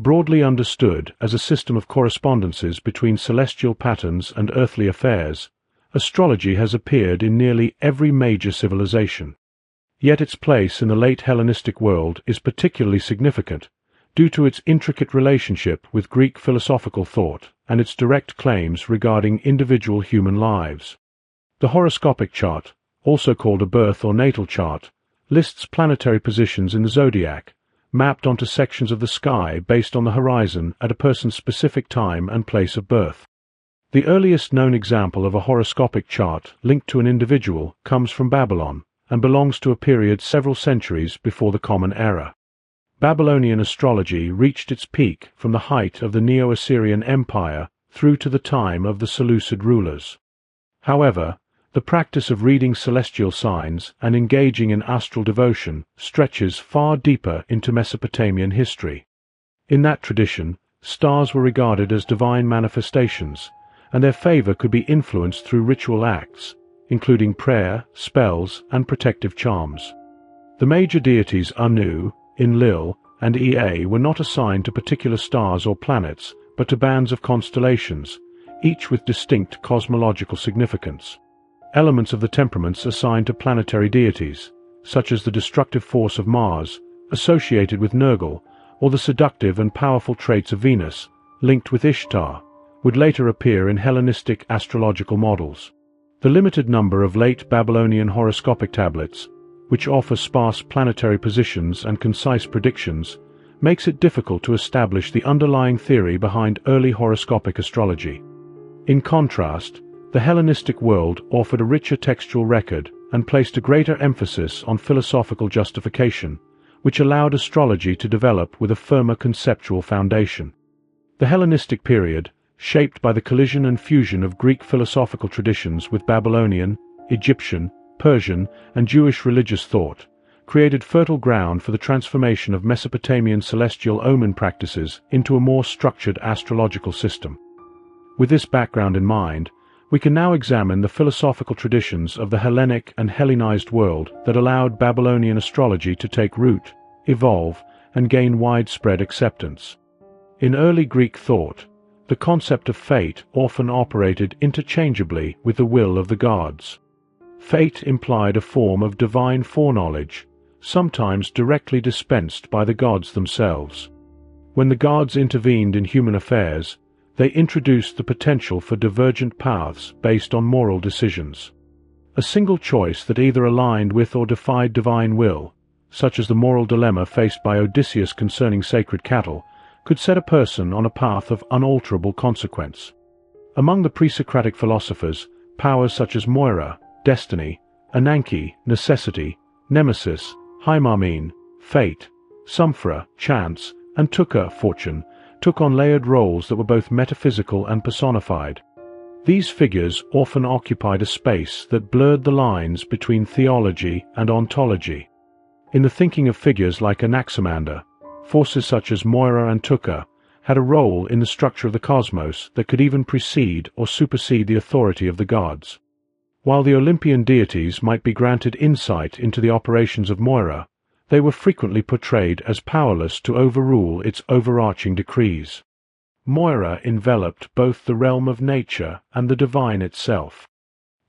Broadly understood as a system of correspondences between celestial patterns and earthly affairs, astrology has appeared in nearly every major civilization. Yet its place in the late Hellenistic world is particularly significant due to its intricate relationship with Greek philosophical thought and its direct claims regarding individual human lives. The horoscopic chart, also called a birth or natal chart, lists planetary positions in the zodiac, mapped onto sections of the sky based on the horizon at a person's specific time and place of birth. The earliest known example of a horoscopic chart linked to an individual comes from Babylon and belongs to a period several centuries before the Common Era. Babylonian astrology reached its peak from the height of the Neo-Assyrian Empire through to the time of the Seleucid rulers. However, the practice of reading celestial signs and engaging in astral devotion stretches far deeper into Mesopotamian history. In that tradition, stars were regarded as divine manifestations, and their favor could be influenced through ritual acts, including prayer, spells, and protective charms. The major deities Anu, Enlil, and Ea were not assigned to particular stars or planets, but to bands of constellations, each with distinct cosmological significance. Elements of the temperaments assigned to planetary deities, such as the destructive force of Mars, associated with Nergal, or the seductive and powerful traits of Venus, linked with Ishtar, would later appear in Hellenistic astrological models. The limited number of late Babylonian horoscopic tablets, which offer sparse planetary positions and concise predictions, makes it difficult to establish the underlying theory behind early horoscopic astrology. In contrast, the Hellenistic world offered a richer textual record and placed a greater emphasis on philosophical justification, which allowed astrology to develop with a firmer conceptual foundation. The Hellenistic period, shaped by the collision and fusion of Greek philosophical traditions with Babylonian, Egyptian, Persian, and Jewish religious thought, created fertile ground for the transformation of Mesopotamian celestial omen practices into a more structured astrological system. With this background in mind, we can now examine the philosophical traditions of the Hellenic and Hellenized world that allowed Babylonian astrology to take root, evolve, and gain widespread acceptance. In early Greek thought, the concept of fate often operated interchangeably with the will of the gods. Fate implied a form of divine foreknowledge, sometimes directly dispensed by the gods themselves. When the gods intervened in human affairs, they introduced the potential for divergent paths based on moral decisions. A single choice that either aligned with or defied divine will, such as the moral dilemma faced by Odysseus concerning sacred cattle, could set a person on a path of unalterable consequence. Among the pre-Socratic philosophers, powers such as Moira, destiny, Ananke, necessity, Nemesis, Hymarmene, fate, Sumphra, chance, and Tukka, fortune, took on layered roles that were both metaphysical and personified. These figures often occupied a space that blurred the lines between theology and ontology. In the thinking of figures like Anaximander, forces such as Moira and Tukka had a role in the structure of the cosmos that could even precede or supersede the authority of the gods. While the Olympian deities might be granted insight into the operations of Moira, they were frequently portrayed as powerless to overrule its overarching decrees. Moira enveloped both the realm of nature and the divine itself.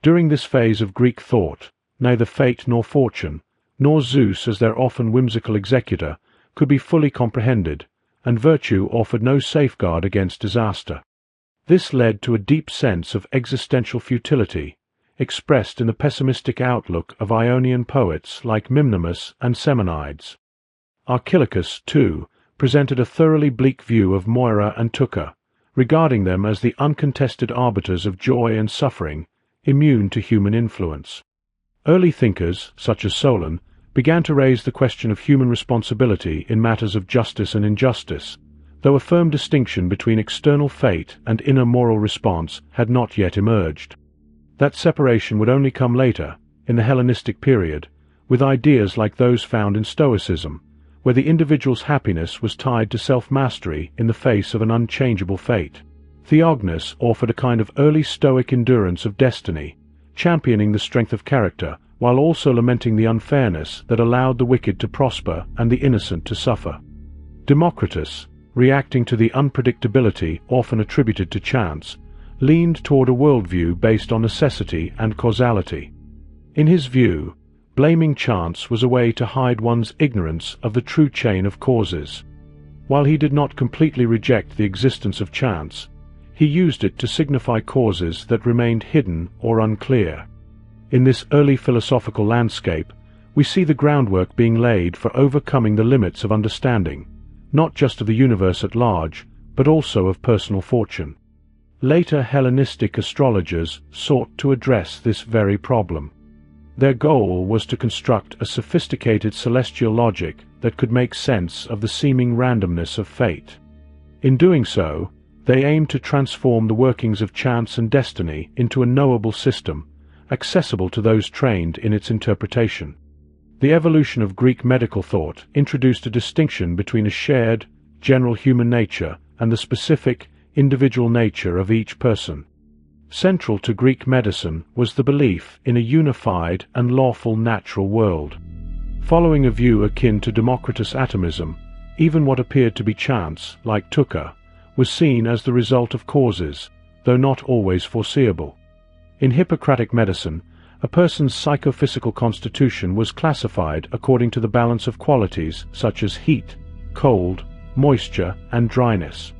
During this phase of Greek thought, neither fate nor fortune, nor Zeus as their often whimsical executor, could be fully comprehended, and virtue offered no safeguard against disaster. This led to a deep sense of existential futility, expressed in the pessimistic outlook of Ionian poets like Mimnermus and Semonides. Archilochus, too, presented a thoroughly bleak view of Moira and Tukka, regarding them as the uncontested arbiters of joy and suffering, immune to human influence. Early thinkers, such as Solon, began to raise the question of human responsibility in matters of justice and injustice, though a firm distinction between external fate and inner moral response had not yet emerged. That separation would only come later, in the Hellenistic period, with ideas like those found in Stoicism, where the individual's happiness was tied to self-mastery in the face of an unchangeable fate. Theognis offered a kind of early Stoic endurance of destiny, championing the strength of character while also lamenting the unfairness that allowed the wicked to prosper and the innocent to suffer. Democritus, reacting to the unpredictability often attributed to chance, leaned toward a worldview based on necessity and causality. In his view, blaming chance was a way to hide one's ignorance of the true chain of causes. While he did not completely reject the existence of chance, he used it to signify causes that remained hidden or unclear. In this early philosophical landscape, we see the groundwork being laid for overcoming the limits of understanding, not just of the universe at large, but also of personal fortune. Later Hellenistic astrologers sought to address this very problem. Their goal was to construct a sophisticated celestial logic that could make sense of the seeming randomness of fate. In doing so, they aimed to transform the workings of chance and destiny into a knowable system, accessible to those trained in its interpretation. The evolution of Greek medical thought introduced a distinction between a shared, general human nature and the specific, individual nature of each person. Central to Greek medicine was the belief in a unified and lawful natural world. Following a view akin to Democritus' atomism, even what appeared to be chance, like tukka, was seen as the result of causes, though not always foreseeable. In Hippocratic medicine, a person's psychophysical constitution was classified according to the balance of qualities such as heat, cold, moisture, and dryness.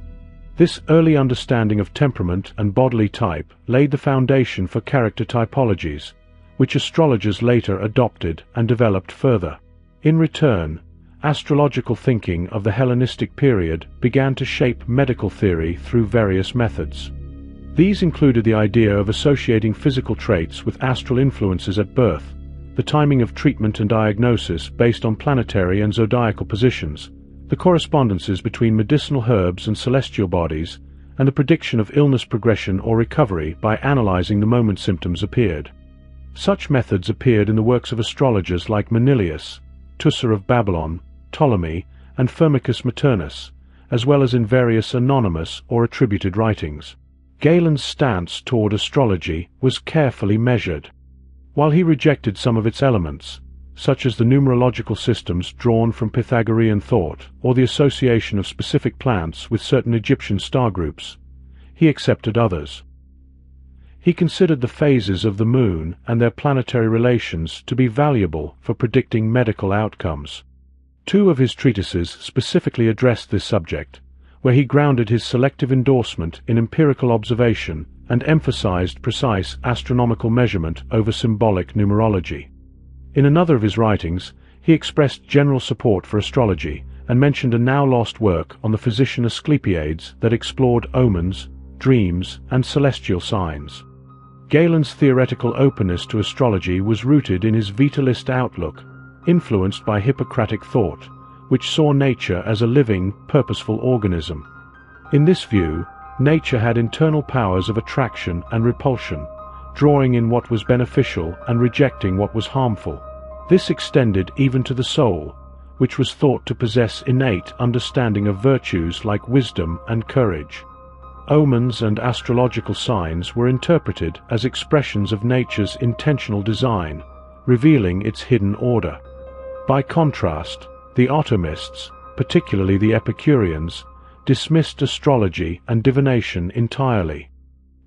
This early understanding of temperament and bodily type laid the foundation for character typologies, which astrologers later adopted and developed further. In return, astrological thinking of the Hellenistic period began to shape medical theory through various methods. These included the idea of associating physical traits with astral influences at birth, the timing of treatment and diagnosis based on planetary and zodiacal positions, the correspondences between medicinal herbs and celestial bodies, and the prediction of illness progression or recovery by analyzing the moment symptoms appeared. Such methods appeared in the works of astrologers like Manilius, Tusser of Babylon, Ptolemy, and Firmicus Maternus, as well as in various anonymous or attributed writings. Galen's stance toward astrology was carefully measured. While he rejected some of its elements, such as the numerological systems drawn from Pythagorean thought or the association of specific plants with certain Egyptian star groups, he accepted others. He considered the phases of the moon and their planetary relations to be valuable for predicting medical outcomes. Two of his treatises specifically addressed this subject, where he grounded his selective endorsement in empirical observation and emphasized precise astronomical measurement over symbolic numerology. In another of his writings, he expressed general support for astrology and mentioned a now-lost work on the physician Asclepiades that explored omens, dreams, and celestial signs. Galen's theoretical openness to astrology was rooted in his vitalist outlook, influenced by Hippocratic thought, which saw nature as a living, purposeful organism. In this view, nature had internal powers of attraction and repulsion, drawing in what was beneficial and rejecting what was harmful. This extended even to the soul, which was thought to possess innate understanding of virtues like wisdom and courage. Omens and astrological signs were interpreted as expressions of nature's intentional design, revealing its hidden order. By contrast, the Optimists, particularly the Epicureans, dismissed astrology and divination entirely.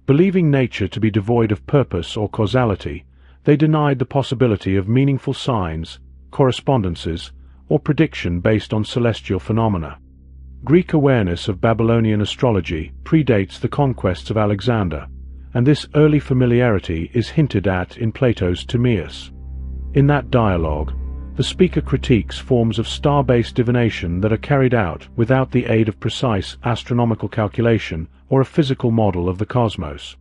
Believing nature to be devoid of purpose or causality, they denied the possibility of meaningful signs, correspondences, or prediction based on celestial phenomena. Greek awareness of Babylonian astrology predates the conquests of Alexander, and this early familiarity is hinted at in Plato's Timaeus. In that dialogue, the speaker critiques forms of star-based divination that are carried out without the aid of precise astronomical calculation or a physical model of the cosmos.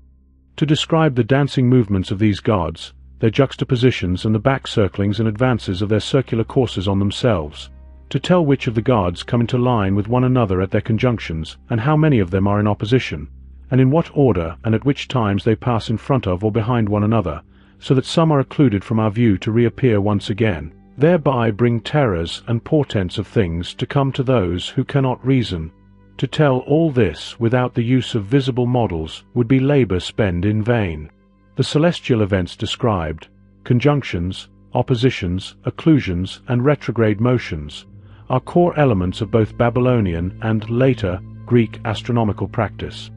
To describe the dancing movements of these gods, their juxtapositions and the back-circlings and advances of their circular courses on themselves, to tell which of the gods come into line with one another at their conjunctions and how many of them are in opposition, and in what order and at which times they pass in front of or behind one another, so that some are occluded from our view to reappear once again, thereby bring terrors and portents of things to come to those who cannot reason. To tell all this without the use of visible models would be labor spent in vain. The celestial events described, conjunctions, oppositions, occlusions, and retrograde motions, are core elements of both Babylonian and, later, Greek astronomical practice.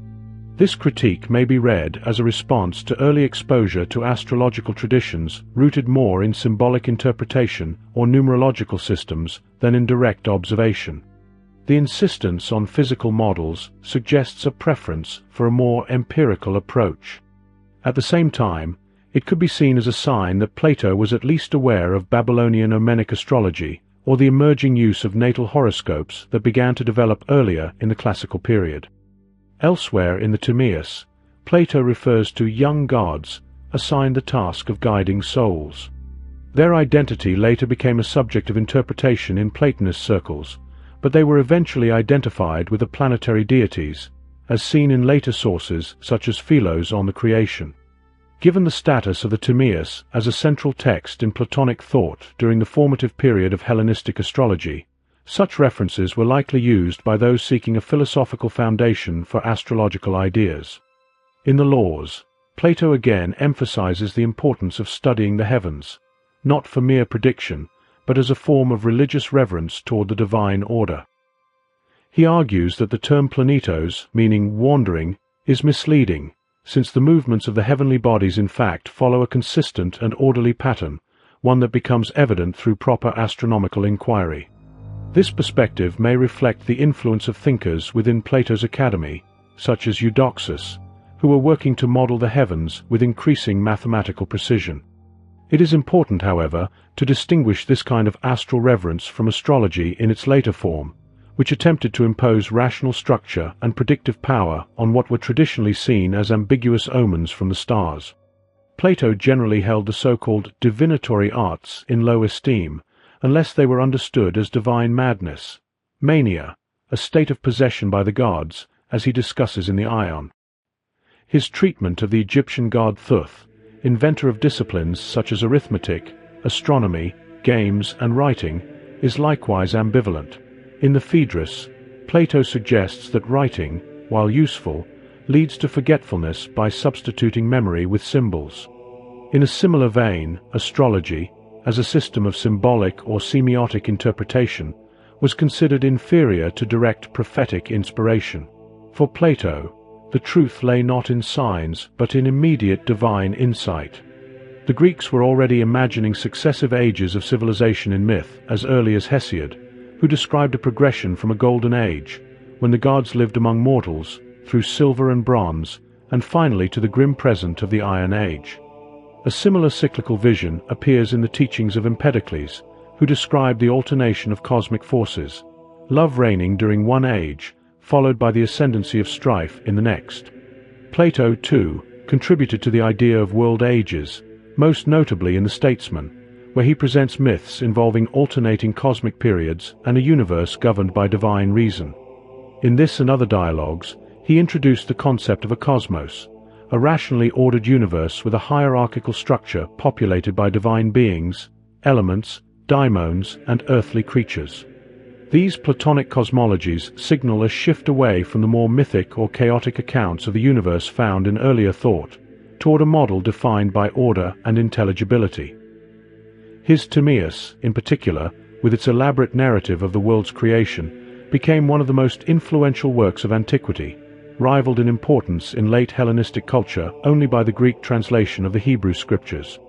This critique may be read as a response to early exposure to astrological traditions rooted more in symbolic interpretation or numerological systems than in direct observation. The insistence on physical models suggests a preference for a more empirical approach. At the same time, it could be seen as a sign that Plato was at least aware of Babylonian Hermetic astrology or the emerging use of natal horoscopes that began to develop earlier in the classical period. Elsewhere in the Timaeus, Plato refers to young gods assigned the task of guiding souls. Their identity later became a subject of interpretation in Platonist circles, but they were eventually identified with the planetary deities, as seen in later sources such as Philo's on the creation. Given the status of the Timaeus as a central text in Platonic thought during the formative period of Hellenistic astrology, such references were likely used by those seeking a philosophical foundation for astrological ideas. In the Laws, Plato again emphasizes the importance of studying the heavens, not for mere prediction, but as a form of religious reverence toward the divine order. He argues that the term planetos, meaning wandering, is misleading, since the movements of the heavenly bodies in fact follow a consistent and orderly pattern, one that becomes evident through proper astronomical inquiry. This perspective may reflect the influence of thinkers within Plato's academy, such as Eudoxus, who were working to model the heavens with increasing mathematical precision. It is important, however, to distinguish this kind of astral reverence from astrology in its later form, which attempted to impose rational structure and predictive power on what were traditionally seen as ambiguous omens from the stars. Plato generally held the so-called divinatory arts in low esteem, unless they were understood as divine madness, mania, a state of possession by the gods, as he discusses in the Ion. His treatment of the Egyptian god Thoth, inventor of disciplines such as arithmetic, astronomy, games, and writing, is likewise ambivalent. In the Phaedrus, Plato suggests that writing, while useful, leads to forgetfulness by substituting memory with symbols. In a similar vein, astrology, as a system of symbolic or semiotic interpretation, was considered inferior to direct prophetic inspiration. For Plato, the truth lay not in signs but in immediate divine insight. The Greeks were already imagining successive ages of civilization in myth as early as Hesiod, who described a progression from a golden age, when the gods lived among mortals, through silver and bronze, and finally to the grim present of the Iron Age. A similar cyclical vision appears in the teachings of Empedocles, who described the alternation of cosmic forces, love reigning during one age, followed by the ascendancy of strife in the next. Plato, too, contributed to the idea of world ages, most notably in The Statesman, where he presents myths involving alternating cosmic periods and a universe governed by divine reason. In this and other dialogues, he introduced the concept of a cosmos, a rationally ordered universe with a hierarchical structure populated by divine beings, elements, daimons, and earthly creatures. These Platonic cosmologies signal a shift away from the more mythic or chaotic accounts of the universe found in earlier thought, toward a model defined by order and intelligibility. His Timaeus, in particular, with its elaborate narrative of the world's creation, became one of the most influential works of antiquity, rivaled in importance in late Hellenistic culture only by the Greek translation of the Hebrew scriptures.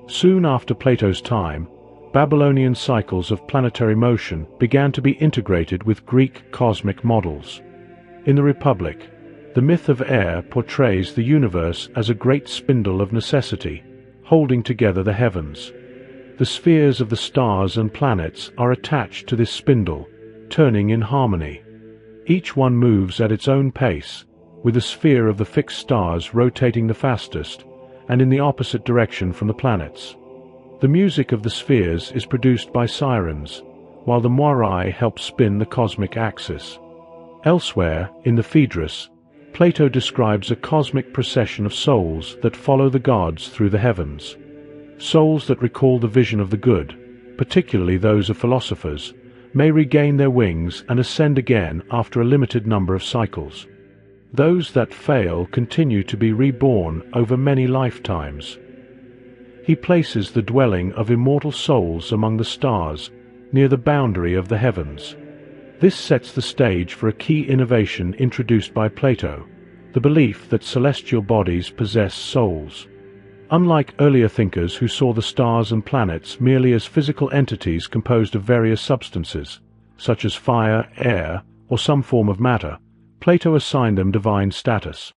Soon after Plato's time, Babylonian cycles of planetary motion began to be integrated with Greek cosmic models. In the Republic, the myth of air portrays the universe as a great spindle of necessity, holding together the heavens. The spheres of the stars and planets are attached to this spindle, turning in harmony. Each one moves at its own pace, with the sphere of the fixed stars rotating the fastest, and in the opposite direction from the planets. The music of the spheres is produced by sirens, while the moirai help spin the cosmic axis. Elsewhere, in the Phaedrus, Plato describes a cosmic procession of souls that follow the gods through the heavens. Souls that recall the vision of the good, particularly those of philosophers, may regain their wings and ascend again after a limited number of cycles. Those that fail continue to be reborn over many lifetimes. He places the dwelling of immortal souls among the stars, near the boundary of the heavens. This sets the stage for a key innovation introduced by Plato, the belief that celestial bodies possess souls. Unlike earlier thinkers who saw the stars and planets merely as physical entities composed of various substances, such as fire, air, or some form of matter, Plato assigned them divine status.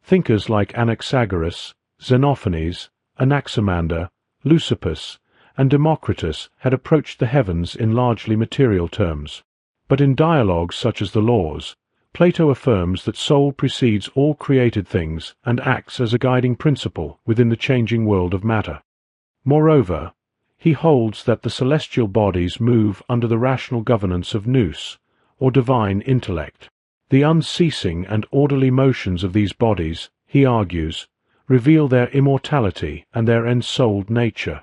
Thinkers like Anaxagoras, Xenophanes, Anaximander, Leucippus, and Democritus had approached the heavens in largely material terms. But in dialogues such as the Laws, Plato affirms that soul precedes all created things and acts as a guiding principle within the changing world of matter. Moreover, he holds that the celestial bodies move under the rational governance of nous, or divine intellect. The unceasing and orderly motions of these bodies, he argues, reveal their immortality and their ensouled nature.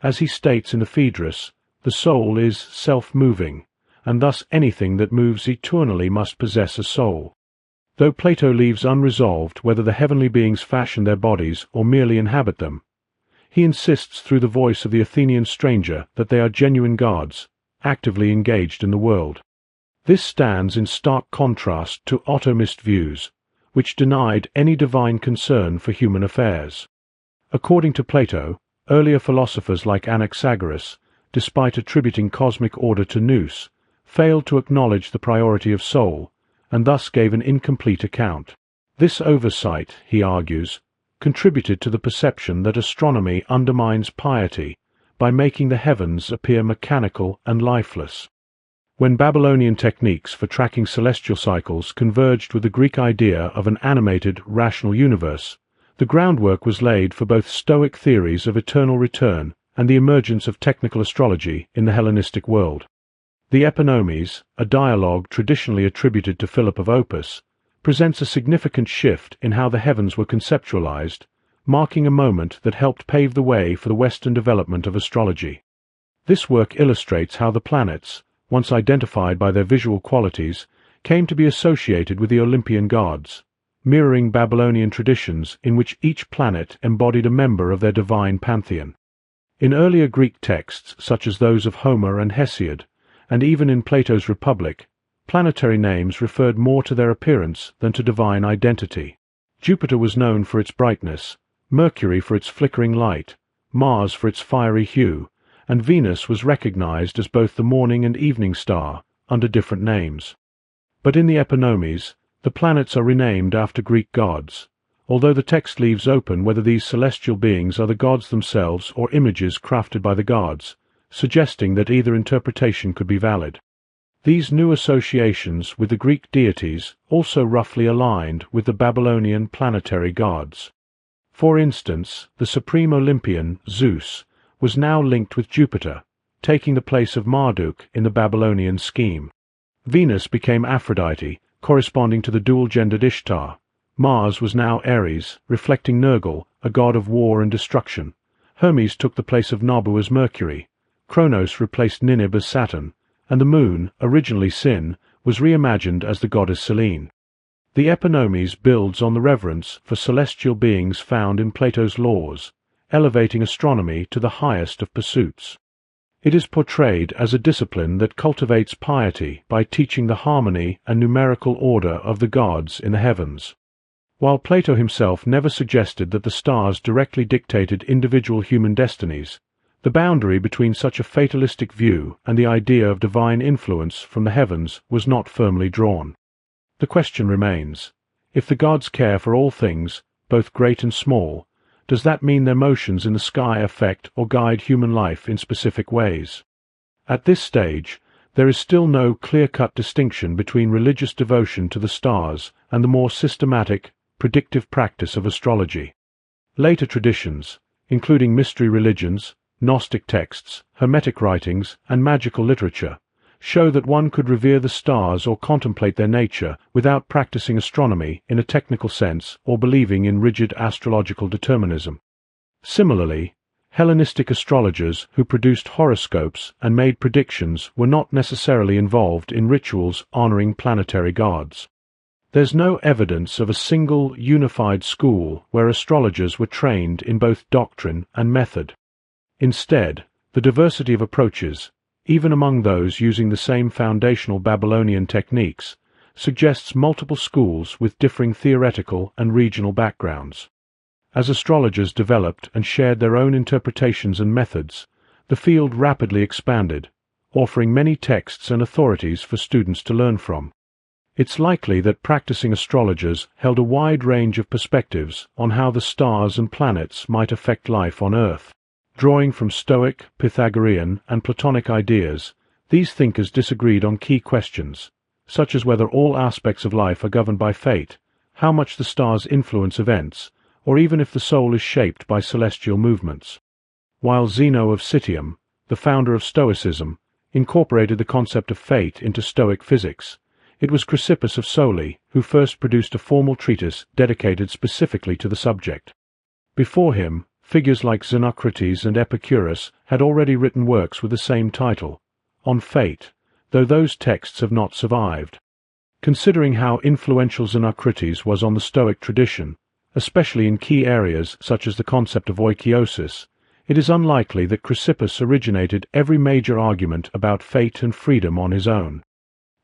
As he states in the Phaedrus, the soul is self-moving, and thus anything that moves eternally must possess a soul. Though Plato leaves unresolved whether the heavenly beings fashion their bodies or merely inhabit them, he insists through the voice of the Athenian stranger that they are genuine gods, actively engaged in the world. This stands in stark contrast to Ottomist views, which denied any divine concern for human affairs. According to Plato, earlier philosophers like Anaxagoras, despite attributing cosmic order to nous, failed to acknowledge the priority of soul, and thus gave an incomplete account. This oversight, he argues, contributed to the perception that astronomy undermines piety by making the heavens appear mechanical and lifeless. When Babylonian techniques for tracking celestial cycles converged with the Greek idea of an animated, rational universe, the groundwork was laid for both Stoic theories of eternal return and the emergence of technical astrology in the Hellenistic world. The Epinomes, a dialogue traditionally attributed to Philip of Opus, presents a significant shift in how the heavens were conceptualized, marking a moment that helped pave the way for the Western development of astrology. This work illustrates how the planets, once identified by their visual qualities, came to be associated with the Olympian gods, mirroring Babylonian traditions in which each planet embodied a member of their divine pantheon. In earlier Greek texts, such as those of Homer and Hesiod, and even in Plato's Republic, planetary names referred more to their appearance than to divine identity. Jupiter was known for its brightness, Mercury for its flickering light, Mars for its fiery hue, and Venus was recognized as both the morning and evening star, under different names. But in the Epinomes, the planets are renamed after Greek gods, although the text leaves open whether these celestial beings are the gods themselves or images crafted by the gods, suggesting that either interpretation could be valid. These new associations with the Greek deities also roughly aligned with the Babylonian planetary gods. For instance, the supreme Olympian, Zeus, was now linked with Jupiter, taking the place of Marduk in the Babylonian scheme. Venus became Aphrodite, corresponding to the dual-gendered Ishtar. Mars was now Ares, reflecting Nergal, a god of war and destruction. Hermes took the place of Nabu as Mercury. Kronos replaced Ninib as Saturn, and the moon, originally Sin, was reimagined as the goddess Selene. The Epinomes builds on the reverence for celestial beings found in Plato's Laws, elevating astronomy to the highest of pursuits. It is portrayed as a discipline that cultivates piety by teaching the harmony and numerical order of the gods in the heavens. While Plato himself never suggested that the stars directly dictated individual human destinies, the boundary between such a fatalistic view and the idea of divine influence from the heavens was not firmly drawn. The question remains, if the gods care for all things, both great and small, does that mean their motions in the sky affect or guide human life in specific ways? At this stage, there is still no clear-cut distinction between religious devotion to the stars and the more systematic, predictive practice of astrology. Later traditions, including mystery religions, Gnostic texts, Hermetic writings, and magical literature, show that one could revere the stars or contemplate their nature without practicing astronomy in a technical sense or believing in rigid astrological determinism. Similarly, Hellenistic astrologers who produced horoscopes and made predictions were not necessarily involved in rituals honoring planetary gods. There's no evidence of a single, unified school where astrologers were trained in both doctrine and method. Instead, the diversity of approaches, even among those using the same foundational Babylonian techniques, suggests multiple schools with differing theoretical and regional backgrounds. As astrologers developed and shared their own interpretations and methods, the field rapidly expanded, offering many texts and authorities for students to learn from. It's likely that practicing astrologers held a wide range of perspectives on how the stars and planets might affect life on Earth. Drawing from Stoic, Pythagorean, and Platonic ideas, these thinkers disagreed on key questions, such as whether all aspects of life are governed by fate, how much the stars influence events, or even if the soul is shaped by celestial movements. While Zeno of Citium, the founder of Stoicism, incorporated the concept of fate into Stoic physics, it was Chrysippus of Soli who first produced a formal treatise dedicated specifically to the subject. Before him, figures like Xenocrates and Epicurus had already written works with the same title, On Fate, though those texts have not survived. Considering how influential Xenocrates was on the Stoic tradition, especially in key areas such as the concept of oikeiosis, it is unlikely that Chrysippus originated every major argument about fate and freedom on his own.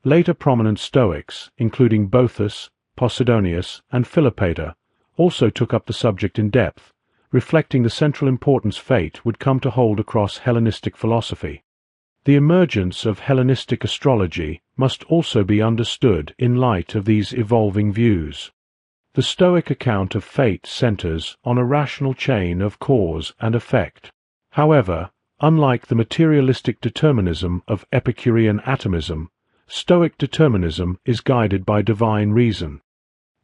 Later prominent Stoics, including Boethus, Posidonius, and Philopater, also took up the subject in depth, reflecting the central importance fate would come to hold across Hellenistic philosophy. The emergence of Hellenistic astrology must also be understood in light of these evolving views. The Stoic account of fate centers on a rational chain of cause and effect. However, unlike the materialistic determinism of Epicurean atomism, Stoic determinism is guided by divine reason.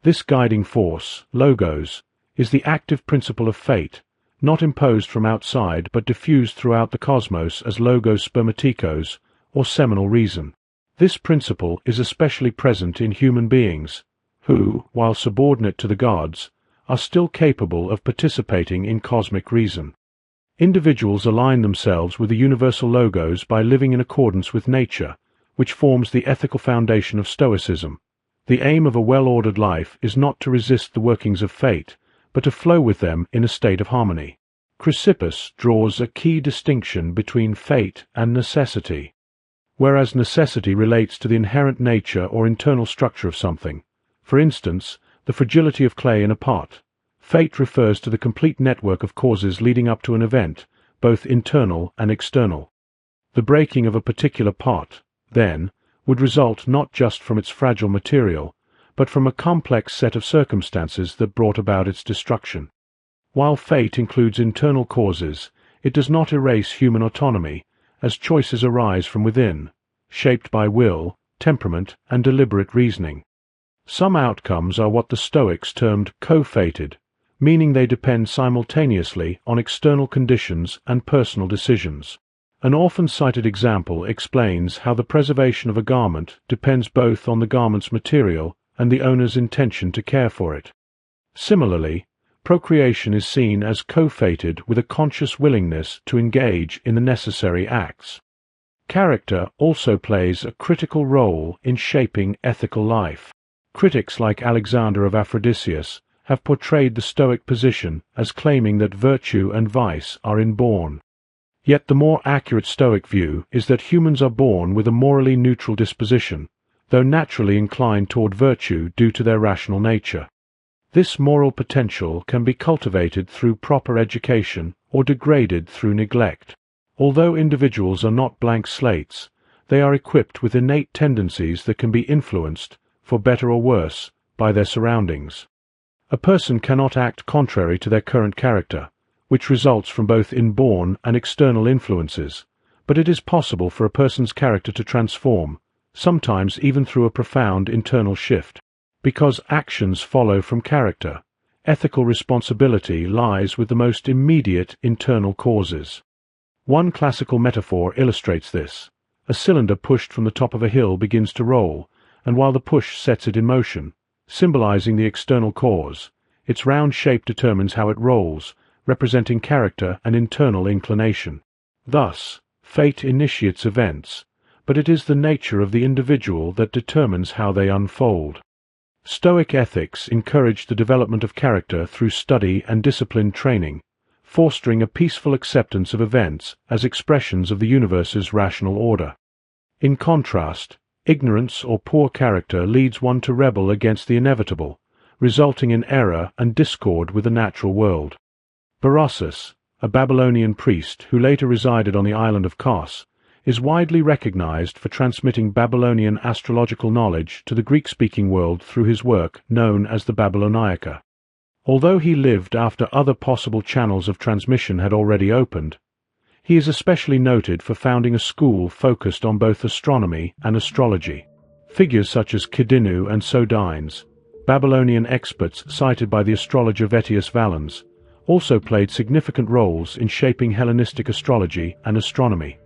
This guiding force, logos, is the active principle of fate, not imposed from outside but diffused throughout the cosmos as logos spermatikos, or seminal reason. This principle is especially present in human beings, who, while subordinate to the gods, are still capable of participating in cosmic reason. Individuals align themselves with the universal logos by living in accordance with nature, which forms the ethical foundation of Stoicism. The aim of a well-ordered life is not to resist the workings of fate, but to flow with them in a state of harmony. Chrysippus draws a key distinction between fate and necessity. Whereas necessity relates to the inherent nature or internal structure of something, for instance, the fragility of clay in a pot, fate refers to the complete network of causes leading up to an event, both internal and external. The breaking of a particular pot, then, would result not just from its fragile material, but from a complex set of circumstances that brought about its destruction. While fate includes internal causes, it does not erase human autonomy, as choices arise from within, shaped by will, temperament, and deliberate reasoning. Some outcomes are what the Stoics termed co-fated, meaning they depend simultaneously on external conditions and personal decisions. An often cited example explains how the preservation of a garment depends both on the garment's material and the owner's intention to care for it. Similarly, procreation is seen as co-fated with a conscious willingness to engage in the necessary acts. Character also plays a critical role in shaping ethical life. Critics like Alexander of Aphrodisias have portrayed the Stoic position as claiming that virtue and vice are inborn. Yet the more accurate Stoic view is that humans are born with a morally neutral disposition, though naturally inclined toward virtue due to their rational nature. This moral potential can be cultivated through proper education or degraded through neglect. Although individuals are not blank slates, they are equipped with innate tendencies that can be influenced, for better or worse, by their surroundings. A person cannot act contrary to their current character, which results from both inborn and external influences, but it is possible for a person's character to transform, sometimes even through a profound internal shift. Because actions follow from character, ethical responsibility lies with the most immediate internal causes. One classical metaphor illustrates this. A cylinder pushed from the top of a hill begins to roll, and while the push sets it in motion, symbolizing the external cause, its round shape determines how it rolls, representing character and internal inclination. Thus, fate initiates events, but it is the nature of the individual that determines how they unfold. Stoic ethics encouraged the development of character through study and disciplined training, fostering a peaceful acceptance of events as expressions of the universe's rational order. In contrast, ignorance or poor character leads one to rebel against the inevitable, resulting in error and discord with the natural world. Berossus, a Babylonian priest who later resided on the island of Kos, is widely recognized for transmitting Babylonian astrological knowledge to the Greek-speaking world through his work known as the Babyloniaca. Although he lived after other possible channels of transmission had already opened, he is especially noted for founding a school focused on both astronomy and astrology. Figures such as Kidinu and Sodines, Babylonian experts cited by the astrologer Vettius Valens, also played significant roles in shaping Hellenistic astrology and astronomy.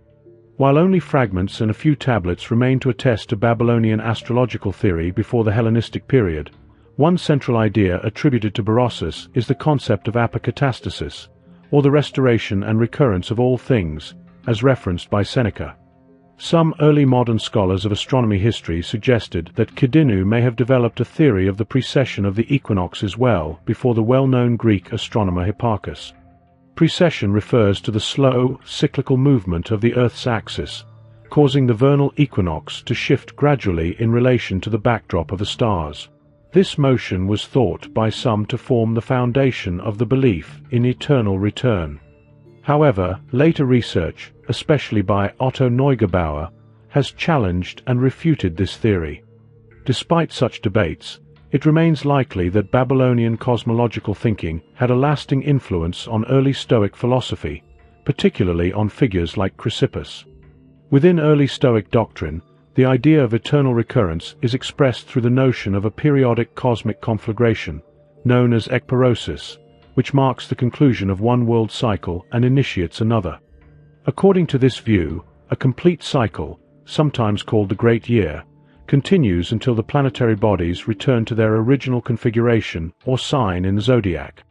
While only fragments and a few tablets remain to attest to Babylonian astrological theory before the Hellenistic period, one central idea attributed to Berossus is the concept of apokatastasis, or the restoration and recurrence of all things, as referenced by Seneca. Some early modern scholars of astronomy history suggested that Kidinu may have developed a theory of the precession of the equinoxes well before the well-known Greek astronomer Hipparchus. Precession refers to the slow, cyclical movement of the Earth's axis, causing the vernal equinox to shift gradually in relation to the backdrop of the stars. This motion was thought by some to form the foundation of the belief in eternal return. However, later research, especially by Otto Neugebauer, has challenged and refuted this theory. Despite such debates, it remains likely that Babylonian cosmological thinking had a lasting influence on early Stoic philosophy, particularly on figures like Chrysippus. Within early Stoic doctrine, the idea of eternal recurrence is expressed through the notion of a periodic cosmic conflagration, known as ekpyrosis, which marks the conclusion of one world cycle and initiates another. According to this view, a complete cycle, sometimes called the Great Year, continues until the planetary bodies return to their original configuration or sign in the zodiac.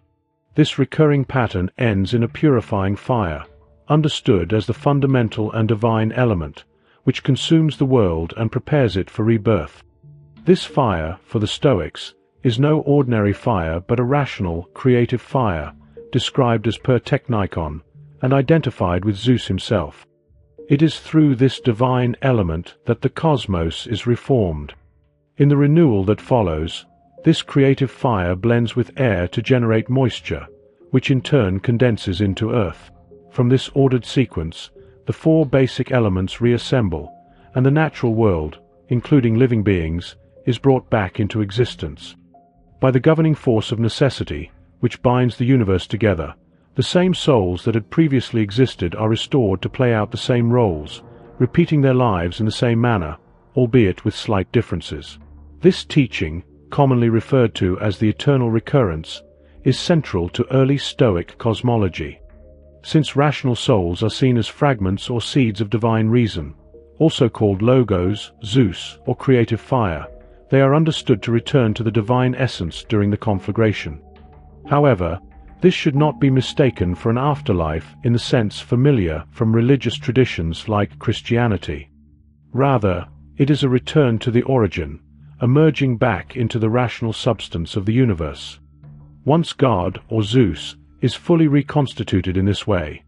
This recurring pattern ends in a purifying fire, understood as the fundamental and divine element, which consumes the world and prepares it for rebirth. This fire, for the Stoics, is no ordinary fire but a rational, creative fire, described as per teknikon, and identified with Zeus himself. It is through this divine element that the cosmos is reformed. In the renewal that follows, this creative fire blends with air to generate moisture, which in turn condenses into earth. From this ordered sequence, the four basic elements reassemble, and the natural world, including living beings, is brought back into existence. By the governing force of necessity, which binds the universe together, the same souls that had previously existed are restored to play out the same roles, repeating their lives in the same manner, albeit with slight differences. This teaching, commonly referred to as the eternal recurrence, is central to early Stoic cosmology. Since rational souls are seen as fragments or seeds of divine reason, also called logos, Zeus, or creative fire, they are understood to return to the divine essence during the conflagration. However, this should not be mistaken for an afterlife in the sense familiar from religious traditions like Christianity. Rather, it is a return to the origin, emerging back into the rational substance of the universe. Once God, or Zeus, is fully reconstituted in this way,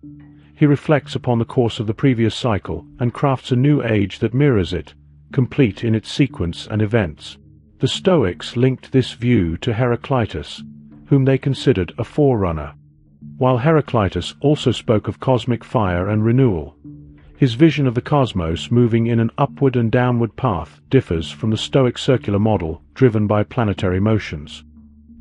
he reflects upon the course of the previous cycle and crafts a new age that mirrors it, complete in its sequence and events. The Stoics linked this view to Heraclitus, whom they considered a forerunner. While Heraclitus also spoke of cosmic fire and renewal, his vision of the cosmos moving in an upward and downward path differs from the Stoic circular model driven by planetary motions.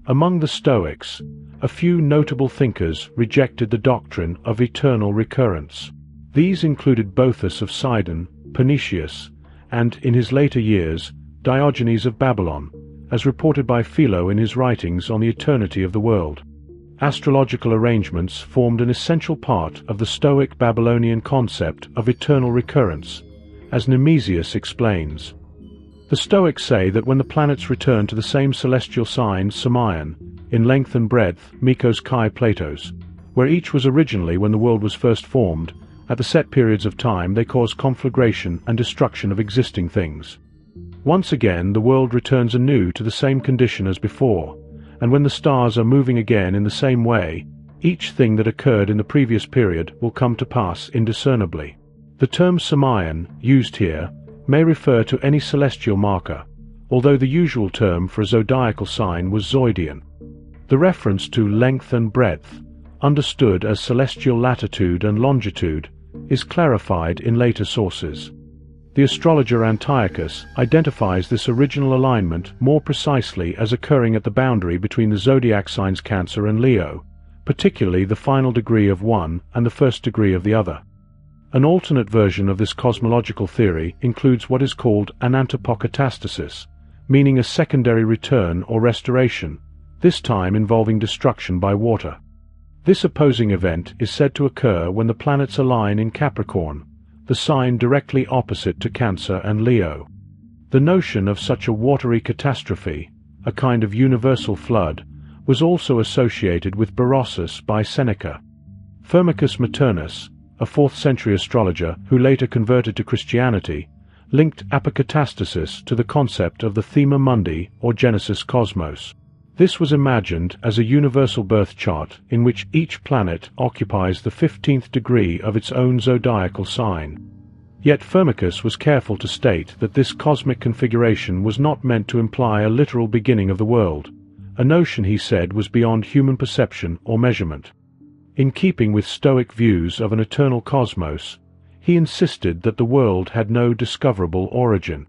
Among the Stoics, a few notable thinkers rejected the doctrine of eternal recurrence. These included Boethus of Sidon, Pernicius, and, in his later years, Diogenes of Babylon, as reported by Philo in his writings on the eternity of the world. Astrological arrangements formed an essential part of the Stoic Babylonian concept of eternal recurrence, as Nemesius explains. The Stoics say that when the planets return to the same celestial sign Samaeon, in length and breadth Mikos Kai Platos, where each was originally when the world was first formed, at the set periods of time they cause conflagration and destruction of existing things. Once again the world returns anew to the same condition as before, and when the stars are moving again in the same way, each thing that occurred in the previous period will come to pass indiscernibly. The term Samaean, used here, may refer to any celestial marker, although the usual term for a zodiacal sign was Zoidian. The reference to length and breadth, understood as celestial latitude and longitude, is clarified in later sources. The astrologer Antiochus identifies this original alignment more precisely as occurring at the boundary between the zodiac signs Cancer and Leo, particularly the final degree of one and the first degree of the other. An alternate version of this cosmological theory includes what is called an antipokatastasis, meaning a secondary return or restoration, this time involving destruction by water. This opposing event is said to occur when the planets align in Capricorn, the sign directly opposite to Cancer and Leo. The notion of such a watery catastrophe, a kind of universal flood, was also associated with Berossus by Seneca. Firmicus Maternus, a 4th century astrologer who later converted to Christianity, linked apokatastasis to the concept of the Thema Mundi or Genesis cosmos. This was imagined as a universal birth chart in which each planet occupies the 15th degree of its own zodiacal sign. Yet Firmicus was careful to state that this cosmic configuration was not meant to imply a literal beginning of the world, a notion he said was beyond human perception or measurement. In keeping with Stoic views of an eternal cosmos, he insisted that the world had no discoverable origin.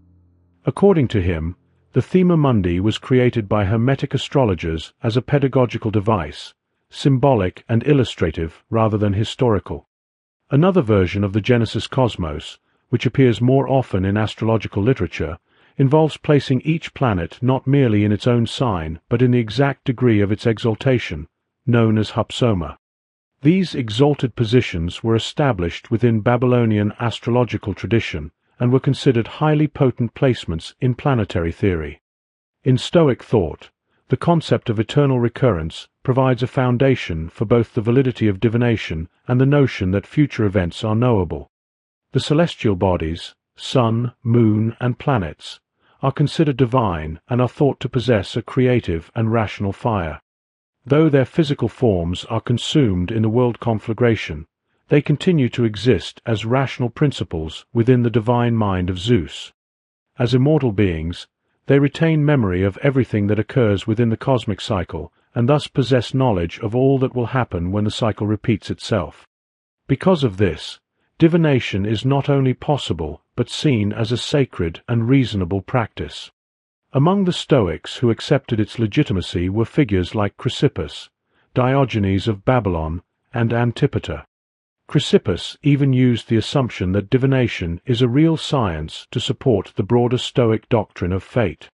According to him, the Thema Mundi was created by Hermetic astrologers as a pedagogical device, symbolic and illustrative rather than historical. Another version of the Genesis cosmos, which appears more often in astrological literature, involves placing each planet not merely in its own sign but in the exact degree of its exaltation, known as hypsoma. These exalted positions were established within Babylonian astrological tradition and were considered highly potent placements in planetary theory. In Stoic thought, the concept of eternal recurrence provides a foundation for both the validity of divination and the notion that future events are knowable. The celestial bodies, sun, moon, and planets, are considered divine and are thought to possess a creative and rational fire. Though their physical forms are consumed in the world conflagration, they continue to exist as rational principles within the divine mind of Zeus. As immortal beings, they retain memory of everything that occurs within the cosmic cycle and thus possess knowledge of all that will happen when the cycle repeats itself. Because of this, divination is not only possible but seen as a sacred and reasonable practice. Among the Stoics who accepted its legitimacy were figures like Chrysippus, Diogenes of Babylon, and Antipater. Chrysippus even used the assumption that divination is a real science to support the broader Stoic doctrine of fate.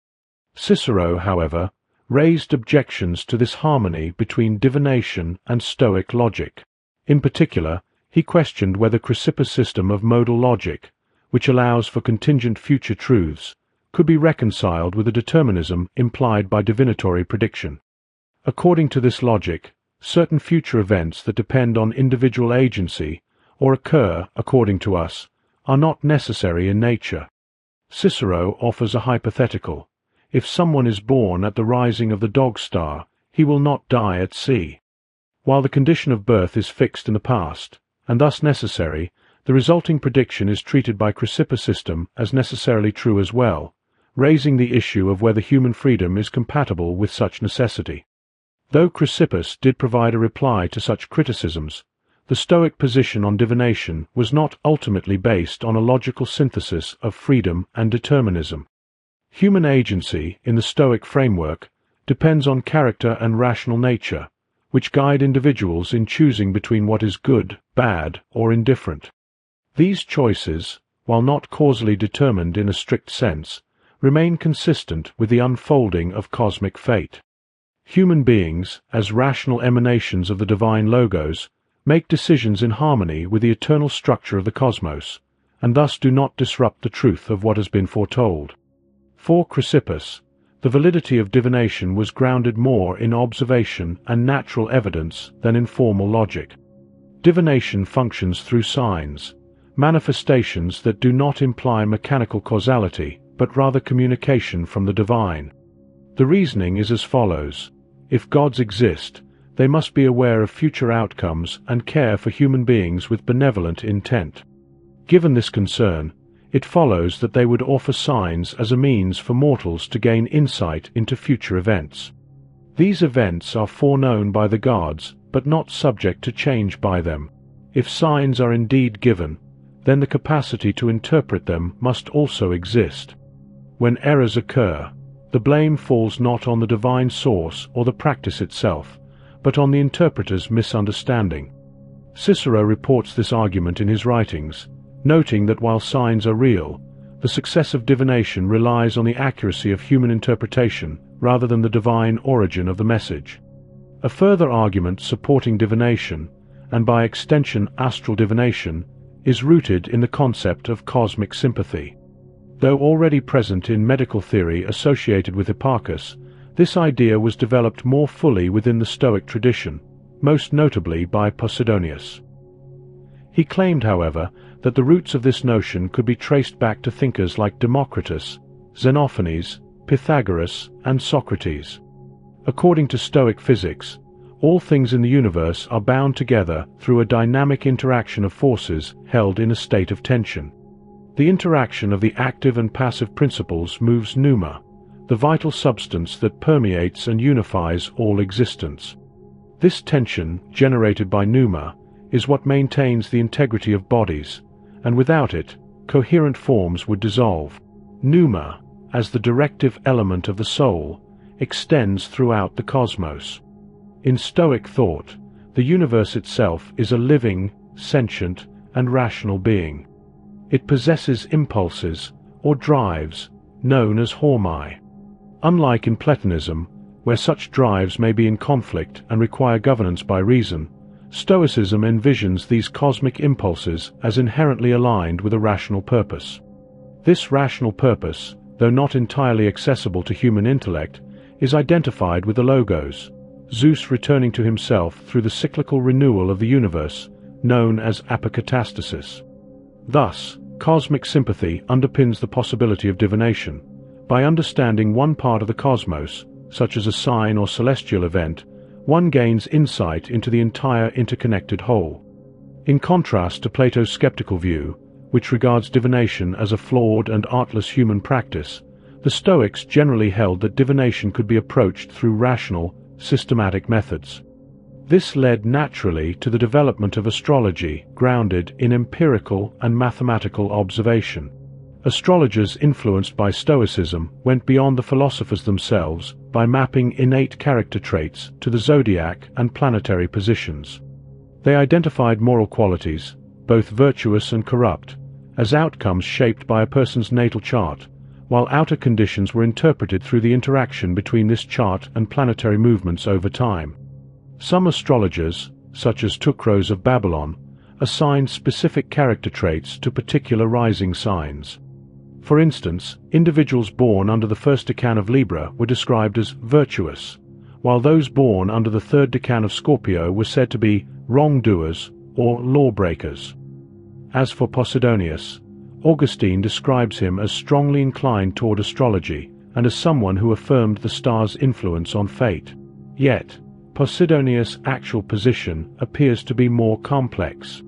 Cicero, however, raised objections to this harmony between divination and Stoic logic. In particular, he questioned whether Chrysippus' system of modal logic, which allows for contingent future truths, could be reconciled with the determinism implied by divinatory prediction. According to this logic, certain future events that depend on individual agency, or occur, according to us, are not necessary in nature. Cicero offers a hypothetical. If someone is born at the rising of the dog star, he will not die at sea. While the condition of birth is fixed in the past, and thus necessary, the resulting prediction is treated by Chrysippus' system as necessarily true as well, raising the issue of whether human freedom is compatible with such necessity. Though Chrysippus did provide a reply to such criticisms, the Stoic position on divination was not ultimately based on a logical synthesis of freedom and determinism. Human agency, in the Stoic framework, depends on character and rational nature, which guide individuals in choosing between what is good, bad, or indifferent. These choices, while not causally determined in a strict sense, remain consistent with the unfolding of cosmic fate. Human beings, as rational emanations of the divine logos, make decisions in harmony with the eternal structure of the cosmos, and thus do not disrupt the truth of what has been foretold. For Chrysippus, the validity of divination was grounded more in observation and natural evidence than in formal logic. Divination functions through signs, manifestations that do not imply mechanical causality, but rather communication from the divine. The reasoning is as follows. If gods exist, they must be aware of future outcomes and care for human beings with benevolent intent. Given this concern, it follows that they would offer signs as a means for mortals to gain insight into future events. These events are foreknown by the gods, but not subject to change by them. If signs are indeed given, then the capacity to interpret them must also exist. When errors occur, the blame falls not on the divine source or the practice itself, but on the interpreter's misunderstanding. Cicero reports this argument in his writings, noting that while signs are real, the success of divination relies on the accuracy of human interpretation rather than the divine origin of the message. A further argument supporting divination, and by extension astral divination, is rooted in the concept of cosmic sympathy. Though already present in medical theory associated with Hipparchus, this idea was developed more fully within the Stoic tradition, most notably by Posidonius. He claimed, however, that the roots of this notion could be traced back to thinkers like Democritus, Xenophanes, Pythagoras, and Socrates. According to Stoic physics, all things in the universe are bound together through a dynamic interaction of forces held in a state of tension. The interaction of the active and passive principles moves pneuma, the vital substance that permeates and unifies all existence. This tension, generated by pneuma, is what maintains the integrity of bodies, and without it, coherent forms would dissolve. Pneuma, as the directive element of the soul, extends throughout the cosmos. In Stoic thought, the universe itself is a living, sentient, and rational being. It possesses impulses, or drives, known as hormai. Unlike in Platonism, where such drives may be in conflict and require governance by reason, Stoicism envisions these cosmic impulses as inherently aligned with a rational purpose. This rational purpose, though not entirely accessible to human intellect, is identified with the Logos, Zeus returning to himself through the cyclical renewal of the universe, known as apokatastasis. Thus, cosmic sympathy underpins the possibility of divination. By understanding one part of the cosmos, such as a sign or celestial event, one gains insight into the entire interconnected whole. In contrast to Plato's skeptical view, which regards divination as a flawed and artless human practice, the Stoics generally held that divination could be approached through rational, systematic methods. This led naturally to the development of astrology grounded in empirical and mathematical observation. Astrologers influenced by Stoicism went beyond the philosophers themselves by mapping innate character traits to the zodiac and planetary positions. They identified moral qualities, both virtuous and corrupt, as outcomes shaped by a person's natal chart, while outer conditions were interpreted through the interaction between this chart and planetary movements over time. Some astrologers, such as Teucros of Babylon, assigned specific character traits to particular rising signs. For instance, individuals born under the first decan of Libra were described as virtuous, while those born under the third decan of Scorpio were said to be wrongdoers or lawbreakers. As for Posidonius, Augustine describes him as strongly inclined toward astrology and as someone who affirmed the stars' influence on fate. Yet, Posidonius' actual position appears to be more complex.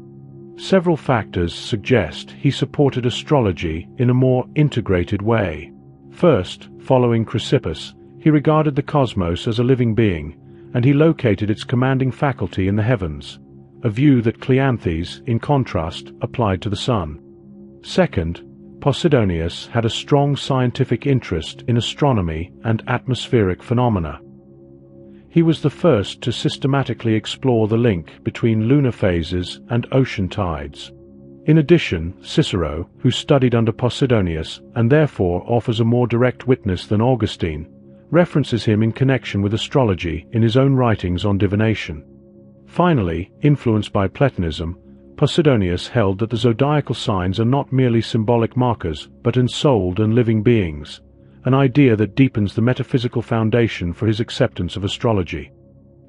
Several factors suggest he supported astrology in a more integrated way. First, following Chrysippus, he regarded the cosmos as a living being, and he located its commanding faculty in the heavens, a view that Cleanthes, in contrast, applied to the sun. Second, Posidonius had a strong scientific interest in astronomy and atmospheric phenomena. He was the first to systematically explore the link between lunar phases and ocean tides. In addition, Cicero, who studied under Posidonius and therefore offers a more direct witness than Augustine, references him in connection with astrology in his own writings on divination. Finally, influenced by Platonism, Posidonius held that the zodiacal signs are not merely symbolic markers but ensouled and living beings, an idea that deepens the metaphysical foundation for his acceptance of astrology.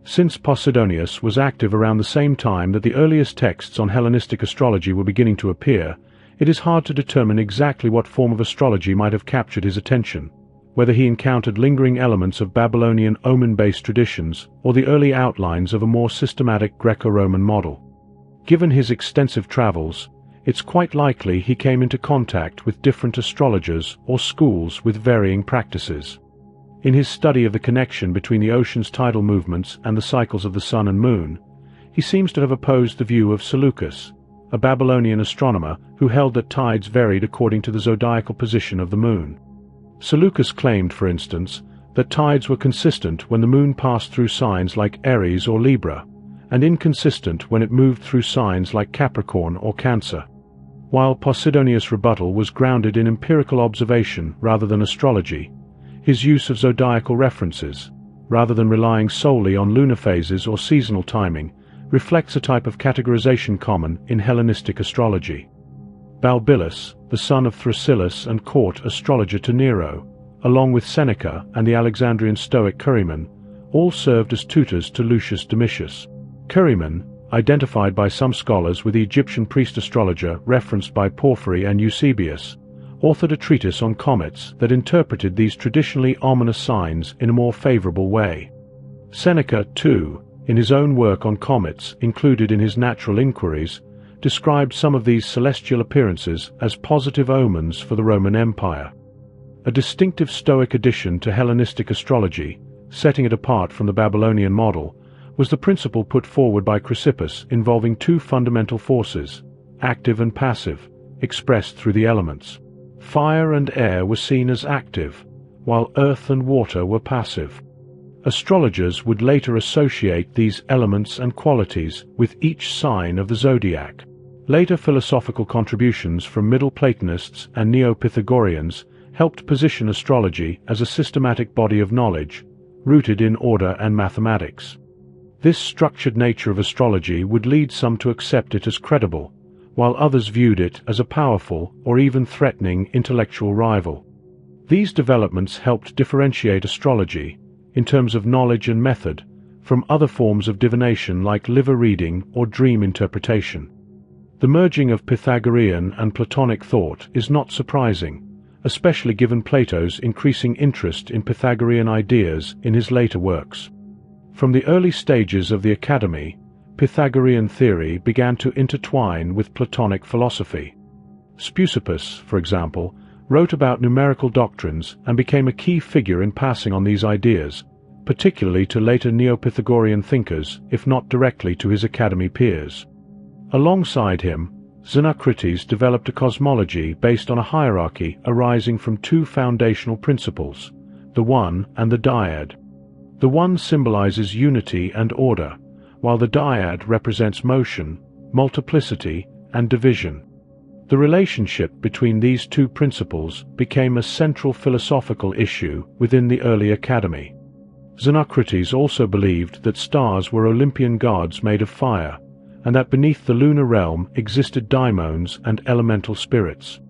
Since Posidonius was active around the same time that the earliest texts on Hellenistic astrology were beginning to appear, it is hard to determine exactly what form of astrology might have captured his attention. whether he encountered lingering elements of Babylonian omen-based traditions or the early outlines of a more systematic Greco-Roman model. Given his extensive travels, it's quite likely he came into contact with different astrologers or schools with varying practices. In his study of the connection between the ocean's tidal movements and the cycles of the sun and moon, he seems to have opposed the view of Seleucus, a Babylonian astronomer who held that tides varied according to the zodiacal position of the moon. Seleucus claimed, for instance, that tides were consistent when the moon passed through signs like Aries or Libra, and inconsistent when it moved through signs like Capricorn or Cancer. While Posidonius' rebuttal was grounded in empirical observation rather than astrology, his use of zodiacal references, rather than relying solely on lunar phases or seasonal timing, reflects a type of categorization common in Hellenistic astrology. Balbillus, the son of Thrasyllus and court astrologer to Nero, along with Seneca and the Alexandrian Stoic Curryman, all served as tutors to Lucius Domitius. Curryman, identified by some scholars with the Egyptian priest astrologer referenced by Porphyry and Eusebius, authored a treatise on comets that interpreted these traditionally ominous signs in a more favorable way. Seneca, too, in his own work on comets included in his Natural Inquiries, described some of these celestial appearances as positive omens for the Roman Empire. A distinctive Stoic addition to Hellenistic astrology, setting it apart from the Babylonian model, was the principle put forward by Chrysippus involving two fundamental forces, active and passive, expressed through the elements. Fire and air were seen as active, while earth and water were passive. Astrologers would later associate these elements and qualities with each sign of the zodiac. Later philosophical contributions from Middle Platonists and Neopythagoreans helped position astrology as a systematic body of knowledge, rooted in order and mathematics. This structured nature of astrology would lead some to accept it as credible, while others viewed it as a powerful or even threatening intellectual rival. These developments helped differentiate astrology, in terms of knowledge and method, from other forms of divination like liver reading or dream interpretation. The merging of Pythagorean and Platonic thought is not surprising, especially given Plato's increasing interest in Pythagorean ideas in his later works. From the early stages of the Academy, Pythagorean theory began to intertwine with Platonic philosophy. Speusippus, for example, wrote about numerical doctrines and became a key figure in passing on these ideas, particularly to later Neopythagorean thinkers, if not directly to his Academy peers. Alongside him, Xenocrates developed a cosmology based on a hierarchy arising from two foundational principles, the One and the Dyad. The One symbolizes unity and order, while the Dyad represents motion, multiplicity, and division. The relationship between these two principles became a central philosophical issue within the early Academy. Xenocrates also believed that stars were Olympian gods made of fire, and that beneath the lunar realm existed daimons and elemental spirits.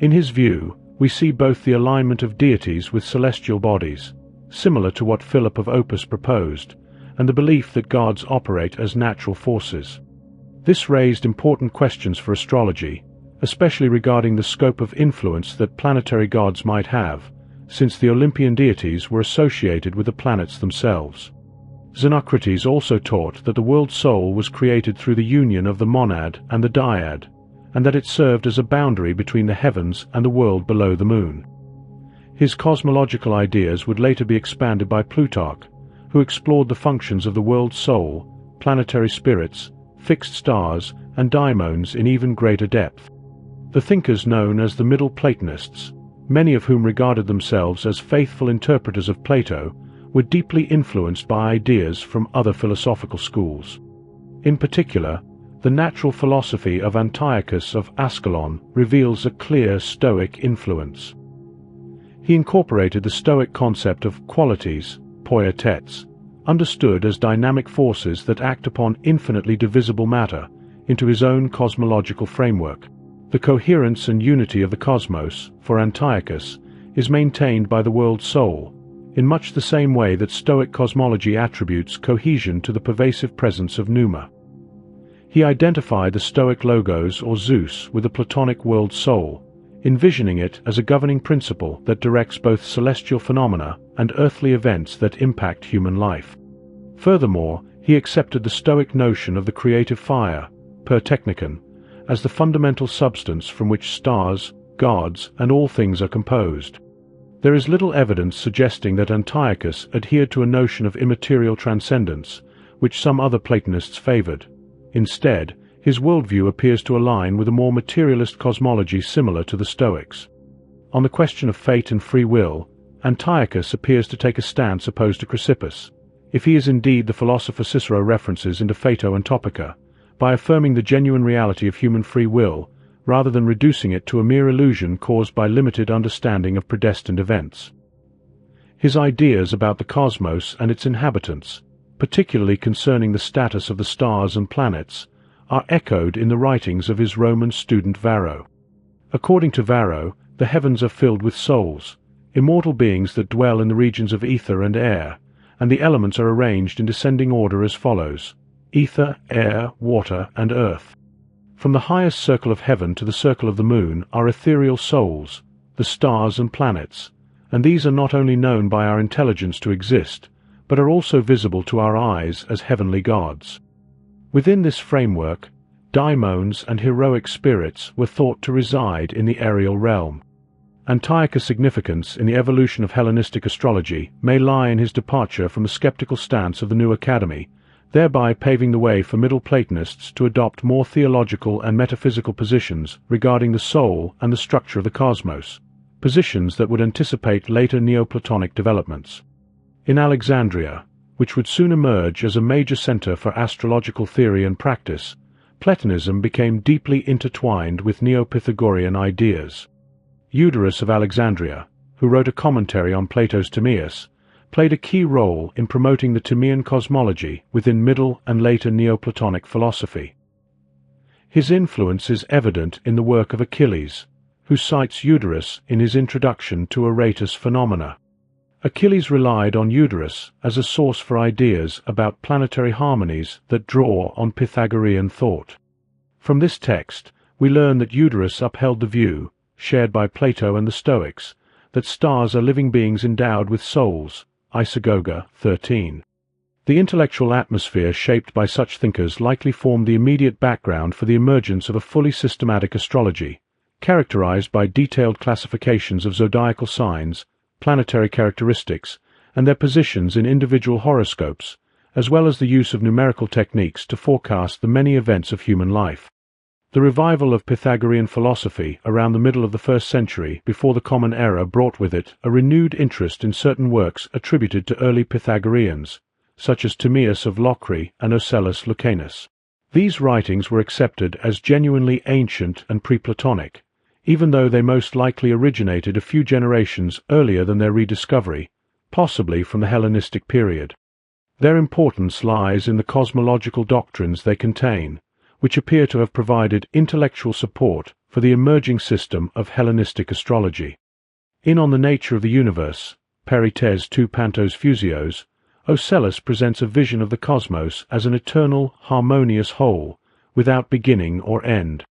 In his view, we see both the alignment of deities with celestial bodies, similar to what Philip of Opus proposed, and the belief that gods operate as natural forces. This raised important questions for astrology, especially regarding the scope of influence that planetary gods might have, since the Olympian deities were associated with the planets themselves. Xenocrates also taught that the world soul was created through the union of the monad and the dyad, and that it served as a boundary between the heavens and the world below the moon. His cosmological ideas would later be expanded by Plutarch, who explored the functions of the world soul, planetary spirits, fixed stars, and daimons in even greater depth. The thinkers known as the Middle Platonists, many of whom regarded themselves as faithful interpreters of Plato, were deeply influenced by ideas from other philosophical schools. In particular, the natural philosophy of Antiochus of Ascalon reveals a clear Stoic influence. He incorporated the Stoic concept of qualities, poietets, understood as dynamic forces that act upon infinitely divisible matter, into his own cosmological framework. The coherence and unity of the cosmos, for Antiochus, is maintained by the world soul, in much the same way that Stoic cosmology attributes cohesion to the pervasive presence of pneuma. He identified the Stoic logos or Zeus with the Platonic world soul, envisioning it as a governing principle that directs both celestial phenomena and earthly events that impact human life. Furthermore, he accepted the Stoic notion of the creative fire, per technikon, as the fundamental substance from which stars, gods, and all things are composed. There is little evidence suggesting that Antiochus adhered to a notion of immaterial transcendence, which some other Platonists favored. Instead, his worldview appears to align with a more materialist cosmology similar to the Stoics. On the question of fate and free will, Antiochus appears to take a stance opposed to Chrysippus, if he is indeed the philosopher Cicero references into Phaedo and Topica, by affirming the genuine reality of human free will, rather than reducing it to a mere illusion caused by limited understanding of predestined events. His ideas about the cosmos and its inhabitants, particularly concerning the status of the stars and planets, are echoed in the writings of his Roman student Varro. According to Varro, the heavens are filled with souls, immortal beings that dwell in the regions of ether and air, and the elements are arranged in descending order as follows: ether, air, water, and earth. From the highest circle of heaven to the circle of the moon are ethereal souls, the stars and planets, and these are not only known by our intelligence to exist, but are also visible to our eyes as heavenly gods. Within this framework, daimons and heroic spirits were thought to reside in the aerial realm. Antiochus' significance in the evolution of Hellenistic astrology may lie in his departure from the skeptical stance of the new academy, thereby paving the way for Middle Platonists to adopt more theological and metaphysical positions regarding the soul and the structure of the cosmos, positions that would anticipate later Neoplatonic developments. In Alexandria, which would soon emerge as a major center for astrological theory and practice, Platonism became deeply intertwined with Neopythagorean ideas. Eudoras of Alexandria, who wrote a commentary on Plato's Timaeus, played a key role in promoting the Timaean cosmology within Middle and later Neoplatonic philosophy. His influence is evident in the work of Achilles, who cites Eudoras in his introduction to Aratus Phenomena. Achilles relied on Eudoras as a source for ideas about planetary harmonies that draw on Pythagorean thought. From this text, we learn that Eudoras upheld the view, shared by Plato and the Stoics, that stars are living beings endowed with souls, Isagoge 13. The intellectual atmosphere shaped by such thinkers likely formed the immediate background for the emergence of a fully systematic astrology, characterized by detailed classifications of zodiacal signs, planetary characteristics, and their positions in individual horoscopes, as well as the use of numerical techniques to forecast the many events of human life. The revival of Pythagorean philosophy around the middle of the 1st century before the Common Era brought with it a renewed interest in certain works attributed to early Pythagoreans, such as Timaeus of Locri and Ocellus Lucanus. These writings were accepted as genuinely ancient and pre-Platonic, even though they most likely originated a few generations earlier than their rediscovery, possibly from the Hellenistic period. Their importance lies in the cosmological doctrines they contain, which appear to have provided intellectual support for the emerging system of Hellenistic astrology. In On the Nature of the Universe, Perites tu Pantos Fusios, Ocellus presents a vision of the cosmos as an eternal, harmonious whole, without beginning or end.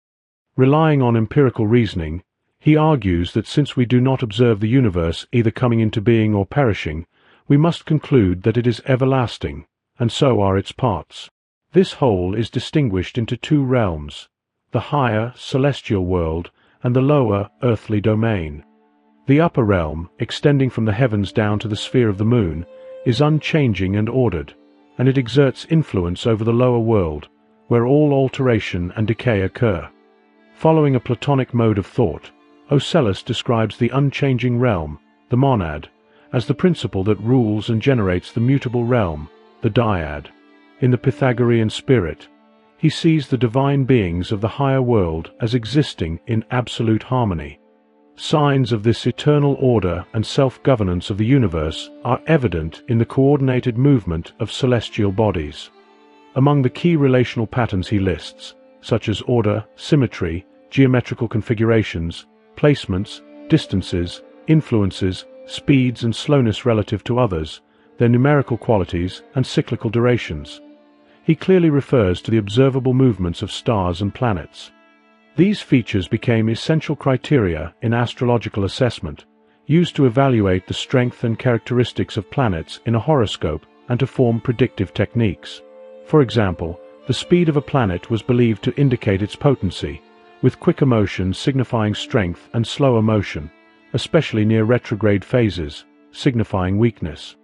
Relying on empirical reasoning, he argues that since we do not observe the universe either coming into being or perishing, we must conclude that it is everlasting, and so are its parts. This whole is distinguished into two realms, the higher, celestial world and the lower, earthly domain. The upper realm, extending from the heavens down to the sphere of the moon, is unchanging and ordered, and it exerts influence over the lower world, where all alteration and decay occur. Following a Platonic mode of thought, Ocellus describes the unchanging realm, the monad, as the principle that rules and generates the mutable realm, the dyad. In the Pythagorean spirit, he sees the divine beings of the higher world as existing in absolute harmony. Signs of this eternal order and self-governance of the universe are evident in the coordinated movement of celestial bodies. Among the key relational patterns he lists, such as order, symmetry, geometrical configurations, placements, distances, influences, speeds and slowness relative to others, their numerical qualities, and cyclical durations. He clearly refers to the observable movements of stars and planets. These features became essential criteria in astrological assessment, used to evaluate the strength and characteristics of planets in a horoscope and to form predictive techniques. For example, the speed of a planet was believed to indicate its potency, with quicker motion signifying strength and slower motion, especially near retrograde phases, signifying weakness.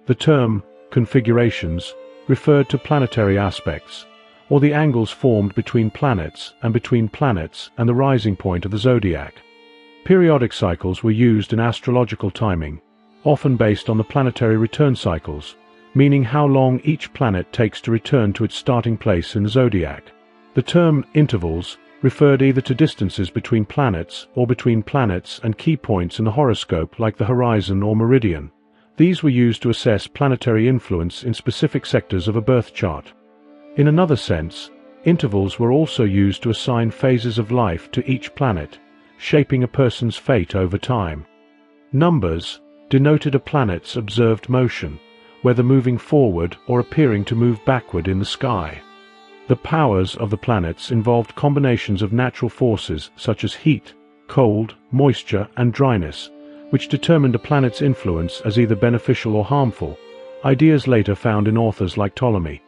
The term configurations referred to planetary aspects, or the angles formed between planets and the rising point of the zodiac. Periodic cycles were used in astrological timing, often based on the planetary return cycles, meaning how long each planet takes to return to its starting place in the zodiac. The term intervals referred either to distances between planets or between planets and key points in the horoscope like the horizon or meridian. These were used to assess planetary influence in specific sectors of a birth chart. In another sense, intervals were also used to assign phases of life to each planet, shaping a person's fate over time. Numbers denoted a planet's observed motion, whether moving forward or appearing to move backward in the sky. The powers of the planets involved combinations of natural forces such as heat, cold, moisture, and dryness, which determined a planet's influence as either beneficial or harmful, ideas later found in authors like Ptolemy.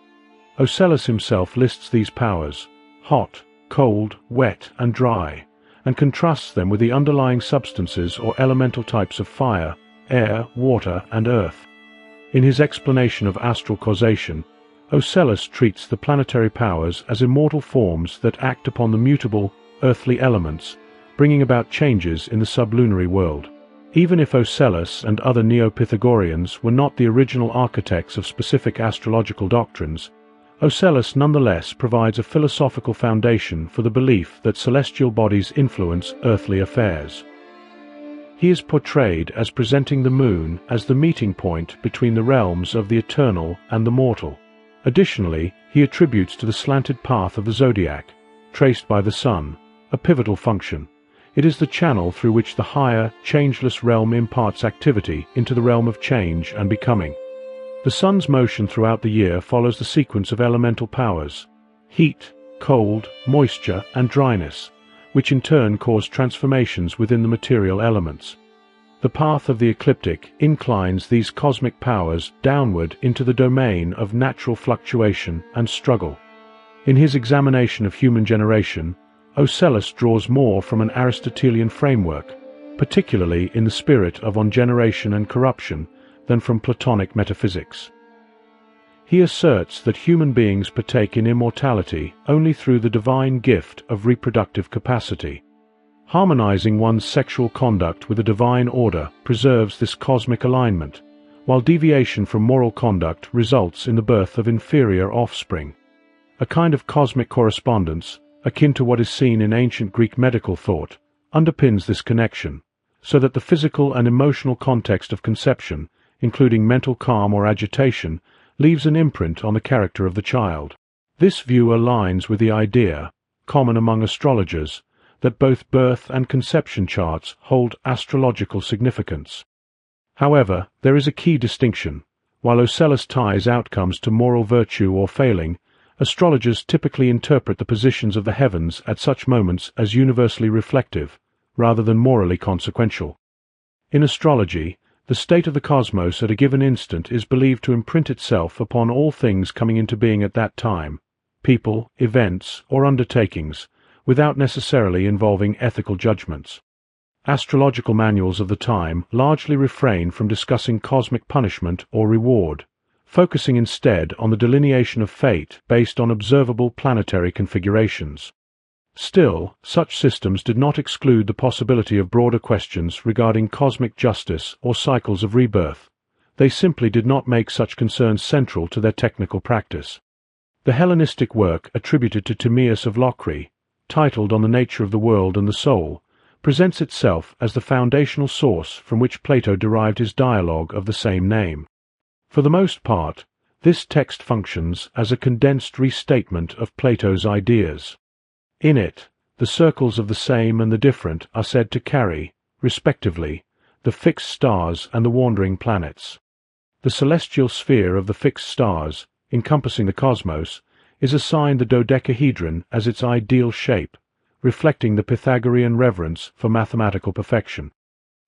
Ocellus himself lists these powers, hot, cold, wet, and dry, and contrasts them with the underlying substances or elemental types of fire, air, water, and earth. In his explanation of astral causation, Ocellus treats the planetary powers as immortal forms that act upon the mutable, earthly elements, bringing about changes in the sublunary world. Even if Ocellus and other Neopythagoreans were not the original architects of specific astrological doctrines, Ocellus nonetheless provides a philosophical foundation for the belief that celestial bodies influence earthly affairs. He is portrayed as presenting the moon as the meeting point between the realms of the eternal and the mortal. Additionally, he attributes to the slanted path of the zodiac, traced by the sun, a pivotal function. It is the channel through which the higher, changeless realm imparts activity into the realm of change and becoming. The sun's motion throughout the year follows the sequence of elemental powers: heat, cold, moisture, and dryness, which in turn cause transformations within the material elements. The path of the ecliptic inclines these cosmic powers downward into the domain of natural fluctuation and struggle. In his examination of human generation, Ocellus draws more from an Aristotelian framework, particularly in the spirit of on generation and corruption, than from Platonic metaphysics. He asserts that human beings partake in immortality only through the divine gift of reproductive capacity. Harmonizing one's sexual conduct with a divine order preserves this cosmic alignment, while deviation from moral conduct results in the birth of inferior offspring. A kind of cosmic correspondence, akin to what is seen in ancient Greek medical thought, underpins this connection, so that the physical and emotional context of conception, including mental calm or agitation, leaves an imprint on the character of the child. This view aligns with the idea, common among astrologers, that both birth and conception charts hold astrological significance. However, there is a key distinction. While Ocellus ties outcomes to moral virtue or failing, astrologers typically interpret the positions of the heavens at such moments as universally reflective, rather than morally consequential. In astrology, the state of the cosmos at a given instant is believed to imprint itself upon all things coming into being at that time, people, events, or undertakings, without necessarily involving ethical judgments. Astrological manuals of the time largely refrain from discussing cosmic punishment or reward, focusing instead on the delineation of fate based on observable planetary configurations. Still, such systems did not exclude the possibility of broader questions regarding cosmic justice or cycles of rebirth. They simply did not make such concerns central to their technical practice. The Hellenistic work attributed to Timaeus of Locri, titled On the Nature of the World and the Soul, presents itself as the foundational source from which Plato derived his dialogue of the same name. For the most part, this text functions as a condensed restatement of Plato's ideas. In it, the circles of the same and the different are said to carry, respectively, the fixed stars and the wandering planets. The celestial sphere of the fixed stars, encompassing the cosmos, is assigned the dodecahedron as its ideal shape, reflecting the Pythagorean reverence for mathematical perfection.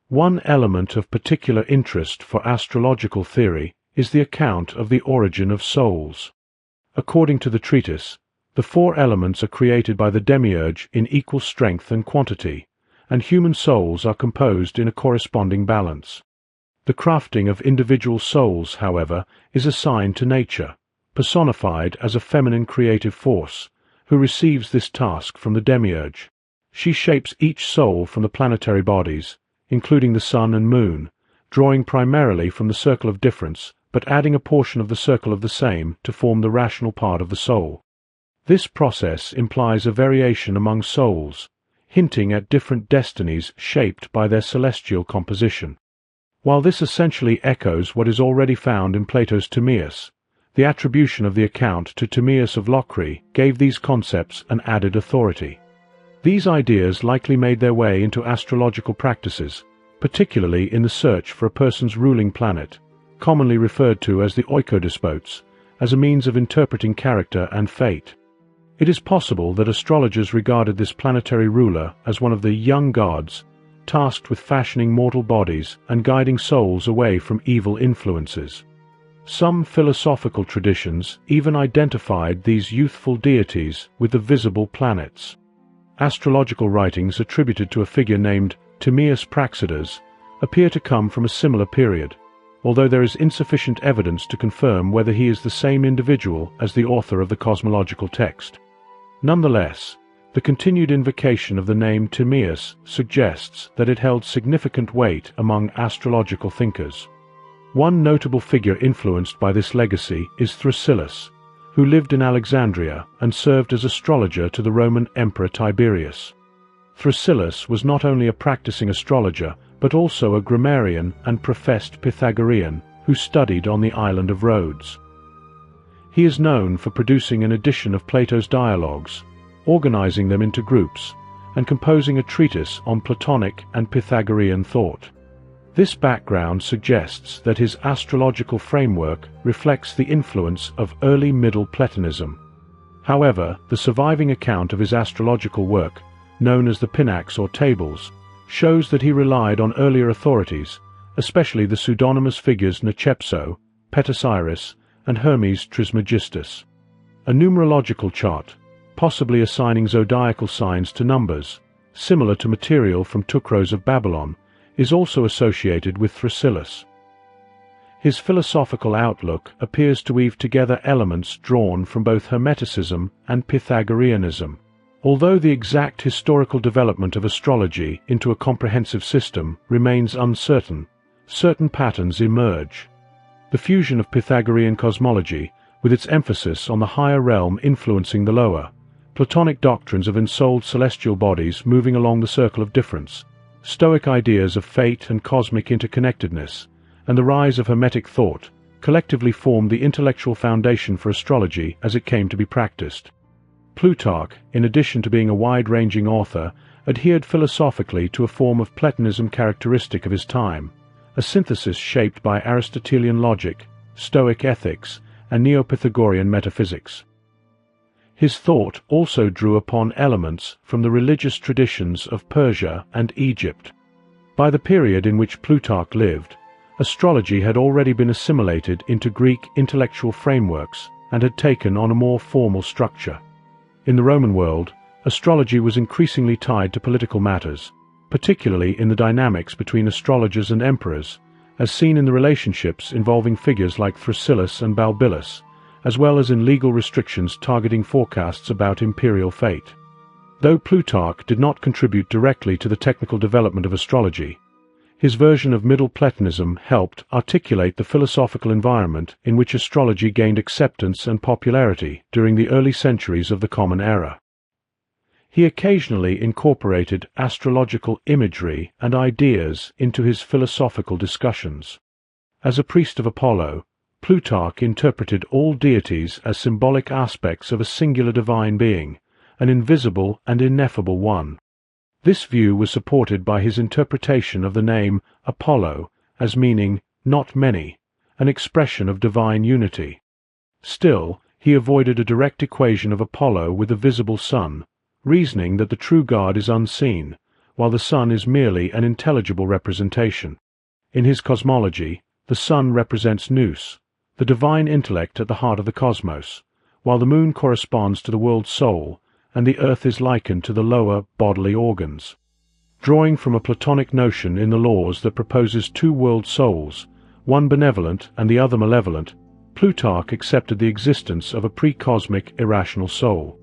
One element of particular interest for astrological theory is the account of the origin of souls. According to the treatise, the four elements are created by the demiurge in equal strength and quantity, and human souls are composed in a corresponding balance. The crafting of individual souls, however, is assigned to nature, personified as a feminine creative force, who receives this task from the demiurge. She shapes each soul from the planetary bodies, including the sun and moon, drawing primarily from the circle of difference, but adding a portion of the circle of the same to form the rational part of the soul. This process implies a variation among souls, hinting at different destinies shaped by their celestial composition. While this essentially echoes what is already found in Plato's Timaeus, the attribution of the account to Timaeus of Locri gave these concepts an added authority. These ideas likely made their way into astrological practices, particularly in the search for a person's ruling planet, commonly referred to as the oikodespotes, as a means of interpreting character and fate. It is possible that astrologers regarded this planetary ruler as one of the young gods, tasked with fashioning mortal bodies and guiding souls away from evil influences. Some philosophical traditions even identified these youthful deities with the visible planets. Astrological writings attributed to a figure named Timaeus Praxidas appear to come from a similar period, although there is insufficient evidence to confirm whether he is the same individual as the author of the cosmological text. Nonetheless, the continued invocation of the name Timaeus suggests that it held significant weight among astrological thinkers. One notable figure influenced by this legacy is Thrasyllus, who lived in Alexandria and served as astrologer to the Roman Emperor Tiberius. Thrasyllus was not only a practicing astrologer, but also a grammarian and professed Pythagorean who studied on the island of Rhodes. He is known for producing an edition of Plato's dialogues, organizing them into groups, and composing a treatise on Platonic and Pythagorean thought. This background suggests that his astrological framework reflects the influence of early Middle Platonism. However, the surviving account of his astrological work, known as the Pinax or Tables, shows that he relied on earlier authorities, especially the pseudonymous figures Nechepso, Petasiris, and Hermes Trismegistus. A numerological chart, possibly assigning zodiacal signs to numbers, similar to material from Tukros of Babylon, is also associated with Thrasyllus. His philosophical outlook appears to weave together elements drawn from both Hermeticism and Pythagoreanism. Although the exact historical development of astrology into a comprehensive system remains uncertain, certain patterns emerge. The fusion of Pythagorean cosmology, with its emphasis on the higher realm influencing the lower, Platonic doctrines of ensouled celestial bodies moving along the circle of difference, Stoic ideas of fate and cosmic interconnectedness, and the rise of Hermetic thought, collectively formed the intellectual foundation for astrology as it came to be practiced. Plutarch, in addition to being a wide-ranging author, adhered philosophically to a form of Platonism characteristic of his time, a synthesis shaped by Aristotelian logic, Stoic ethics, and Neopythagorean metaphysics. His thought also drew upon elements from the religious traditions of Persia and Egypt. By the period in which Plutarch lived, astrology had already been assimilated into Greek intellectual frameworks and had taken on a more formal structure. In the Roman world, astrology was increasingly tied to political matters, particularly in the dynamics between astrologers and emperors, as seen in the relationships involving figures like Thrasyllus and Balbillus, as well as in legal restrictions targeting forecasts about imperial fate. Though Plutarch did not contribute directly to the technical development of astrology, his version of Middle Platonism helped articulate the philosophical environment in which astrology gained acceptance and popularity during the early centuries of the Common Era. He occasionally incorporated astrological imagery and ideas into his philosophical discussions. As a priest of Apollo, Plutarch interpreted all deities as symbolic aspects of a singular divine being, an invisible and ineffable one. This view was supported by his interpretation of the name Apollo as meaning not many, an expression of divine unity. Still, he avoided a direct equation of Apollo with the visible sun, reasoning that the true God is unseen, while the sun is merely an intelligible representation. In his cosmology, the sun represents nous, the divine intellect at the heart of the cosmos, while the moon corresponds to the world's soul, and the earth is likened to the lower bodily organs. Drawing from a Platonic notion in the laws that proposes two world souls, one benevolent and the other malevolent, Plutarch accepted the existence of a pre-cosmic irrational soul.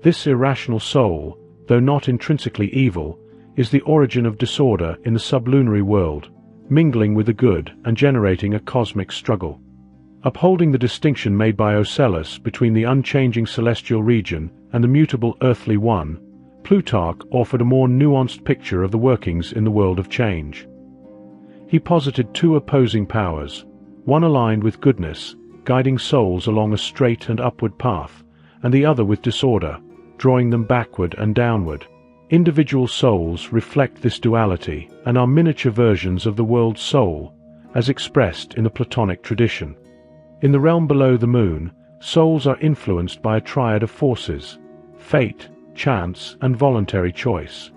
This irrational soul, though not intrinsically evil, is the origin of disorder in the sublunary world, mingling with the good and generating a cosmic struggle. Upholding the distinction made by Ocellus between the unchanging celestial region and the mutable earthly one, Plutarch offered a more nuanced picture of the workings in the world of change. He posited two opposing powers, one aligned with goodness, guiding souls along a straight and upward path, and the other with disorder, drawing them backward and downward. Individual souls reflect this duality and are miniature versions of the world's soul, as expressed in the Platonic tradition. In the realm below the moon, souls are influenced by a triad of forces: fate, chance, and voluntary choice.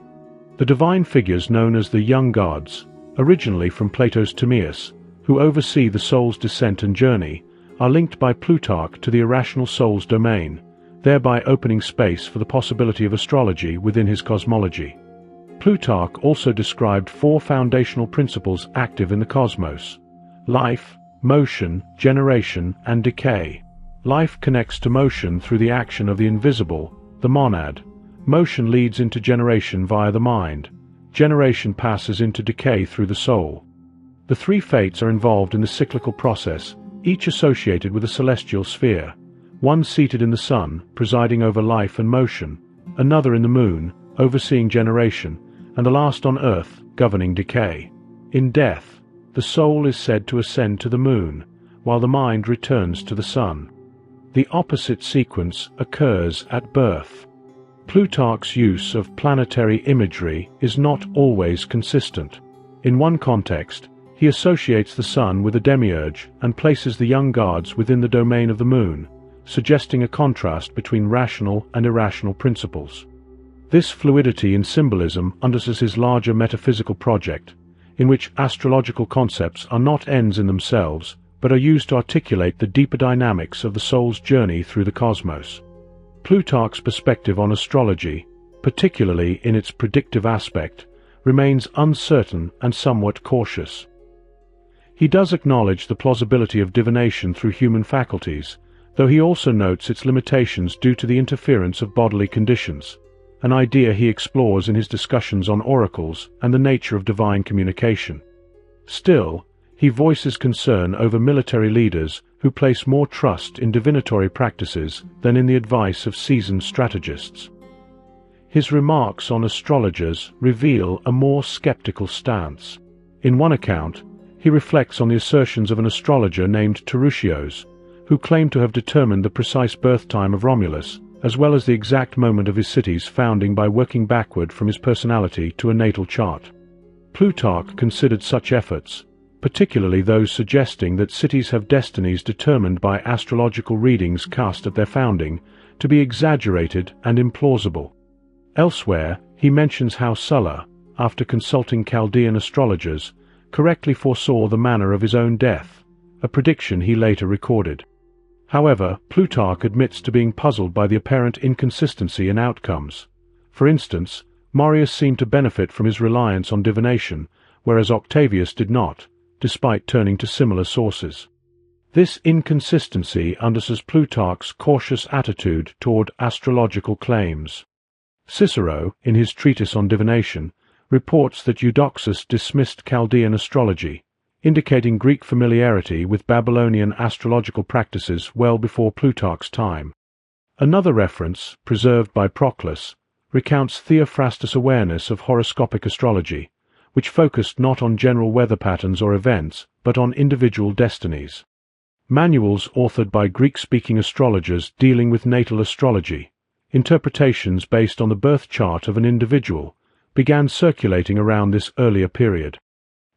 The divine figures known as the young gods, originally from Plato's Timaeus, who oversee the soul's descent and journey, are linked by Plutarch to the irrational soul's domain, thereby opening space for the possibility of astrology within his cosmology. Plutarch also described four foundational principles active in the cosmos: life, motion, generation, and decay. Life connects to motion through the action of the invisible, the monad. Motion leads into generation via the mind. Generation passes into decay through the soul. The three fates are involved in the cyclical process, each associated with a celestial sphere, one seated in the sun, presiding over life and motion, another in the moon, overseeing generation, and the last on earth, governing decay. In death, the soul is said to ascend to the moon, while the mind returns to the sun. The opposite sequence occurs at birth. Plutarch's use of planetary imagery is not always consistent. In one context, he associates the sun with a demiurge and places the young gods within the domain of the moon, suggesting a contrast between rational and irrational principles. This fluidity in symbolism underscores his larger metaphysical project, in which astrological concepts are not ends in themselves, but are used to articulate the deeper dynamics of the soul's journey through the cosmos. Plutarch's perspective on astrology, particularly in its predictive aspect, remains uncertain and somewhat cautious. He does acknowledge the plausibility of divination through human faculties, though he also notes its limitations due to the interference of bodily conditions, an idea he explores in his discussions on oracles and the nature of divine communication. Still, he voices concern over military leaders who place more trust in divinatory practices than in the advice of seasoned strategists. His remarks on astrologers reveal a more skeptical stance. In one account, he reflects on the assertions of an astrologer named Tarutios, who claimed to have determined the precise birth time of Romulus, as well as the exact moment of his city's founding by working backward from his personality to a natal chart. Plutarch considered such efforts, particularly those suggesting that cities have destinies determined by astrological readings cast at their founding, to be exaggerated and implausible. Elsewhere, he mentions how Sulla, after consulting Chaldean astrologers, correctly foresaw the manner of his own death, a prediction he later recorded. However, Plutarch admits to being puzzled by the apparent inconsistency in outcomes. For instance, Marius seemed to benefit from his reliance on divination, whereas Octavius did not, despite turning to similar sources. This inconsistency underscores Plutarch's cautious attitude toward astrological claims. Cicero, in his treatise on divination, reports that Eudoxus dismissed Chaldean astrology, indicating Greek familiarity with Babylonian astrological practices well before Plutarch's time. Another reference, preserved by Proclus, recounts Theophrastus' awareness of horoscopic astrology, which focused not on general weather patterns or events, but on individual destinies. Manuals authored by Greek-speaking astrologers dealing with natal astrology, interpretations based on the birth chart of an individual, began circulating around this earlier period.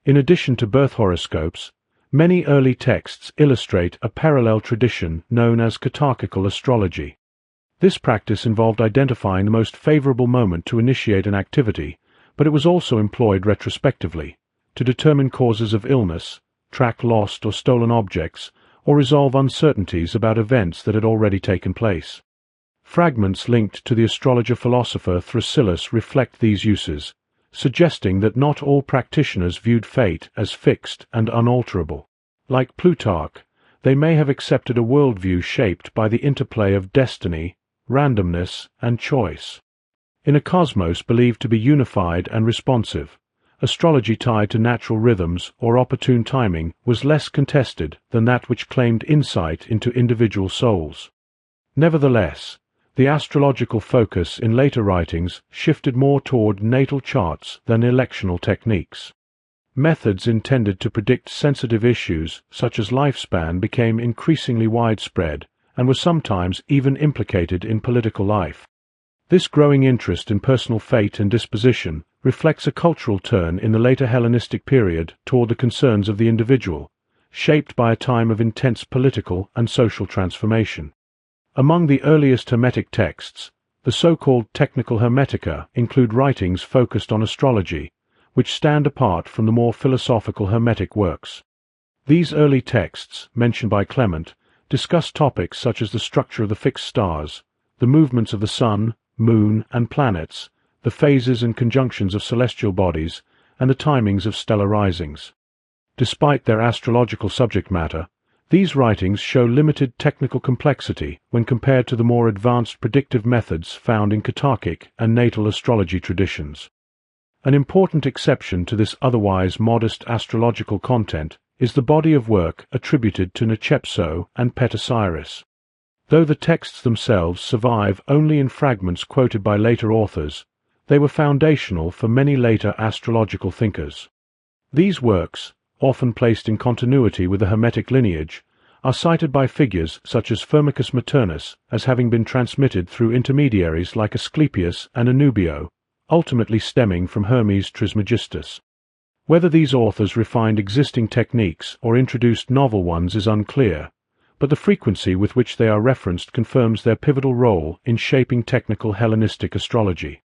In addition to birth horoscopes, many early texts illustrate a parallel tradition known as catarchical astrology. This practice involved identifying the most favorable moment to initiate an activity, but it was also employed retrospectively, to determine causes of illness, track lost or stolen objects, or resolve uncertainties about events that had already taken place. Fragments linked to the astrologer-philosopher Thrasyllus reflect these uses, suggesting that not all practitioners viewed fate as fixed and unalterable. Like Plutarch, they may have accepted a worldview shaped by the interplay of destiny, randomness, and choice. In a cosmos believed to be unified and responsive, astrology tied to natural rhythms or opportune timing was less contested than that which claimed insight into individual souls. Nevertheless, the astrological focus in later writings shifted more toward natal charts than electional techniques. Methods intended to predict sensitive issues such as lifespan became increasingly widespread and were sometimes even implicated in political life. This growing interest in personal fate and disposition reflects a cultural turn in the later Hellenistic period toward the concerns of the individual, shaped by a time of intense political and social transformation. Among the earliest Hermetic texts, the so-called technical Hermetica include writings focused on astrology, which stand apart from the more philosophical Hermetic works. These early texts, mentioned by Clement, discuss topics such as the structure of the fixed stars, the movements of the sun, moon, and planets, the phases and conjunctions of celestial bodies, and the timings of stellar risings. Despite their astrological subject matter, these writings show limited technical complexity when compared to the more advanced predictive methods found in Katarchic and natal astrology traditions. An important exception to this otherwise modest astrological content is the body of work attributed to Nechepso and Petasiris. Though the texts themselves survive only in fragments quoted by later authors, they were foundational for many later astrological thinkers. These works, often placed in continuity with the Hermetic lineage, are cited by figures such as Firmicus Maternus as having been transmitted through intermediaries like Asclepius and Anubio, ultimately stemming from Hermes Trismegistus. Whether these authors refined existing techniques or introduced novel ones is unclear, but the frequency with which they are referenced confirms their pivotal role in shaping technical Hellenistic astrology.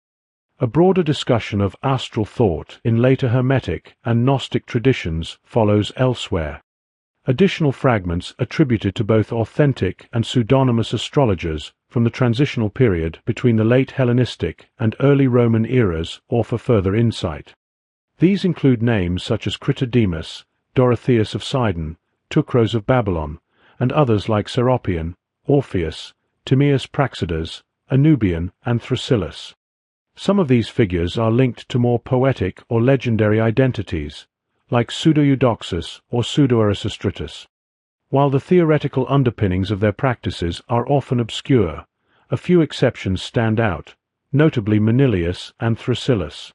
A broader discussion of astral thought in later Hermetic and Gnostic traditions follows elsewhere. Additional fragments attributed to both authentic and pseudonymous astrologers from the transitional period between the late Hellenistic and early Roman eras offer further insight. These include names such as Critodemus, Dorotheus of Sidon, Tucros of Babylon, and others like Seropion, Orpheus, Timaeus Praxidas, Anubian, and Thrasyllus. Some of these figures are linked to more poetic or legendary identities, like Pseudo-Eudoxus or Pseudo-Erasistratus. While the theoretical underpinnings of their practices are often obscure, a few exceptions stand out, notably Manilius and Thrasyllus.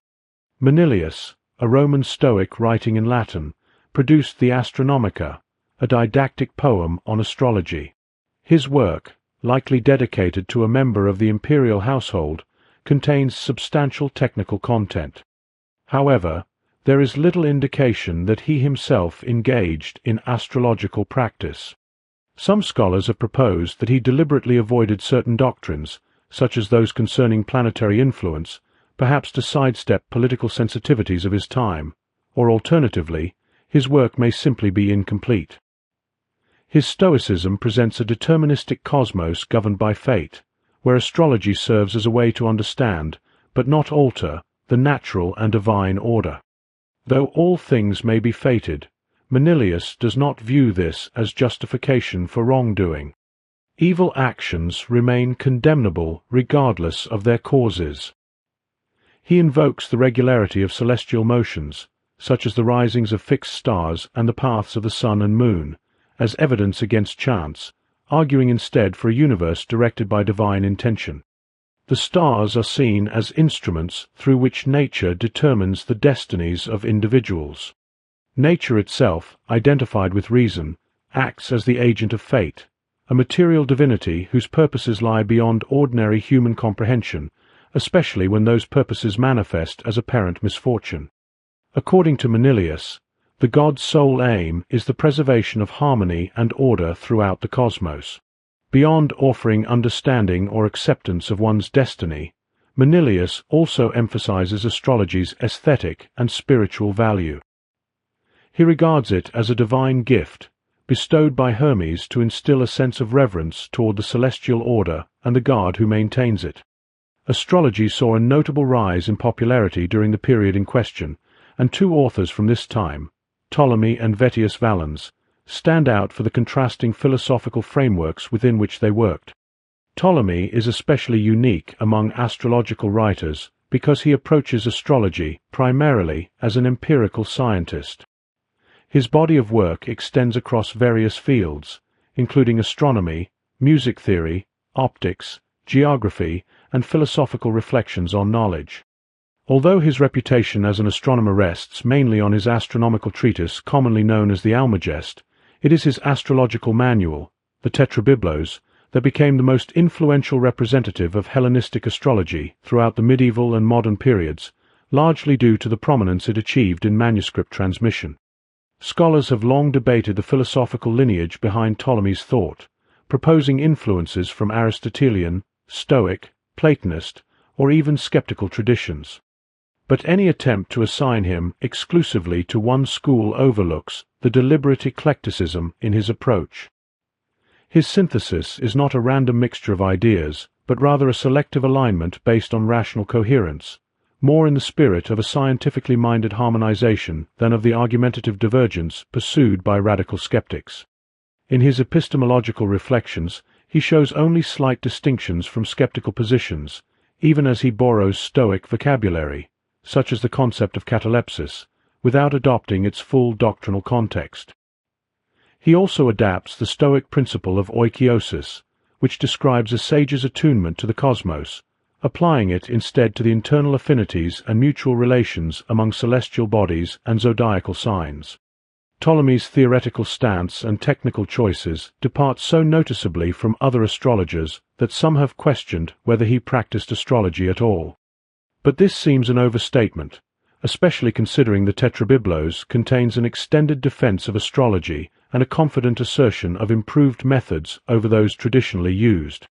Manilius, a Roman Stoic writing in Latin, produced the Astronomica, a didactic poem on astrology. His work, likely dedicated to a member of the imperial household, contains substantial technical content. However, there is little indication that he himself engaged in astrological practice. Some scholars have proposed that he deliberately avoided certain doctrines, such as those concerning planetary influence, perhaps to sidestep political sensitivities of his time, or alternatively, his work may simply be incomplete. His Stoicism presents a deterministic cosmos governed by fate, where astrology serves as a way to understand, but not alter, the natural and divine order. Though all things may be fated, Manilius does not view this as justification for wrongdoing. Evil actions remain condemnable regardless of their causes. He invokes the regularity of celestial motions, such as the risings of fixed stars and the paths of the sun and moon, as evidence against chance, arguing instead for a universe directed by divine intention. The stars are seen as instruments through which nature determines the destinies of individuals. Nature itself, identified with reason, acts as the agent of fate, a material divinity whose purposes lie beyond ordinary human comprehension, especially when those purposes manifest as apparent misfortune. According to Manilius, the god's sole aim is the preservation of harmony and order throughout the cosmos. Beyond offering understanding or acceptance of one's destiny, Manilius also emphasizes astrology's aesthetic and spiritual value. He regards it as a divine gift, bestowed by Hermes to instill a sense of reverence toward the celestial order and the god who maintains it. Astrology saw a notable rise in popularity during the period in question, and two authors from this time, Ptolemy and Vettius Valens, stand out for the contrasting philosophical frameworks within which they worked. Ptolemy is especially unique among astrological writers because he approaches astrology primarily as an empirical scientist. His body of work extends across various fields, including astronomy, music theory, optics, geography, and philosophical reflections on knowledge. Although his reputation as an astronomer rests mainly on his astronomical treatise commonly known as the Almagest, it is his astrological manual, the Tetrabiblos, that became the most influential representative of Hellenistic astrology throughout the medieval and modern periods, largely due to the prominence it achieved in manuscript transmission. Scholars have long debated the philosophical lineage behind Ptolemy's thought, proposing influences from Aristotelian, Stoic, Platonist, or even skeptical traditions. But any attempt to assign him exclusively to one school overlooks the deliberate eclecticism in his approach. His synthesis is not a random mixture of ideas, but rather a selective alignment based on rational coherence, more in the spirit of a scientifically minded harmonization than of the argumentative divergence pursued by radical skeptics. In his epistemological reflections, he shows only slight distinctions from skeptical positions, even as he borrows Stoic vocabulary, such as the concept of catalepsis, without adopting its full doctrinal context. He also adapts the Stoic principle of oikeiosis, which describes a sage's attunement to the cosmos, applying it instead to the internal affinities and mutual relations among celestial bodies and zodiacal signs. Ptolemy's theoretical stance and technical choices depart so noticeably from other astrologers that some have questioned whether he practiced astrology at all. But this seems an overstatement, especially considering the Tetrabiblos contains an extended defense of astrology and a confident assertion of improved methods over those traditionally used.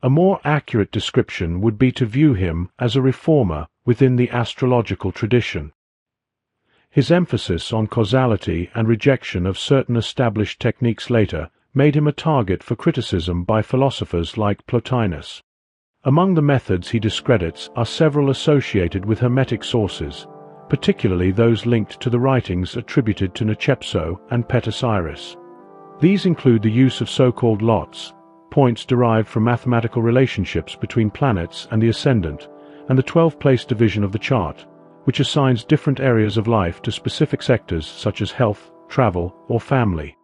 A more accurate description would be to view him as a reformer within the astrological tradition. His emphasis on causality and rejection of certain established techniques later made him a target for criticism by philosophers like Plotinus. Among the methods he discredits are several associated with Hermetic sources, particularly those linked to the writings attributed to Nechepso and Petasiris. These include the use of so-called lots, points derived from mathematical relationships between planets and the ascendant, and the 12-place division of the chart, which assigns different areas of life to specific sectors such as health, travel, or family.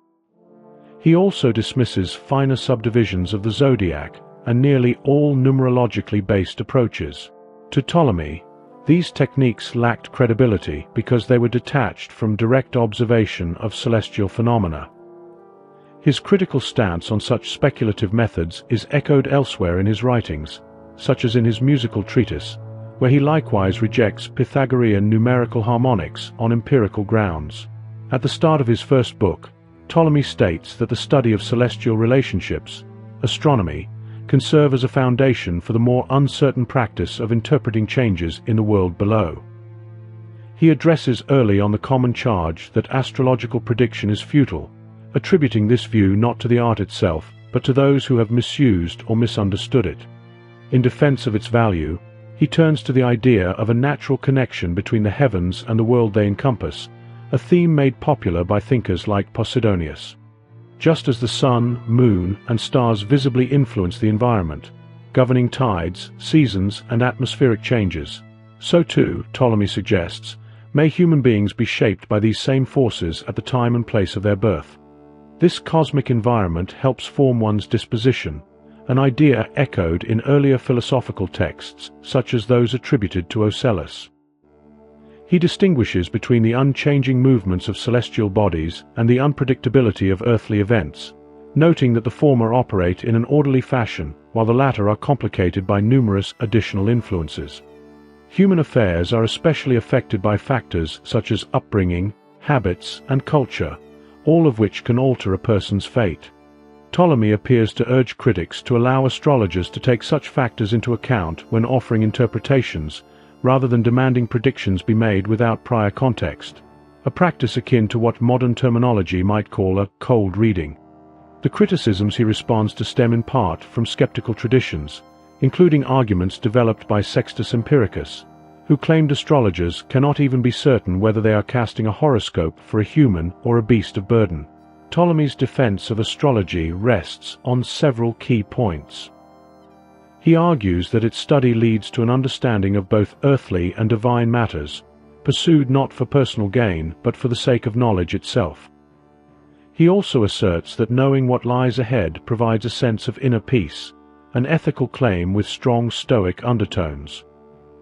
He also dismisses finer subdivisions of the zodiac and nearly all numerologically based approaches. To Ptolemy, these techniques lacked credibility because they were detached from direct observation of celestial phenomena. His critical stance on such speculative methods is echoed elsewhere in his writings, such as in his musical treatise, where he likewise rejects Pythagorean numerical harmonics on empirical grounds. At the start of his first book, Ptolemy states that the study of celestial relationships, astronomy, can serve as a foundation for the more uncertain practice of interpreting changes in the world below. He addresses early on the common charge that astrological prediction is futile, attributing this view not to the art itself, but to those who have misused or misunderstood it. In defense of its value, he turns to the idea of a natural connection between the heavens and the world they encompass, a theme made popular by thinkers like Posidonius. Just as the sun, moon, and stars visibly influence the environment, governing tides, seasons, and atmospheric changes, so too, Ptolemy suggests, may human beings be shaped by these same forces at the time and place of their birth. This cosmic environment helps form one's disposition, an idea echoed in earlier philosophical texts such as those attributed to Ocellus. He distinguishes between the unchanging movements of celestial bodies and the unpredictability of earthly events, noting that the former operate in an orderly fashion while the latter are complicated by numerous additional influences. Human affairs are especially affected by factors such as upbringing, habits, and culture, all of which can alter a person's fate. Ptolemy appears to urge critics to allow astrologers to take such factors into account when offering interpretations, rather than demanding predictions be made without prior context, a practice akin to what modern terminology might call a cold reading. The criticisms he responds to stem in part from skeptical traditions, including arguments developed by Sextus Empiricus, who claimed astrologers cannot even be certain whether they are casting a horoscope for a human or a beast of burden. Ptolemy's defense of astrology rests on several key points. He argues that its study leads to an understanding of both earthly and divine matters, pursued not for personal gain but for the sake of knowledge itself. He also asserts that knowing what lies ahead provides a sense of inner peace, an ethical claim with strong Stoic undertones.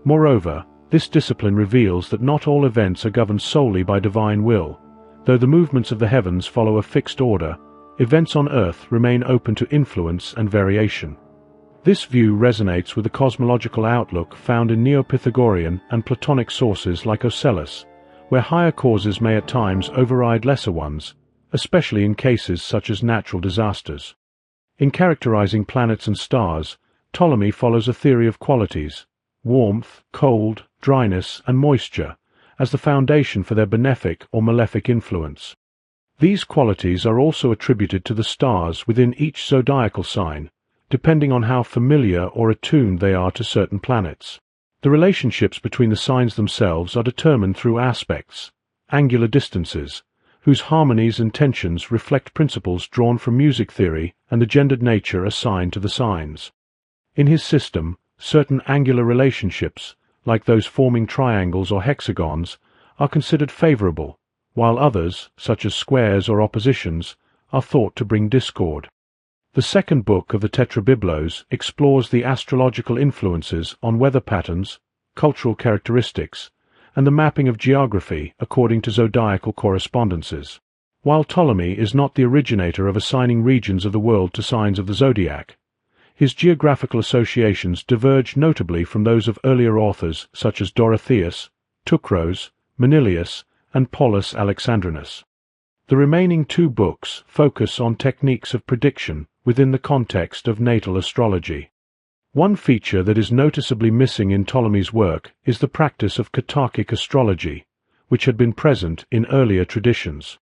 Moreover, this discipline reveals that not all events are governed solely by divine will. Though the movements of the heavens follow a fixed order, events on earth remain open to influence and variation. This view resonates with the cosmological outlook found in Neopythagorean and Platonic sources like Ocellus, where higher causes may at times override lesser ones, especially in cases such as natural disasters. In characterizing planets and stars, Ptolemy follows a theory of qualities, warmth, cold, dryness, and moisture, as the foundation for their benefic or malefic influence. These qualities are also attributed to the stars within each zodiacal sign, depending on how familiar or attuned they are to certain planets. The relationships between the signs themselves are determined through aspects, angular distances, whose harmonies and tensions reflect principles drawn from music theory and the gendered nature assigned to the signs. In his system, certain angular relationships, like those forming triangles or hexagons, are considered favorable, while others, such as squares or oppositions, are thought to bring discord. The second book of the Tetrabiblos explores the astrological influences on weather patterns, cultural characteristics, and the mapping of geography according to zodiacal correspondences. While Ptolemy is not the originator of assigning regions of the world to signs of the zodiac, his geographical associations diverge notably from those of earlier authors such as Dorotheus, Teucros, Manilius, and Paulus Alexandrinus. The remaining two books focus on techniques of prediction within the context of natal astrology. One feature that is noticeably missing in Ptolemy's work is the practice of katarchic astrology, which had been present in earlier traditions.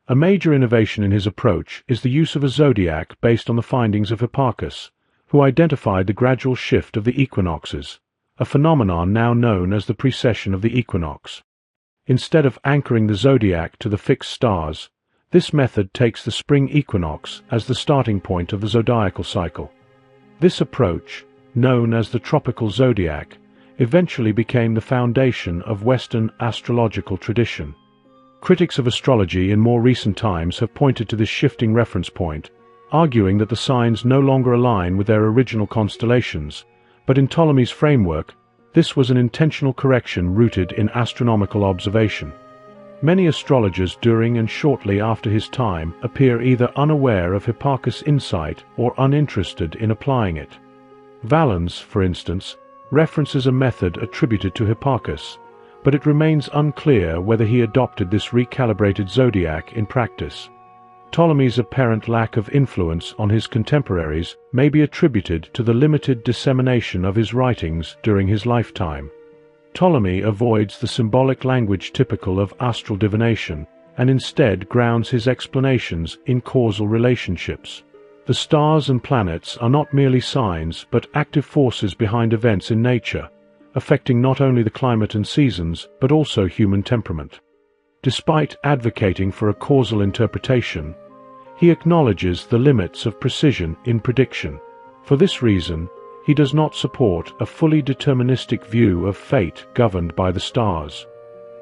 A major innovation in his approach is the use of a zodiac based on the findings of Hipparchus, who identified the gradual shift of the equinoxes, a phenomenon now known as the precession of the equinox. Instead of anchoring the zodiac to the fixed stars, this method takes the spring equinox as the starting point of the zodiacal cycle. This approach, known as the tropical zodiac, eventually became the foundation of Western astrological tradition. Critics of astrology in more recent times have pointed to this shifting reference point, arguing that the signs no longer align with their original constellations, but in Ptolemy's framework, this was an intentional correction rooted in astronomical observation. Many astrologers during and shortly after his time appear either unaware of Hipparchus' insight or uninterested in applying it. Valens, for instance, references a method attributed to Hipparchus, but it remains unclear whether he adopted this recalibrated zodiac in practice. Ptolemy's apparent lack of influence on his contemporaries may be attributed to the limited dissemination of his writings during his lifetime. Ptolemy avoids the symbolic language typical of astral divination, and instead grounds his explanations in causal relationships. The stars and planets are not merely signs but active forces behind events in nature, affecting not only the climate and seasons but also human temperament. Despite advocating for a causal interpretation, he acknowledges the limits of precision in prediction. For this reason, he does not support a fully deterministic view of fate governed by the stars.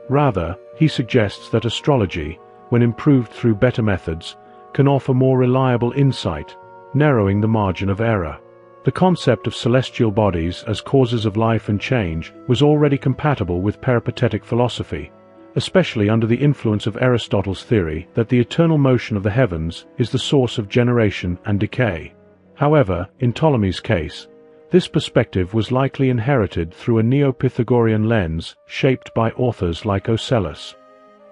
Rather, he suggests that astrology, when improved through better methods, can offer more reliable insight, narrowing the margin of error. The concept of celestial bodies as causes of life and change was already compatible with peripatetic philosophy, especially under the influence of Aristotle's theory that the eternal motion of the heavens is the source of generation and decay. However, in Ptolemy's case, this perspective was likely inherited through a Neopythagorean lens shaped by authors like Ocellus.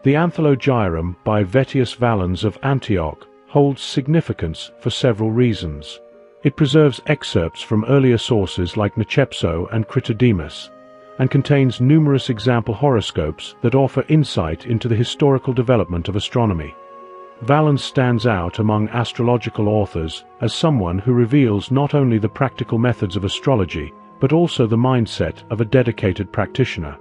The Anthologiarum by Vettius Valens of Antioch holds significance for several reasons. It preserves excerpts from earlier sources like Nicepso and Critodemus, and contains numerous example horoscopes that offer insight into the historical development of astronomy. Valens stands out among astrological authors as someone who reveals not only the practical methods of astrology, but also the mindset of a dedicated practitioner.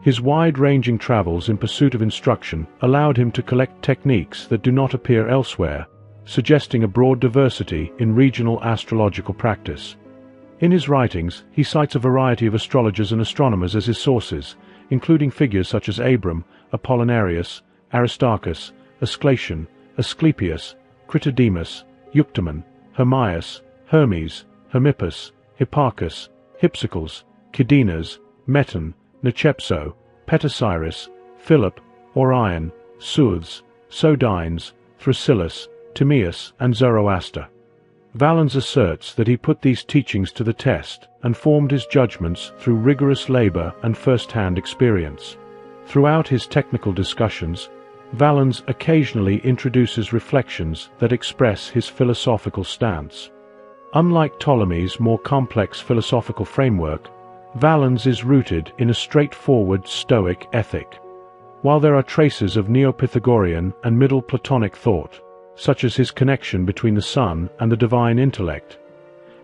His wide-ranging travels in pursuit of instruction allowed him to collect techniques that do not appear elsewhere, suggesting a broad diversity in regional astrological practice. In his writings, he cites a variety of astrologers and astronomers as his sources, including figures such as Abram, Apollinarius, Aristarchus, Asclepius, Asclepius, Critodemus, Euctemon, Hermias, Hermes, Hermippus, Hipparchus, Hypsicles, Cydinas, Meton, Nicepso, Petasiris, Philip, Orion, Suths, Sodines, Thrasyllus, Timaeus, and Zoroaster. Valens asserts that he put these teachings to the test and formed his judgments through rigorous labor and first-hand experience. Throughout his technical discussions, Valens occasionally introduces reflections that express his philosophical stance. Unlike Ptolemy's more complex philosophical framework, Valens is rooted in a straightforward Stoic ethic. While there are traces of Neopythagorean and Middle Platonic thought, such as his connection between the sun and the divine intellect,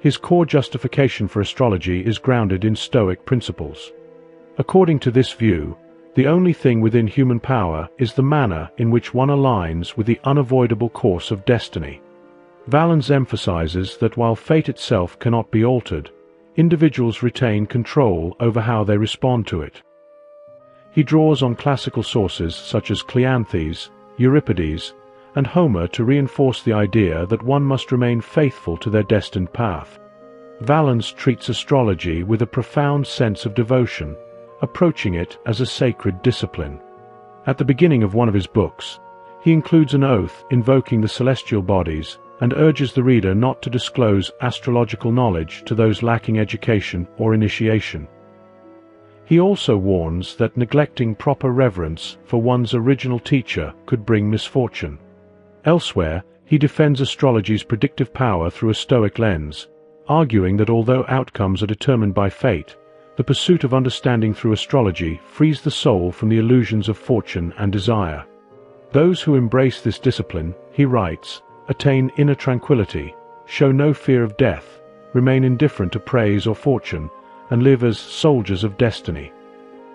his core justification for astrology is grounded in Stoic principles. According to this view, the only thing within human power is the manner in which one aligns with the unavoidable course of destiny. Valens emphasizes that while fate itself cannot be altered, individuals retain control over how they respond to it. He draws on classical sources such as Cleanthes, Euripides, and Homer to reinforce the idea that one must remain faithful to their destined path. Valens treats astrology with a profound sense of devotion, approaching it as a sacred discipline. At the beginning of one of his books, he includes an oath invoking the celestial bodies and urges the reader not to disclose astrological knowledge to those lacking education or initiation. He also warns that neglecting proper reverence for one's original teacher could bring misfortune. Elsewhere, he defends astrology's predictive power through a Stoic lens, arguing that although outcomes are determined by fate, the pursuit of understanding through astrology frees the soul from the illusions of fortune and desire. Those who embrace this discipline, he writes, attain inner tranquility, show no fear of death, remain indifferent to praise or fortune, and live as soldiers of destiny.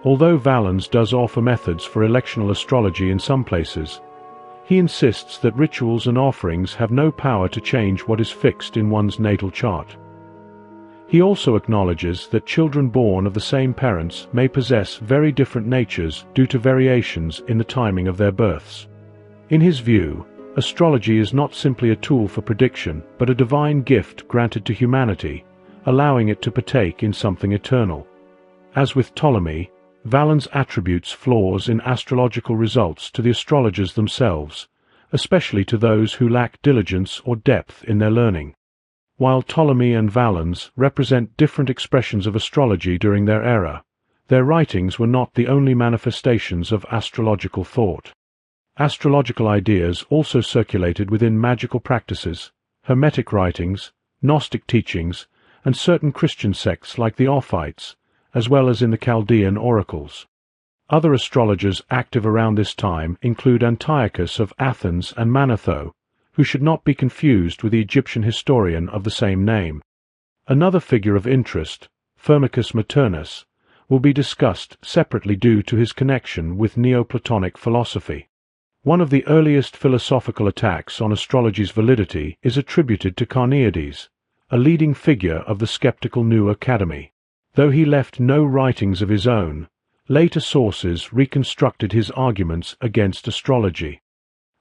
Although Valens does offer methods for electional astrology in some places, he insists that rituals and offerings have no power to change what is fixed in one's natal chart. He also acknowledges that children born of the same parents may possess very different natures due to variations in the timing of their births. In his view, astrology is not simply a tool for prediction, but a divine gift granted to humanity, allowing it to partake in something eternal. As with Ptolemy, Valens attributes flaws in astrological results to the astrologers themselves, especially to those who lack diligence or depth in their learning. While Ptolemy and Valens represent different expressions of astrology during their era, their writings were not the only manifestations of astrological thought. Astrological ideas also circulated within magical practices, Hermetic writings, Gnostic teachings, and certain Christian sects like the Ophites, as well as in the Chaldean oracles. Other astrologers active around this time include Antiochus of Athens and Manetho, who should not be confused with the Egyptian historian of the same name. Another figure of interest, Firmicus Maternus, will be discussed separately due to his connection with Neoplatonic philosophy. One of the earliest philosophical attacks on astrology's validity is attributed to Carneades, a leading figure of the skeptical New Academy. Though he left no writings of his own, later sources reconstructed his arguments against astrology.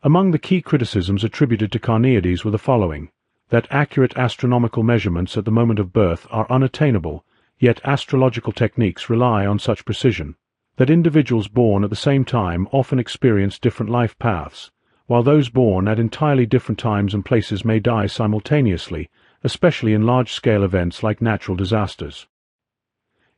Among the key criticisms attributed to Carneades were the following: that accurate astronomical measurements at the moment of birth are unattainable, yet astrological techniques rely on such precision; that individuals born at the same time often experience different life paths, while those born at entirely different times and places may die simultaneously, especially in large-scale events like natural disasters.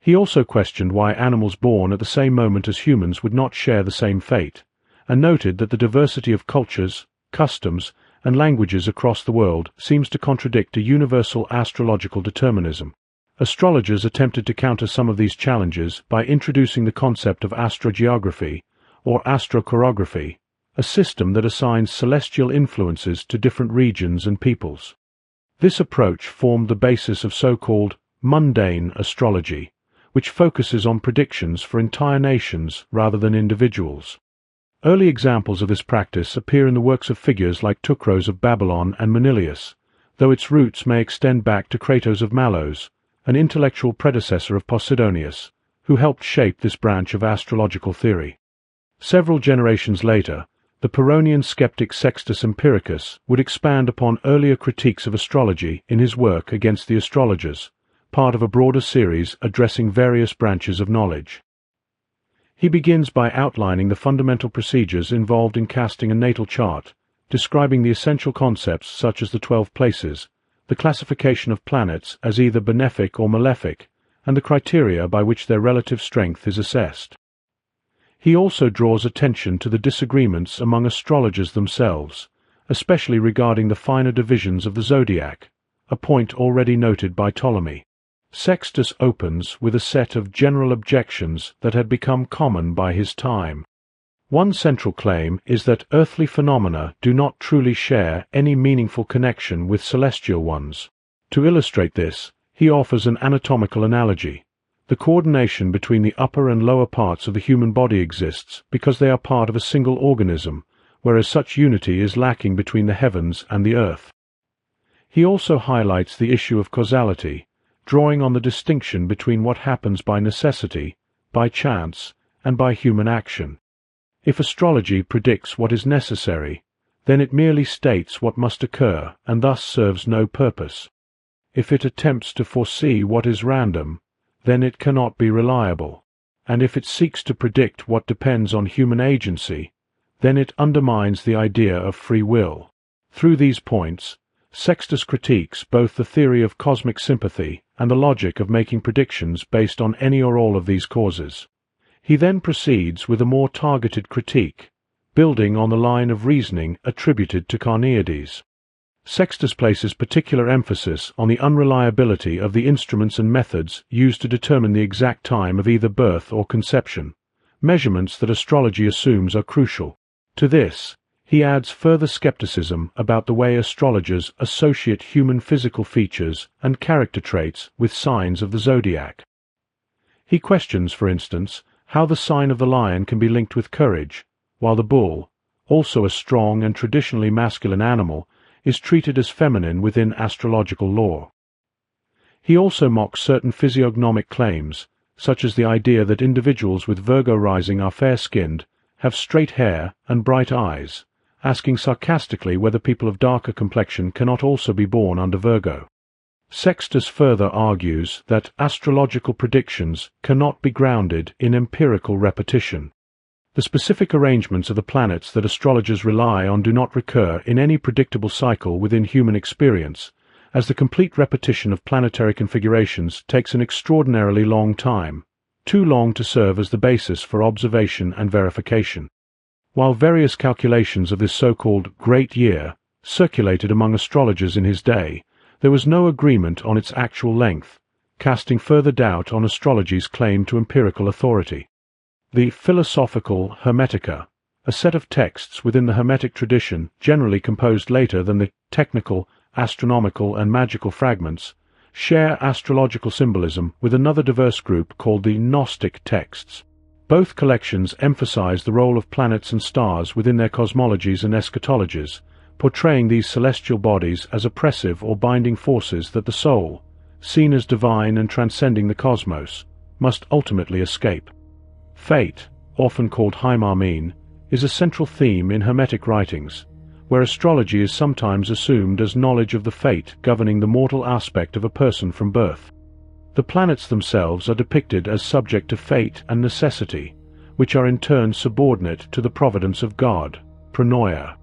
He also questioned why animals born at the same moment as humans would not share the same fate, and noted that the diversity of cultures, customs, and languages across the world seems to contradict a universal astrological determinism. Astrologers attempted to counter some of these challenges by introducing the concept of astrogeography, or astrochorography, a system that assigns celestial influences to different regions and peoples. This approach formed the basis of so-called mundane astrology, which focuses on predictions for entire nations rather than individuals. Early examples of this practice appear in the works of figures like Tucros of Babylon and Manilius, though its roots may extend back to Cratos of Malos, an intellectual predecessor of Posidonius, who helped shape this branch of astrological theory. Several generations later, the Pyrrhonian skeptic Sextus Empiricus would expand upon earlier critiques of astrology in his work Against the Astrologers, part of a broader series addressing various branches of knowledge. He begins by outlining the fundamental procedures involved in casting a natal chart, describing the essential concepts such as the 12 places, the classification of planets as either benefic or malefic, and the criteria by which their relative strength is assessed. He also draws attention to the disagreements among astrologers themselves, especially regarding the finer divisions of the zodiac, a point already noted by Ptolemy. Sextus opens with a set of general objections that had become common by his time. One central claim is that earthly phenomena do not truly share any meaningful connection with celestial ones. To illustrate this, he offers an anatomical analogy. The coordination between the upper and lower parts of the human body exists because they are part of a single organism, whereas such unity is lacking between the heavens and the earth. He also highlights the issue of causality, drawing on the distinction between what happens by necessity, by chance, and by human action. If astrology predicts what is necessary, then it merely states what must occur and thus serves no purpose. If it attempts to foresee what is random, then it cannot be reliable, and if it seeks to predict what depends on human agency, then it undermines the idea of free will. Through these points, Sextus critiques both the theory of cosmic sympathy and the logic of making predictions based on any or all of these causes. He then proceeds with a more targeted critique, building on the line of reasoning attributed to Carneades. Sextus places particular emphasis on the unreliability of the instruments and methods used to determine the exact time of either birth or conception, measurements that astrology assumes are crucial. To this, he adds further skepticism about the way astrologers associate human physical features and character traits with signs of the zodiac. He questions, for instance, how the sign of the lion can be linked with courage, while the bull, also a strong and traditionally masculine animal, is treated as feminine within astrological lore. He also mocks certain physiognomic claims, such as the idea that individuals with Virgo rising are fair-skinned, have straight hair and bright eyes, asking sarcastically whether people of darker complexion cannot also be born under Virgo. Sextus further argues that astrological predictions cannot be grounded in empirical repetition. The specific arrangements of the planets that astrologers rely on do not recur in any predictable cycle within human experience, as the complete repetition of planetary configurations takes an extraordinarily long time, too long to serve as the basis for observation and verification. While various calculations of this so-called Great Year circulated among astrologers in his day, there was no agreement on its actual length, casting further doubt on astrology's claim to empirical authority. The philosophical Hermetica, a set of texts within the Hermetic tradition generally composed later than the technical, astronomical and magical fragments, share astrological symbolism with another diverse group called the Gnostic texts. Both collections emphasize the role of planets and stars within their cosmologies and eschatologies, portraying these celestial bodies as oppressive or binding forces that the soul, seen as divine and transcending the cosmos, must ultimately escape. Fate, often called Heimarmene, is a central theme in Hermetic writings, where astrology is sometimes assumed as knowledge of the fate governing the mortal aspect of a person from birth. The planets themselves are depicted as subject to fate and necessity, which are in turn subordinate to the providence of God, pronoia.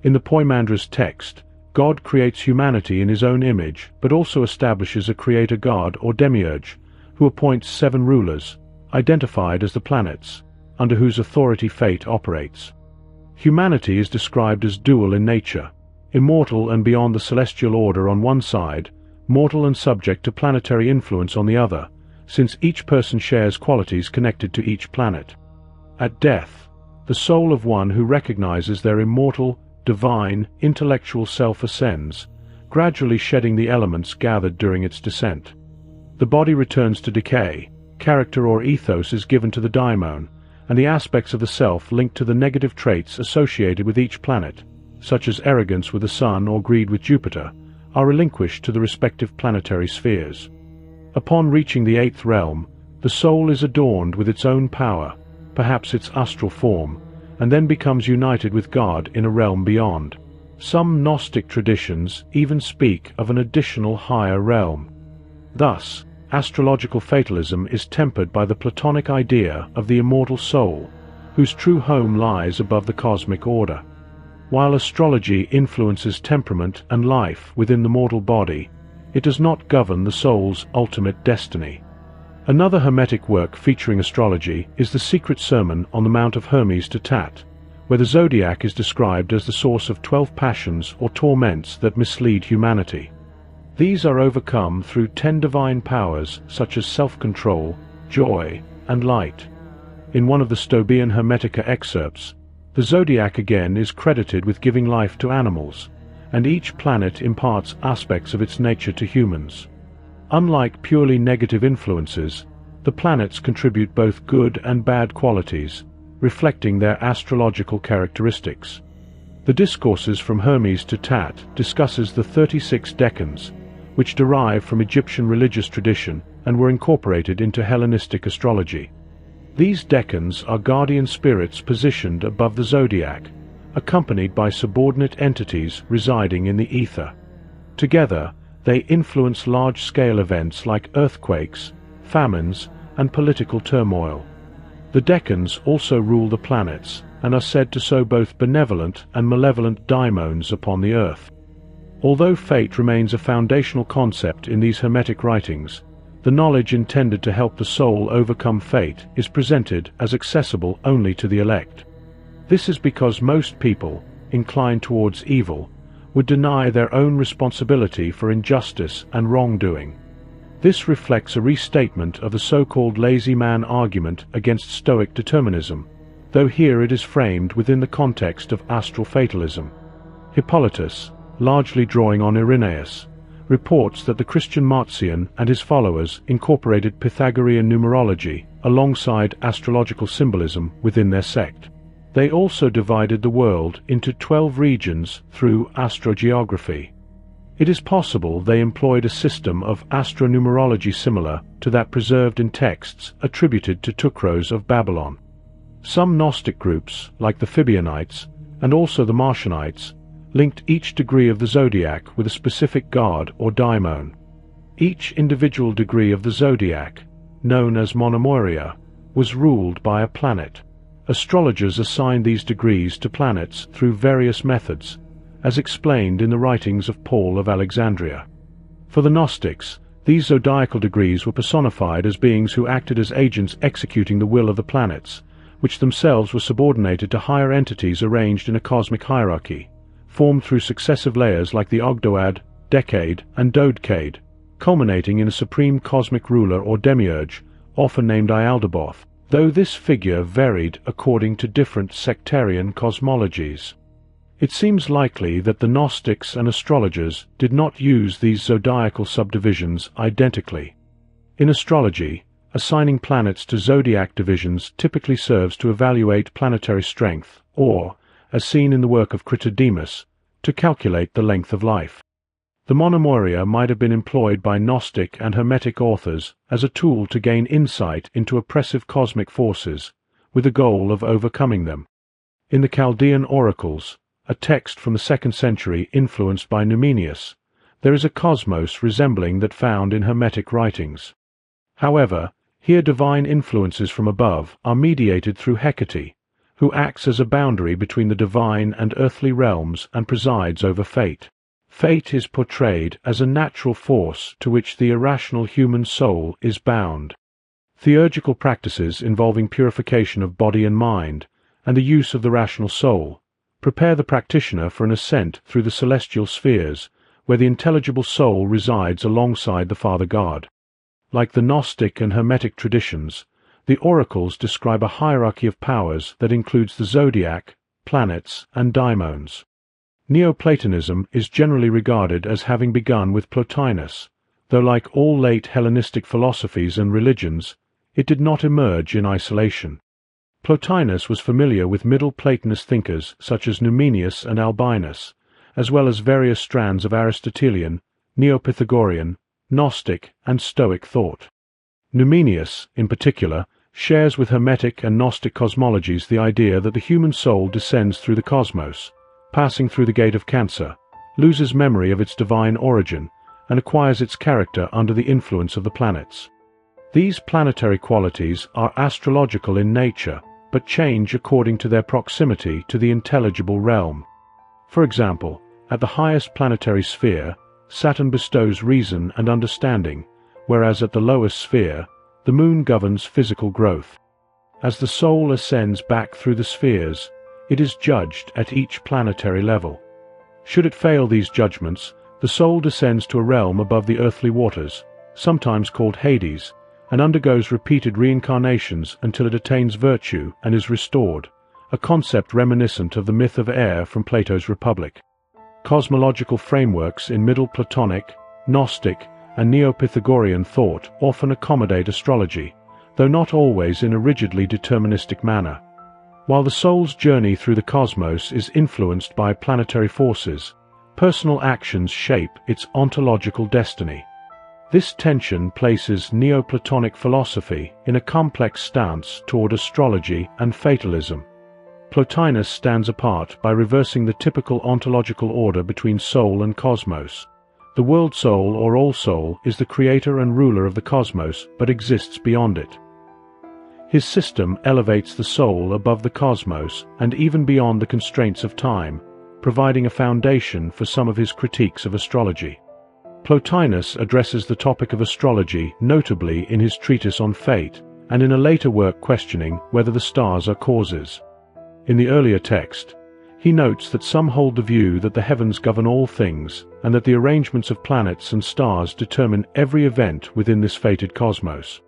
In the Poimandra's text, God creates humanity in his own image, but also establishes a creator god or demiurge, who appoints 7 rulers, identified as the planets, under whose authority fate operates. Humanity is described as dual in nature, immortal and beyond the celestial order on one side, mortal and subject to planetary influence on the other, since each person shares qualities connected to each planet. At death, the soul of one who recognizes their immortal, divine, intellectual self ascends, gradually shedding the elements gathered during its descent. The body returns to decay, character or ethos is given to the daimon, and the aspects of the self linked to the negative traits associated with each planet, such as arrogance with the Sun or greed with Jupiter, are relinquished to the respective planetary spheres. Upon reaching the eighth realm, the soul is adorned with its own power, perhaps its astral form, and then becomes united with God in a realm beyond. Some Gnostic traditions even speak of an additional higher realm. Thus, astrological fatalism is tempered by the Platonic idea of the immortal soul, whose true home lies above the cosmic order. While astrology influences temperament and life within the mortal body, it does not govern the soul's ultimate destiny. Another Hermetic work featuring astrology is the Secret Sermon on the Mount of Hermes to Tat, where the zodiac is described as the source of 12 passions or torments that mislead humanity. These are overcome through 10 divine powers such as self-control, joy, and light. In one of the Stoican Hermetica excerpts, the zodiac again is credited with giving life to animals, and each planet imparts aspects of its nature to humans. Unlike purely negative influences, the planets contribute both good and bad qualities, reflecting their astrological characteristics. The Discourses from Hermes to Tat discusses the 36 decans, which derive from Egyptian religious tradition and were incorporated into Hellenistic astrology. These decans are guardian spirits positioned above the zodiac, accompanied by subordinate entities residing in the ether. Together, they influence large-scale events like earthquakes, famines, and political turmoil. The decans also rule the planets and are said to sow both benevolent and malevolent daimons upon the earth. Although fate remains a foundational concept in these Hermetic writings, the knowledge intended to help the soul overcome fate is presented as accessible only to the elect. This is because most people, inclined towards evil, would deny their own responsibility for injustice and wrongdoing. This reflects a restatement of the so-called lazy man argument against Stoic determinism, though here it is framed within the context of astral fatalism. Hippolytus, largely drawing on Irenaeus, reports that the Christian Marcion and his followers incorporated Pythagorean numerology alongside astrological symbolism within their sect. They also divided the world into 12 regions through astrogeography. It is possible they employed a system of astronumerology similar to that preserved in texts attributed to Tukros of Babylon. Some Gnostic groups, like the Fabianites and also the Marcionites, linked each degree of the zodiac with a specific god or daimon. Each individual degree of the zodiac, known as monomoria, was ruled by a planet. Astrologers assigned these degrees to planets through various methods, as explained in the writings of Paul of Alexandria. For the Gnostics, these zodiacal degrees were personified as beings who acted as agents executing the will of the planets, which themselves were subordinated to higher entities arranged in a cosmic hierarchy, formed through successive layers like the Ogdoad, Decade, and Dodecade, culminating in a supreme cosmic ruler or demiurge, often named Ialdabaoth, though this figure varied according to different sectarian cosmologies. It seems likely that the Gnostics and astrologers did not use these zodiacal subdivisions identically. In astrology, assigning planets to zodiac divisions typically serves to evaluate planetary strength, or, as seen in the work of Critodemos, to calculate the length of life. The monomoria might have been employed by Gnostic and Hermetic authors as a tool to gain insight into oppressive cosmic forces, with the goal of overcoming them. In the Chaldean Oracles, a text from the 2nd century influenced by Numenius, there is a cosmos resembling that found in Hermetic writings. However, here divine influences from above are mediated through Hecate, who acts as a boundary between the divine and earthly realms and presides over fate. Fate is portrayed as a natural force to which the irrational human soul is bound. Theurgical practices involving purification of body and mind, and the use of the rational soul, prepare the practitioner for an ascent through the celestial spheres, where the intelligible soul resides alongside the Father God. Like the Gnostic and Hermetic traditions, the oracles describe a hierarchy of powers that includes the zodiac, planets, and daimons. Neoplatonism is generally regarded as having begun with Plotinus, though like all late Hellenistic philosophies and religions, it did not emerge in isolation. Plotinus was familiar with Middle Platonist thinkers such as Numenius and Albinus, as well as various strands of Aristotelian, Neopythagorean, Gnostic, and Stoic thought. Numenius, in particular, shares with Hermetic and Gnostic cosmologies the idea that the human soul descends through the cosmos, passing through the gate of Cancer, loses memory of its divine origin, and acquires its character under the influence of the planets. These planetary qualities are astrological in nature, but change according to their proximity to the intelligible realm. For example, at the highest planetary sphere, Saturn bestows reason and understanding, whereas at the lowest sphere, the moon governs physical growth. As the soul ascends back through the spheres, it is judged at each planetary level. Should it fail these judgments, the soul descends to a realm above the earthly waters, sometimes called Hades, and undergoes repeated reincarnations until it attains virtue and is restored, a concept reminiscent of the myth of air from Plato's Republic. Cosmological frameworks in Middle Platonic, Gnostic, and Neopythagorean thought often accommodate astrology, though not always in a rigidly deterministic manner. While the soul's journey through the cosmos is influenced by planetary forces, personal actions shape its ontological destiny. This tension places Neoplatonic philosophy in a complex stance toward astrology and fatalism. Plotinus stands apart by reversing the typical ontological order between soul and cosmos. The world soul or all-soul is the creator and ruler of the cosmos but exists beyond it. His system elevates the soul above the cosmos and even beyond the constraints of time, providing a foundation for some of his critiques of astrology. Plotinus addresses the topic of astrology notably in his treatise on fate, and in a later work questioning whether the stars are causes. In the earlier text, he notes that some hold the view that the heavens govern all things, and that the arrangements of planets and stars determine every event within this fated cosmos.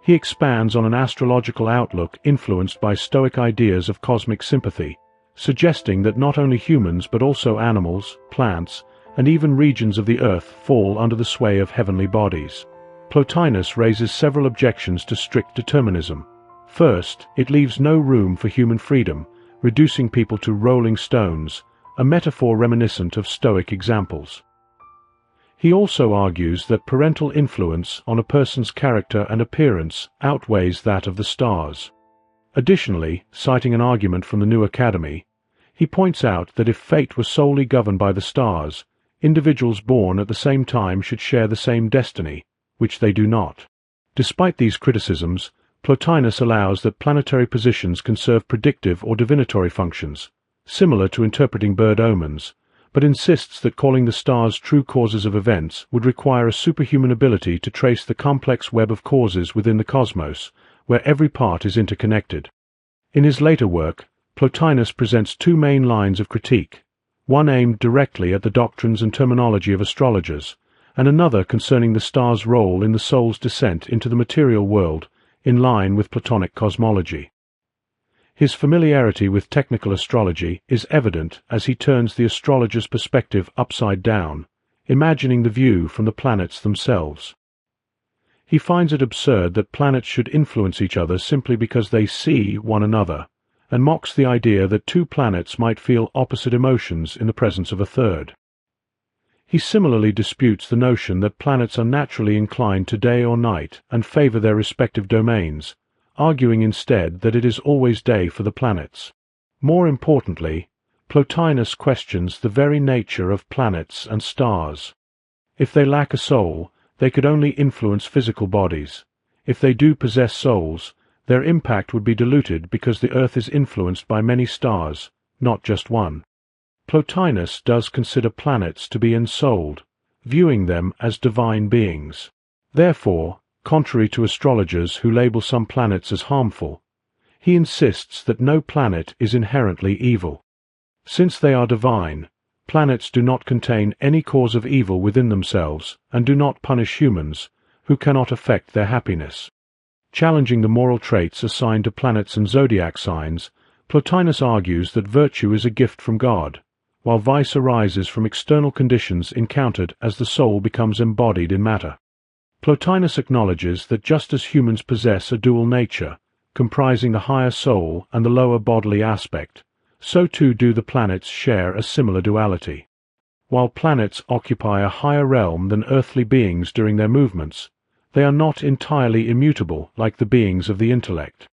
He expands on an astrological outlook influenced by Stoic ideas of cosmic sympathy, suggesting that not only humans but also animals, plants, and even regions of the earth fall under the sway of heavenly bodies. Plotinus raises several objections to strict determinism. First, it leaves no room for human freedom, reducing people to rolling stones, a metaphor reminiscent of Stoic examples. He also argues that parental influence on a person's character and appearance outweighs that of the stars. Additionally, citing an argument from the New Academy, he points out that if fate was solely governed by the stars, individuals born at the same time should share the same destiny, which they do not. Despite these criticisms, Plotinus allows that planetary positions can serve predictive or divinatory functions, similar to interpreting bird omens, but insists that calling the stars true causes of events would require a superhuman ability to trace the complex web of causes within the cosmos, where every part is interconnected. In his later work, Plotinus presents two main lines of critique, one aimed directly at the doctrines and terminology of astrologers, and another concerning the star's role in the soul's descent into the material world, in line with Platonic cosmology. His familiarity with technical astrology is evident as he turns the astrologer's perspective upside down, imagining the view from the planets themselves. He finds it absurd that planets should influence each other simply because they see one another, and mocks the idea that two planets might feel opposite emotions in the presence of a third. He similarly disputes the notion that planets are naturally inclined to day or night and favor their respective domains, arguing instead that it is always day for the planets. More importantly, Plotinus questions the very nature of planets and stars. If they lack a soul, they could only influence physical bodies. If they do possess souls, their impact would be diluted because the Earth is influenced by many stars, not just one. Plotinus does consider planets to be ensouled, viewing them as divine beings. Therefore, contrary to astrologers who label some planets as harmful, he insists that no planet is inherently evil. Since they are divine, planets do not contain any cause of evil within themselves and do not punish humans, who cannot affect their happiness. Challenging the moral traits assigned to planets and zodiac signs, Plotinus argues that virtue is a gift from God, while vice arises from external conditions encountered as the soul becomes embodied in matter. Plotinus acknowledges that just as humans possess a dual nature, comprising the higher soul and the lower bodily aspect, so too do the planets share a similar duality. While planets occupy a higher realm than earthly beings during their movements, they are not entirely immutable like the beings of the intellect.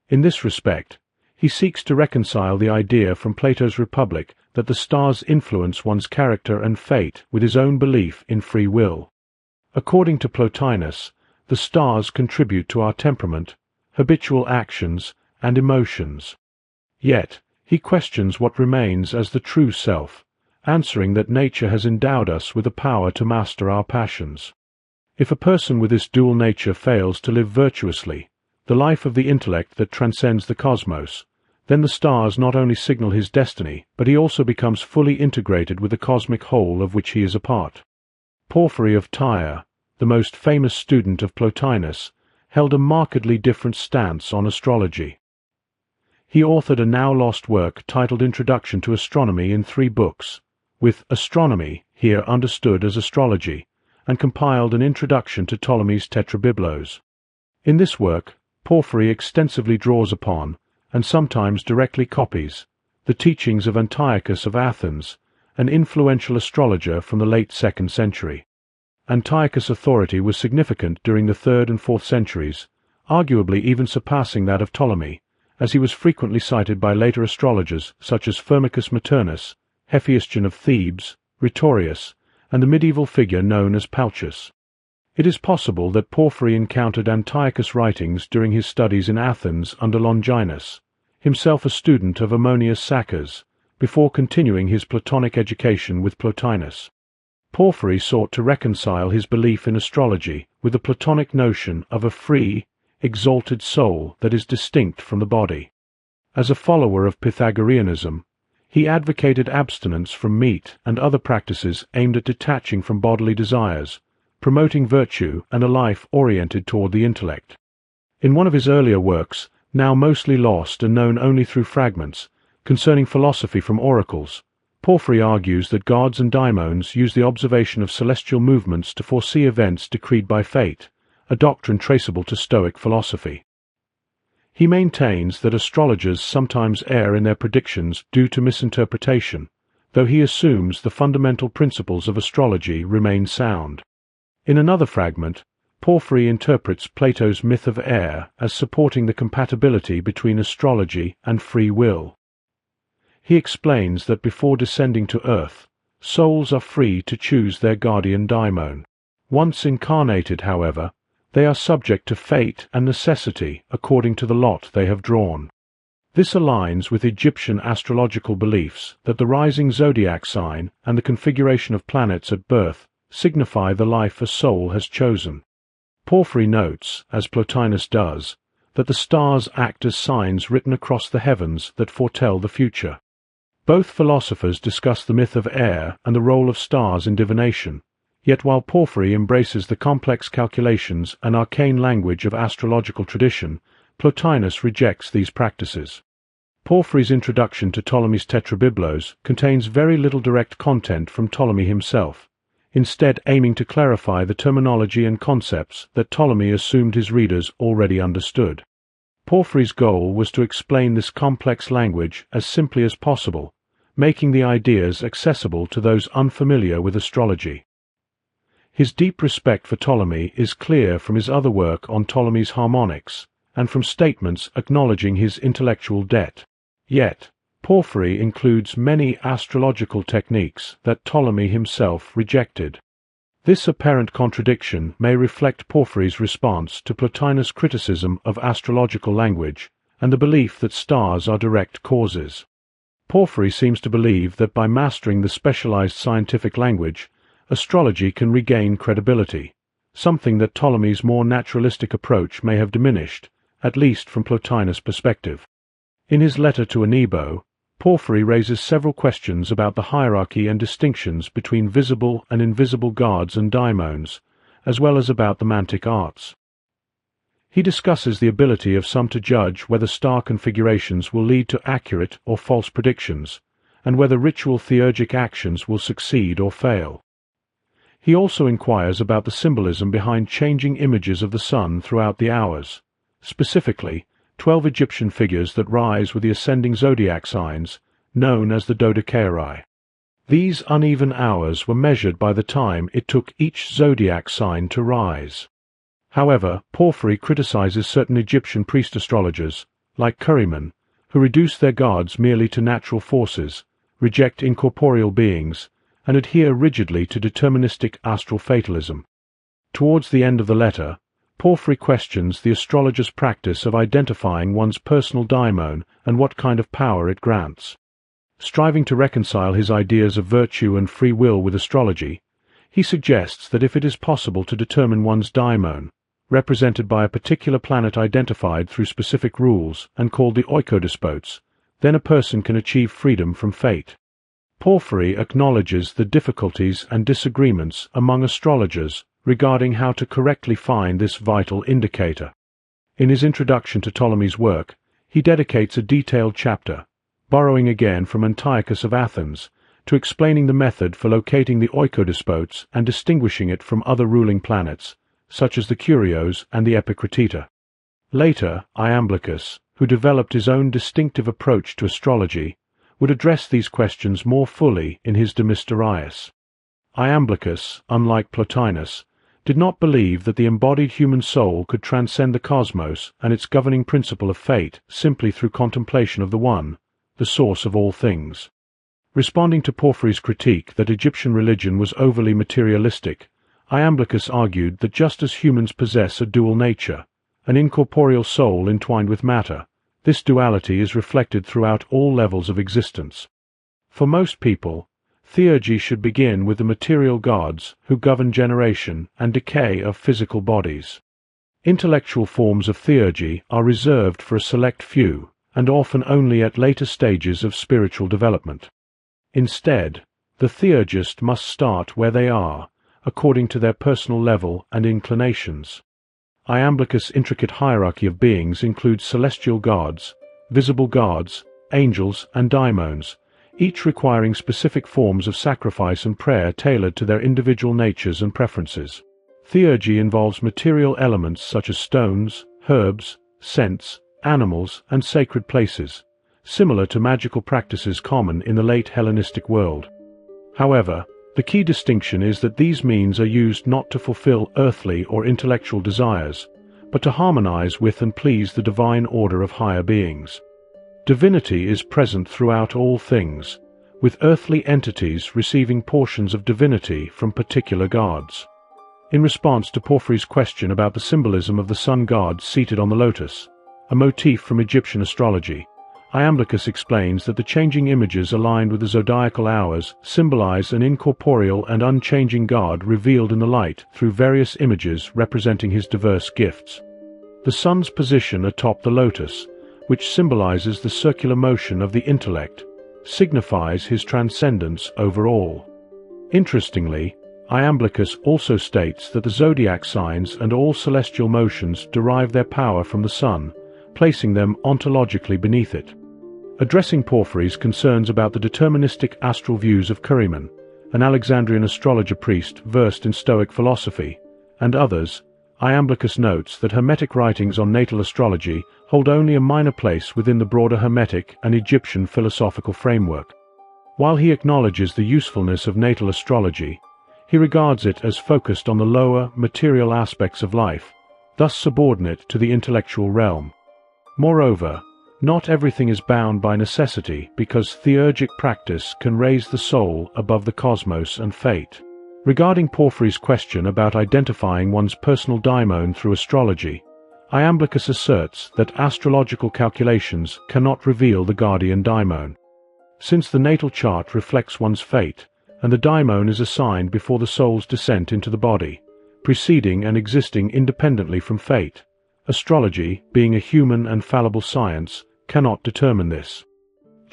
In this respect, he seeks to reconcile the idea from Plato's Republic that the stars influence one's character and fate with his own belief in free will. According to Plotinus, the stars contribute to our temperament, habitual actions, and emotions. Yet, he questions what remains as the true self, answering that nature has endowed us with the power to master our passions. If a person with this dual nature fails to live virtuously, the life of the intellect that transcends the cosmos, then the stars not only signal his destiny, but he also becomes fully integrated with the cosmic whole of which he is a part. Porphyry of Tyre, the most famous student of Plotinus, held a markedly different stance on astrology. He authored a now-lost work titled Introduction to Astronomy in 3 books, with astronomy here understood as astrology, and compiled an introduction to Ptolemy's Tetrabiblos. In this work, Porphyry extensively draws upon, and sometimes directly copies, the teachings of Antiochus of Athens, an influential astrologer from the late 2nd century. Antiochus' authority was significant during the 3rd and 4th centuries, arguably even surpassing that of Ptolemy, as he was frequently cited by later astrologers such as Firmicus Maternus, Hephaestion of Thebes, Rhetorius, and the medieval figure known as Palchus. It is possible that Porphyry encountered Antiochus' writings during his studies in Athens under Longinus, himself a student of Ammonius Saccas, before continuing his Platonic education with Plotinus. Porphyry sought to reconcile his belief in astrology with the Platonic notion of a free, exalted soul that is distinct from the body. As a follower of Pythagoreanism, he advocated abstinence from meat and other practices aimed at detaching from bodily desires, promoting virtue and a life oriented toward the intellect. In one of his earlier works, now mostly lost and known only through fragments, concerning philosophy from oracles, Porphyry argues that gods and daimons use the observation of celestial movements to foresee events decreed by fate, a doctrine traceable to Stoic philosophy. He maintains that astrologers sometimes err in their predictions due to misinterpretation, though he assumes the fundamental principles of astrology remain sound. In another fragment, Porphyry interprets Plato's myth of air as supporting the compatibility between astrology and free will. He explains that before descending to earth, souls are free to choose their guardian daimon. Once incarnated, however, they are subject to fate and necessity according to the lot they have drawn. This aligns with Egyptian astrological beliefs that the rising zodiac sign and the configuration of planets at birth signify the life a soul has chosen. Porphyry notes, as Plotinus does, that the stars act as signs written across the heavens that foretell the future. Both philosophers discuss the myth of air and the role of stars in divination, yet while Porphyry embraces the complex calculations and arcane language of astrological tradition, Plotinus rejects these practices. Porphyry's introduction to Ptolemy's Tetrabiblos contains very little direct content from Ptolemy himself, instead aiming to clarify the terminology and concepts that Ptolemy assumed his readers already understood. Porphyry's goal was to explain this complex language as simply as possible, making the ideas accessible to those unfamiliar with astrology. His deep respect for Ptolemy is clear from his other work on Ptolemy's harmonics, and from statements acknowledging his intellectual debt. Yet, Porphyry includes many astrological techniques that Ptolemy himself rejected. This apparent contradiction may reflect Porphyry's response to Plotinus' criticism of astrological language and the belief that stars are direct causes. Porphyry seems to believe that by mastering the specialized scientific language, astrology can regain credibility, something that Ptolemy's more naturalistic approach may have diminished, at least from Plotinus' perspective. In his letter to Anebo, Porphyry raises several questions about the hierarchy and distinctions between visible and invisible gods and daimons, as well as about the mantic arts. He discusses the ability of some to judge whether star configurations will lead to accurate or false predictions, and whether ritual theurgic actions will succeed or fail. He also inquires about the symbolism behind changing images of the sun throughout the hours, specifically 12 Egyptian figures that rise with the ascending zodiac signs, known as the Dodecaeri. These uneven hours were measured by the time it took each zodiac sign to rise. However, Porphyry criticizes certain Egyptian priest astrologers, like Curryman, who reduce their gods merely to natural forces, reject incorporeal beings, and adhere rigidly to deterministic astral fatalism. Towards the end of the letter, Porphyry questions the astrologer's practice of identifying one's personal daimon and what kind of power it grants. Striving to reconcile his ideas of virtue and free will with astrology, he suggests that if it is possible to determine one's daimon, represented by a particular planet identified through specific rules and called the oikodespotes, then a person can achieve freedom from fate. Porphyry acknowledges the difficulties and disagreements among astrologers regarding how to correctly find this vital indicator. In his introduction to Ptolemy's work, he dedicates a detailed chapter, borrowing again from Antiochus of Athens, to explaining the method for locating the oikodespotes and distinguishing it from other ruling planets, such as the Curios and the Epicrateta. Later, Iamblichus, who developed his own distinctive approach to astrology, would address these questions more fully in his De Mysteriis. Iamblichus, unlike Plotinus, did not believe that the embodied human soul could transcend the cosmos and its governing principle of fate simply through contemplation of the One, the source of all things. Responding to Porphyry's critique that Egyptian religion was overly materialistic, Iamblichus argued that just as humans possess a dual nature, an incorporeal soul entwined with matter, this duality is reflected throughout all levels of existence. For most people, theurgy should begin with the material gods who govern generation and decay of physical bodies. Intellectual forms of theurgy are reserved for a select few, and often only at later stages of spiritual development. Instead, the theurgist must start where they are, according to their personal level and inclinations. Iamblichus' intricate hierarchy of beings includes celestial gods, visible gods, angels, and daimons, each requiring specific forms of sacrifice and prayer tailored to their individual natures and preferences. Theurgy involves material elements such as stones, herbs, scents, animals, and sacred places, similar to magical practices common in the late Hellenistic world. However, the key distinction is that these means are used not to fulfill earthly or intellectual desires, but to harmonize with and please the divine order of higher beings. Divinity is present throughout all things, with earthly entities receiving portions of divinity from particular gods. In response to Porphyry's question about the symbolism of the sun god seated on the lotus, a motif from Egyptian astrology, Iamblichus explains that the changing images aligned with the zodiacal hours symbolize an incorporeal and unchanging God revealed in the light through various images representing his diverse gifts. The sun's position atop the lotus, which symbolizes the circular motion of the intellect, signifies his transcendence over all. Interestingly, Iamblichus also states that the zodiac signs and all celestial motions derive their power from the sun, placing them ontologically beneath it. Addressing Porphyry's concerns about the deterministic astral views of Curryman, an Alexandrian astrologer priest versed in Stoic philosophy, and others, Iamblichus notes that Hermetic writings on natal astrology hold only a minor place within the broader Hermetic and Egyptian philosophical framework. While he acknowledges the usefulness of natal astrology, he regards it as focused on the lower, material aspects of life, thus subordinate to the intellectual realm. Moreover, not everything is bound by necessity because theurgic practice can raise the soul above the cosmos and fate. Regarding Porphyry's question about identifying one's personal daimon through astrology, Iamblichus asserts that astrological calculations cannot reveal the guardian daimon. Since the natal chart reflects one's fate, and the daimon is assigned before the soul's descent into the body, preceding and existing independently from fate, astrology, being a human and fallible science, cannot determine this.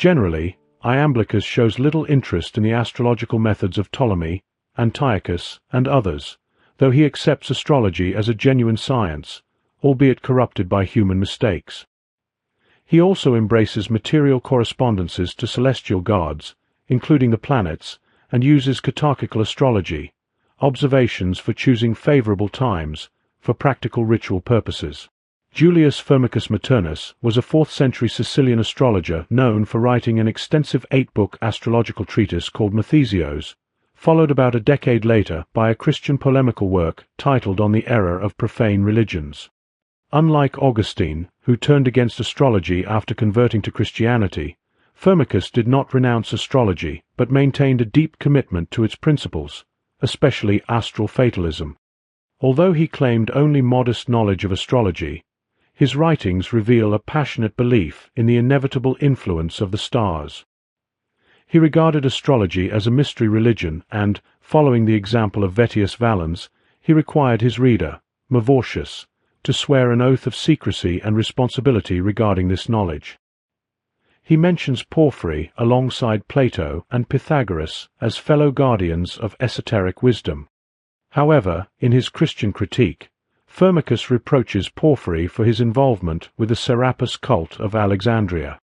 Generally, Iamblichus shows little interest in the astrological methods of Ptolemy, Antiochus, and others, though he accepts astrology as a genuine science, albeit corrupted by human mistakes. He also embraces material correspondences to celestial gods, including the planets, and uses catarchical astrology, observations for choosing favorable times, for practical ritual purposes. Julius Firmicus Maternus was a 4th-century Sicilian astrologer known for writing an extensive 8-book astrological treatise called Mathesios, followed about a decade later by a Christian polemical work titled On the Error of Profane Religions. Unlike Augustine, who turned against astrology after converting to Christianity, Firmicus did not renounce astrology but maintained a deep commitment to its principles, especially astral fatalism. Although he claimed only modest knowledge of astrology, his writings reveal a passionate belief in the inevitable influence of the stars. He regarded astrology as a mystery religion and, following the example of Vettius Valens, he required his reader, Mavortius, to swear an oath of secrecy and responsibility regarding this knowledge. He mentions Porphyry alongside Plato and Pythagoras as fellow guardians of esoteric wisdom. However, in his Christian critique, Firmicus reproaches Porphyry for his involvement with the Serapis cult of Alexandria.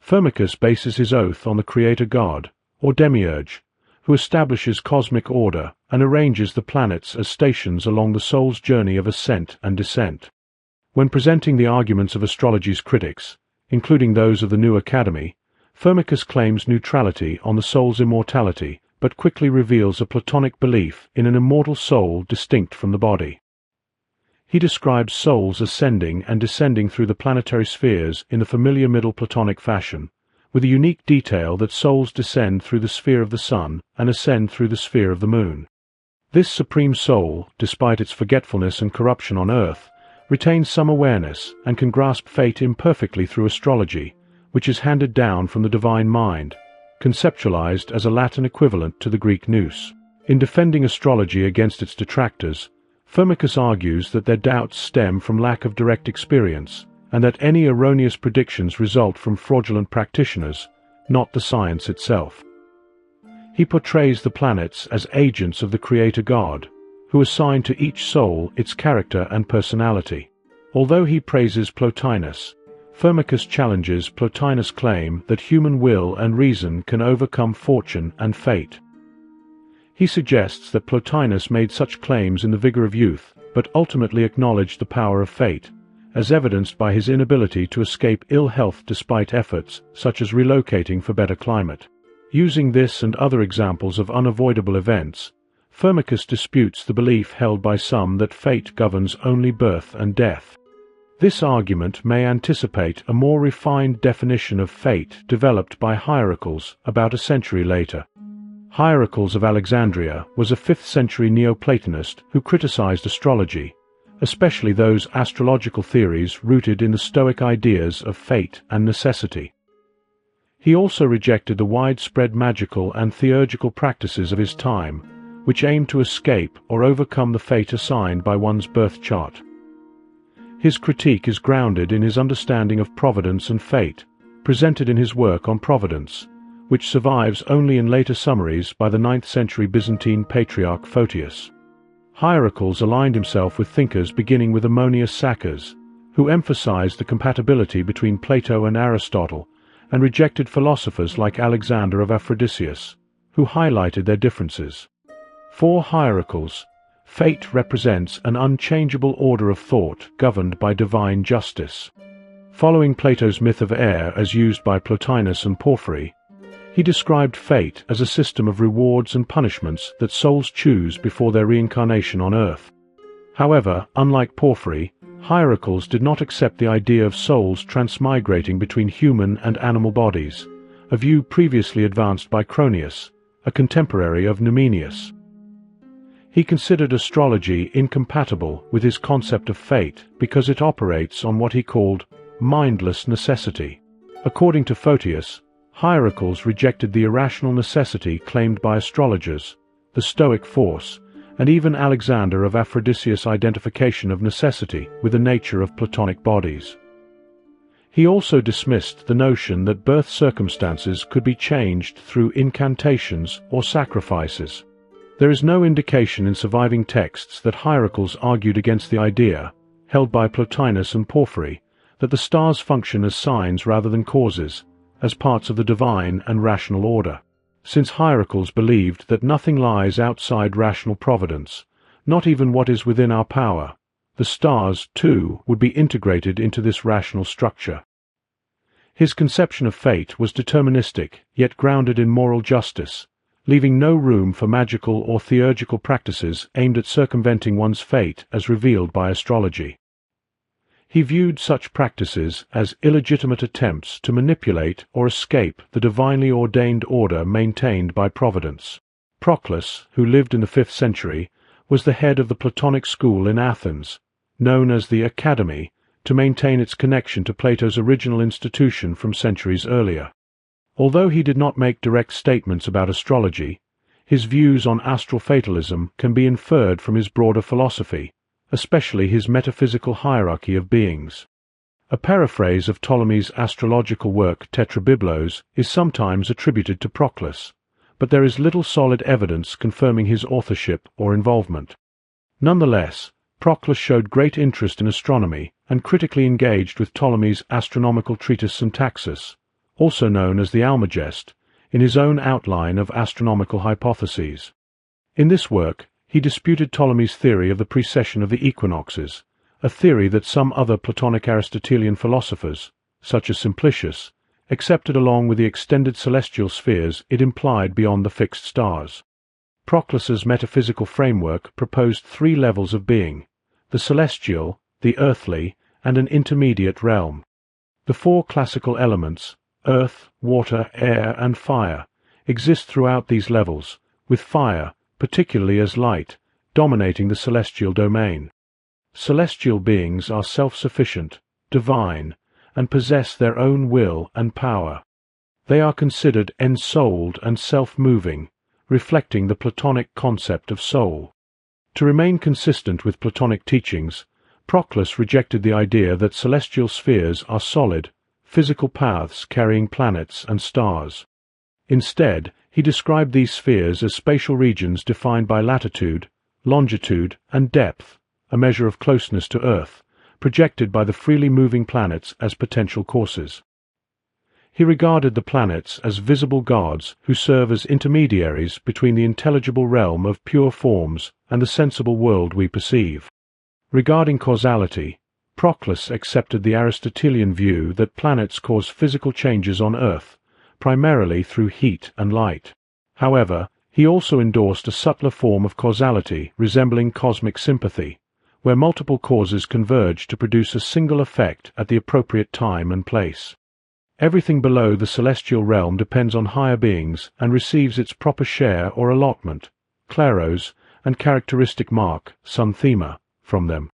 Firmicus bases his oath on the creator god, or demiurge, who establishes cosmic order and arranges the planets as stations along the soul's journey of ascent and descent. When presenting the arguments of astrology's critics, including those of the New Academy, Firmicus claims neutrality on the soul's immortality, but quickly reveals a Platonic belief in an immortal soul distinct from the body. He describes souls ascending and descending through the planetary spheres in the familiar Middle Platonic fashion, with a unique detail that souls descend through the sphere of the sun and ascend through the sphere of the moon. This supreme soul, despite its forgetfulness and corruption on earth, retains some awareness and can grasp fate imperfectly through astrology, which is handed down from the divine mind, conceptualized as a Latin equivalent to the Greek nous. In defending astrology against its detractors, Firmicus argues that their doubts stem from lack of direct experience, and that any erroneous predictions result from fraudulent practitioners, not the science itself. He portrays the planets as agents of the creator god, who assign to each soul its character and personality. Although he praises Plotinus, Firmicus challenges Plotinus' claim that human will and reason can overcome fortune and fate. He suggests that Plotinus made such claims in the vigor of youth, but ultimately acknowledged the power of fate, as evidenced by his inability to escape ill health despite efforts such as relocating for better climate. Using this and other examples of unavoidable events, Firmicus disputes the belief held by some that fate governs only birth and death. This argument may anticipate a more refined definition of fate developed by Hierocles about a century later. Hierocles of Alexandria was a 5th-century Neoplatonist who criticized astrology, especially those astrological theories rooted in the Stoic ideas of fate and necessity. He also rejected the widespread magical and theurgical practices of his time, which aimed to escape or overcome the fate assigned by one's birth chart. His critique is grounded in his understanding of providence and fate, presented in his work on Providence, which survives only in later summaries by the 9th-century Byzantine patriarch Photius. Hierocles aligned himself with thinkers beginning with Ammonius Saccas, who emphasized the compatibility between Plato and Aristotle, and rejected philosophers like Alexander of Aphrodisias, who highlighted their differences. For Hierocles, fate represents an unchangeable order of thought governed by divine justice. Following Plato's myth of air as used by Plotinus and Porphyry, he described fate as a system of rewards and punishments that souls choose before their reincarnation on earth. However, unlike Porphyry, Hierocles did not accept the idea of souls transmigrating between human and animal bodies, a view previously advanced by Cronius, a contemporary of Numenius. He considered astrology incompatible with his concept of fate because it operates on what he called mindless necessity. According to Photius, Hierocles rejected the irrational necessity claimed by astrologers, the Stoic force, and even Alexander of Aphrodisias' identification of necessity with the nature of Platonic bodies. He also dismissed the notion that birth circumstances could be changed through incantations or sacrifices. There is no indication in surviving texts that hierarchals argued against the idea, held by Plotinus and Porphyry, that the stars function as signs rather than causes, as parts of the divine and rational order. Since hierarchals believed that nothing lies outside rational providence, not even what is within our power, the stars, too, would be integrated into this rational structure. His conception of fate was deterministic, yet grounded in moral justice, leaving no room for magical or theurgical practices aimed at circumventing one's fate as revealed by astrology. He viewed such practices as illegitimate attempts to manipulate or escape the divinely ordained order maintained by Providence. Proclus, who lived in the 5th century, was the head of the Platonic school in Athens, known as the Academy, to maintain its connection to Plato's original institution from centuries earlier. Although he did not make direct statements about astrology, his views on astral fatalism can be inferred from his broader philosophy, especially his metaphysical hierarchy of beings. A paraphrase of Ptolemy's astrological work Tetrabiblos is sometimes attributed to Proclus, but there is little solid evidence confirming his authorship or involvement. Nonetheless, Proclus showed great interest in astronomy and critically engaged with Ptolemy's astronomical treatise Syntaxis, also known as the Almagest, in his own outline of astronomical hypotheses. In this work, he disputed Ptolemy's theory of the precession of the equinoxes, a theory that some other Platonic Aristotelian philosophers, such as Simplicius, accepted along with the extended celestial spheres it implied beyond the fixed stars. Proclus's metaphysical framework proposed 3 levels of being: the celestial, the earthly, and an intermediate realm. The 4 classical elements, earth, water, air, and fire, exist throughout these levels, with fire, particularly as light, dominating the celestial domain. Celestial beings are self-sufficient, divine, and possess their own will and power. They are considered ensouled and self-moving, reflecting the Platonic concept of soul. To remain consistent with Platonic teachings, Proclus rejected the idea that celestial spheres are solid, physical paths carrying planets and stars. Instead, he described these spheres as spatial regions defined by latitude, longitude, and depth, a measure of closeness to Earth, projected by the freely moving planets as potential courses. He regarded the planets as visible gods who serve as intermediaries between the intelligible realm of pure forms and the sensible world we perceive. Regarding causality, Proclus accepted the Aristotelian view that planets cause physical changes on Earth, primarily through heat and light. However, he also endorsed a subtler form of causality resembling cosmic sympathy, where multiple causes converge to produce a single effect at the appropriate time and place. Everything below the celestial realm depends on higher beings and receives its proper share or allotment, kleros, and characteristic mark, synthema, from them.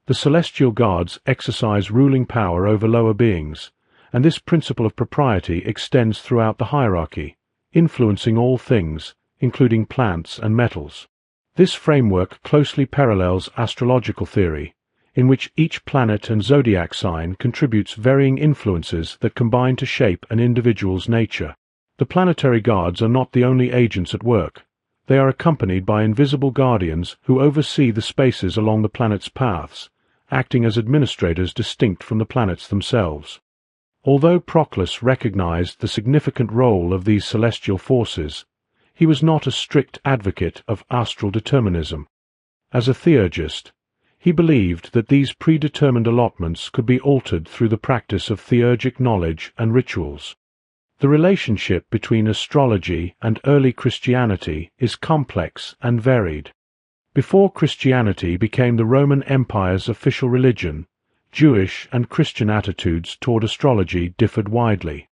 The celestial gods exercise ruling power over lower beings, and this principle of propriety extends throughout the hierarchy, influencing all things, including plants and metals. This framework closely parallels astrological theory, in which each planet and zodiac sign contributes varying influences that combine to shape an individual's nature. The planetary gods are not the only agents at work. They are accompanied by invisible guardians who oversee the spaces along the planet's paths, acting as administrators distinct from the planets themselves. Although Proclus recognized the significant role of these celestial forces, he was not a strict advocate of astral determinism. As a theurgist, he believed that these predetermined allotments could be altered through the practice of theurgic knowledge and rituals. The relationship between astrology and early Christianity is complex and varied. Before Christianity became the Roman Empire's official religion, Jewish and Christian attitudes toward astrology differed widely.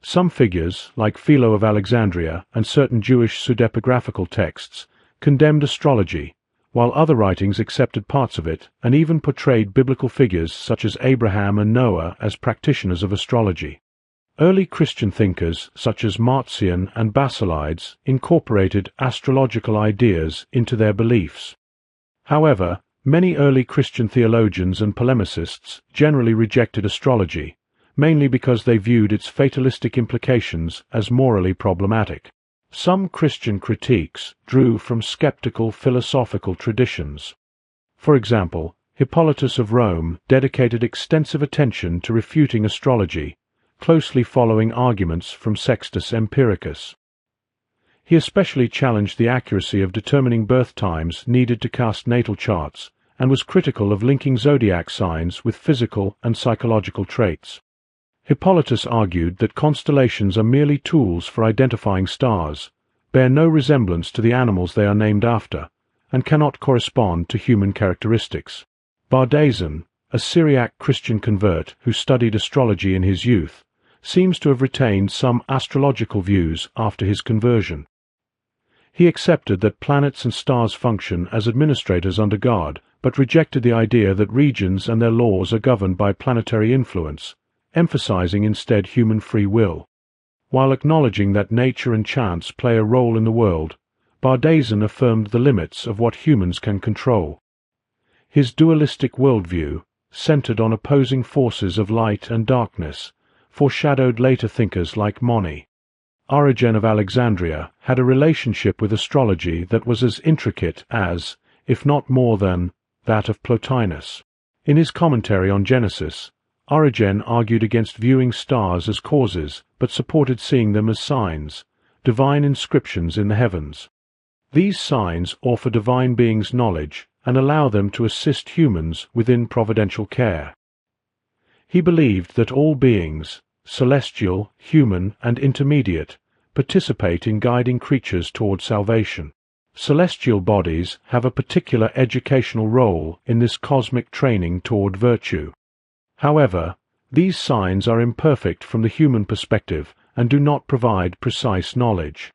Some figures, like Philo of Alexandria and certain Jewish pseudepigraphical texts, condemned astrology, while other writings accepted parts of it and even portrayed biblical figures such as Abraham and Noah as practitioners of astrology. Early Christian thinkers such as Marcion and Basilides incorporated astrological ideas into their beliefs. However, many early Christian theologians and polemicists generally rejected astrology, mainly because they viewed its fatalistic implications as morally problematic. Some Christian critiques drew from skeptical philosophical traditions. For example, Hippolytus of Rome dedicated extensive attention to refuting astrology, closely following arguments from Sextus Empiricus. He especially challenged the accuracy of determining birth times needed to cast natal charts, and was critical of linking zodiac signs with physical and psychological traits. Hippolytus argued that constellations are merely tools for identifying stars, bear no resemblance to the animals they are named after, and cannot correspond to human characteristics. Bardason, a Syriac Christian convert who studied astrology in his youth, seems to have retained some astrological views after his conversion. He accepted that planets and stars function as administrators under God, but rejected the idea that regions and their laws are governed by planetary influence, emphasizing instead human free will. While acknowledging that nature and chance play a role in the world, Bardason affirmed the limits of what humans can control. His dualistic worldview, centered on opposing forces of light and darkness, foreshadowed later thinkers like Moni. Origen of Alexandria had a relationship with astrology that was as intricate as, if not more than, that of Plotinus. In his commentary on Genesis, Origen argued against viewing stars as causes, but supported seeing them as signs, divine inscriptions in the heavens. These signs offer divine beings knowledge and allow them to assist humans within providential care. He believed that all beings, celestial, human, and intermediate, participate in guiding creatures toward salvation. Celestial bodies have a particular educational role in this cosmic training toward virtue. However, these signs are imperfect from the human perspective and do not provide precise knowledge.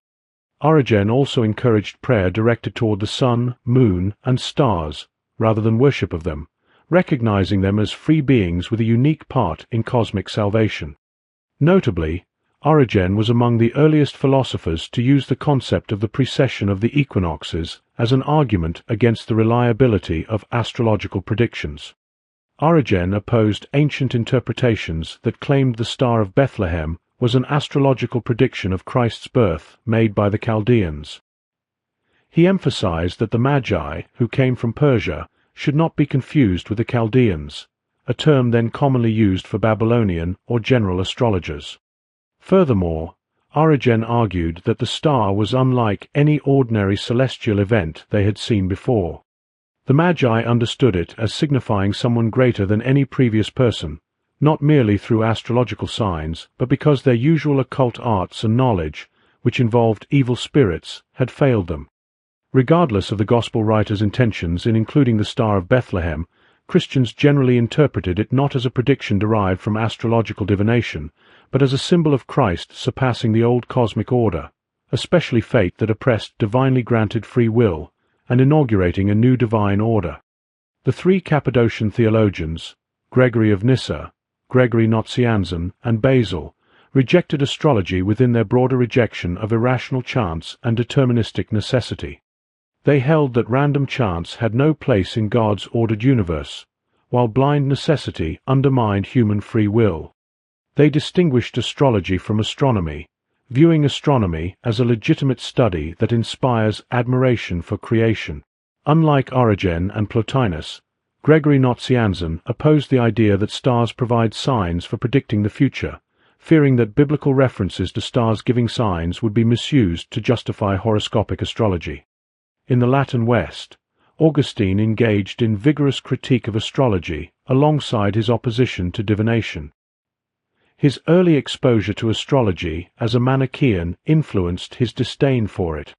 Origen also encouraged prayer directed toward the sun, moon, and stars, rather than worship of them, recognizing them as free beings with a unique part in cosmic salvation. Notably, Origen was among the earliest philosophers to use the concept of the precession of the equinoxes as an argument against the reliability of astrological predictions. Origen opposed ancient interpretations that claimed the Star of Bethlehem was an astrological prediction of Christ's birth made by the Chaldeans. He emphasized that the Magi, who came from Persia, should not be confused with the Chaldeans, a term then commonly used for Babylonian or general astrologers. Furthermore, Origen argued that the star was unlike any ordinary celestial event they had seen before. The Magi understood it as signifying someone greater than any previous person, not merely through astrological signs, but because their usual occult arts and knowledge, which involved evil spirits, had failed them. Regardless of the Gospel writer's intentions in including the Star of Bethlehem, Christians generally interpreted it not as a prediction derived from astrological divination, but as a symbol of Christ surpassing the old cosmic order, especially fate that oppressed divinely granted free will, and inaugurating a new divine order. The three Cappadocian theologians, Gregory of Nyssa, Gregory Nazianzen, and Basil, rejected astrology within their broader rejection of irrational chance and deterministic necessity. They held that random chance had no place in God's ordered universe, while blind necessity undermined human free will. They distinguished astrology from astronomy, viewing astronomy as a legitimate study that inspires admiration for creation. Unlike Origen and Plotinus, Gregory Nazianzen opposed the idea that stars provide signs for predicting the future, fearing that biblical references to stars giving signs would be misused to justify horoscopic astrology. In the Latin West, Augustine engaged in vigorous critique of astrology alongside his opposition to divination. His early exposure to astrology as a Manichaean influenced his disdain for it.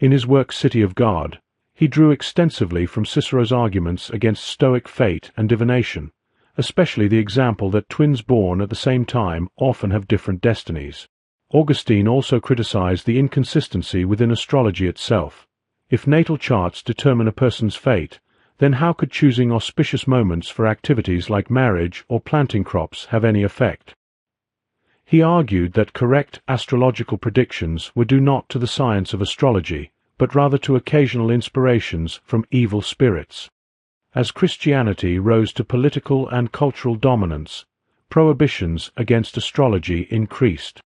In his work City of God, he drew extensively from Cicero's arguments against Stoic fate and divination, especially the example that twins born at the same time often have different destinies. Augustine also criticized the inconsistency within astrology itself. If natal charts determine a person's fate, then how could choosing auspicious moments for activities like marriage or planting crops have any effect? He argued that correct astrological predictions were due not to the science of astrology, but rather to occasional inspirations from evil spirits. As Christianity rose to political and cultural dominance, prohibitions against astrology increased.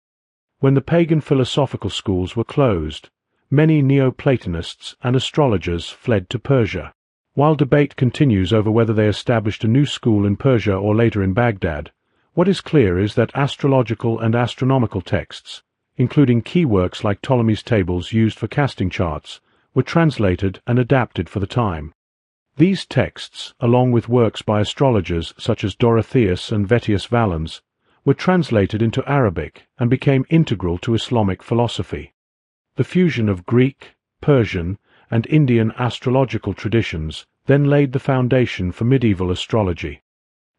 When the pagan philosophical schools were closed, many Neoplatonists and astrologers fled to Persia. While debate continues over whether they established a new school in Persia or later in Baghdad, what is clear is that astrological and astronomical texts, including key works like Ptolemy's tables used for casting charts, were translated and adapted for the time. These texts, along with works by astrologers such as Dorotheus and Vettius Valens, were translated into Arabic and became integral to Islamic philosophy. The fusion of Greek, Persian, and Indian astrological traditions then laid the foundation for medieval astrology.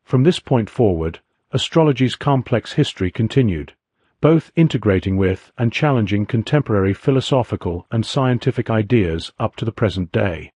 From this point forward, astrology's complex history continued, both integrating with and challenging contemporary philosophical and scientific ideas up to the present day.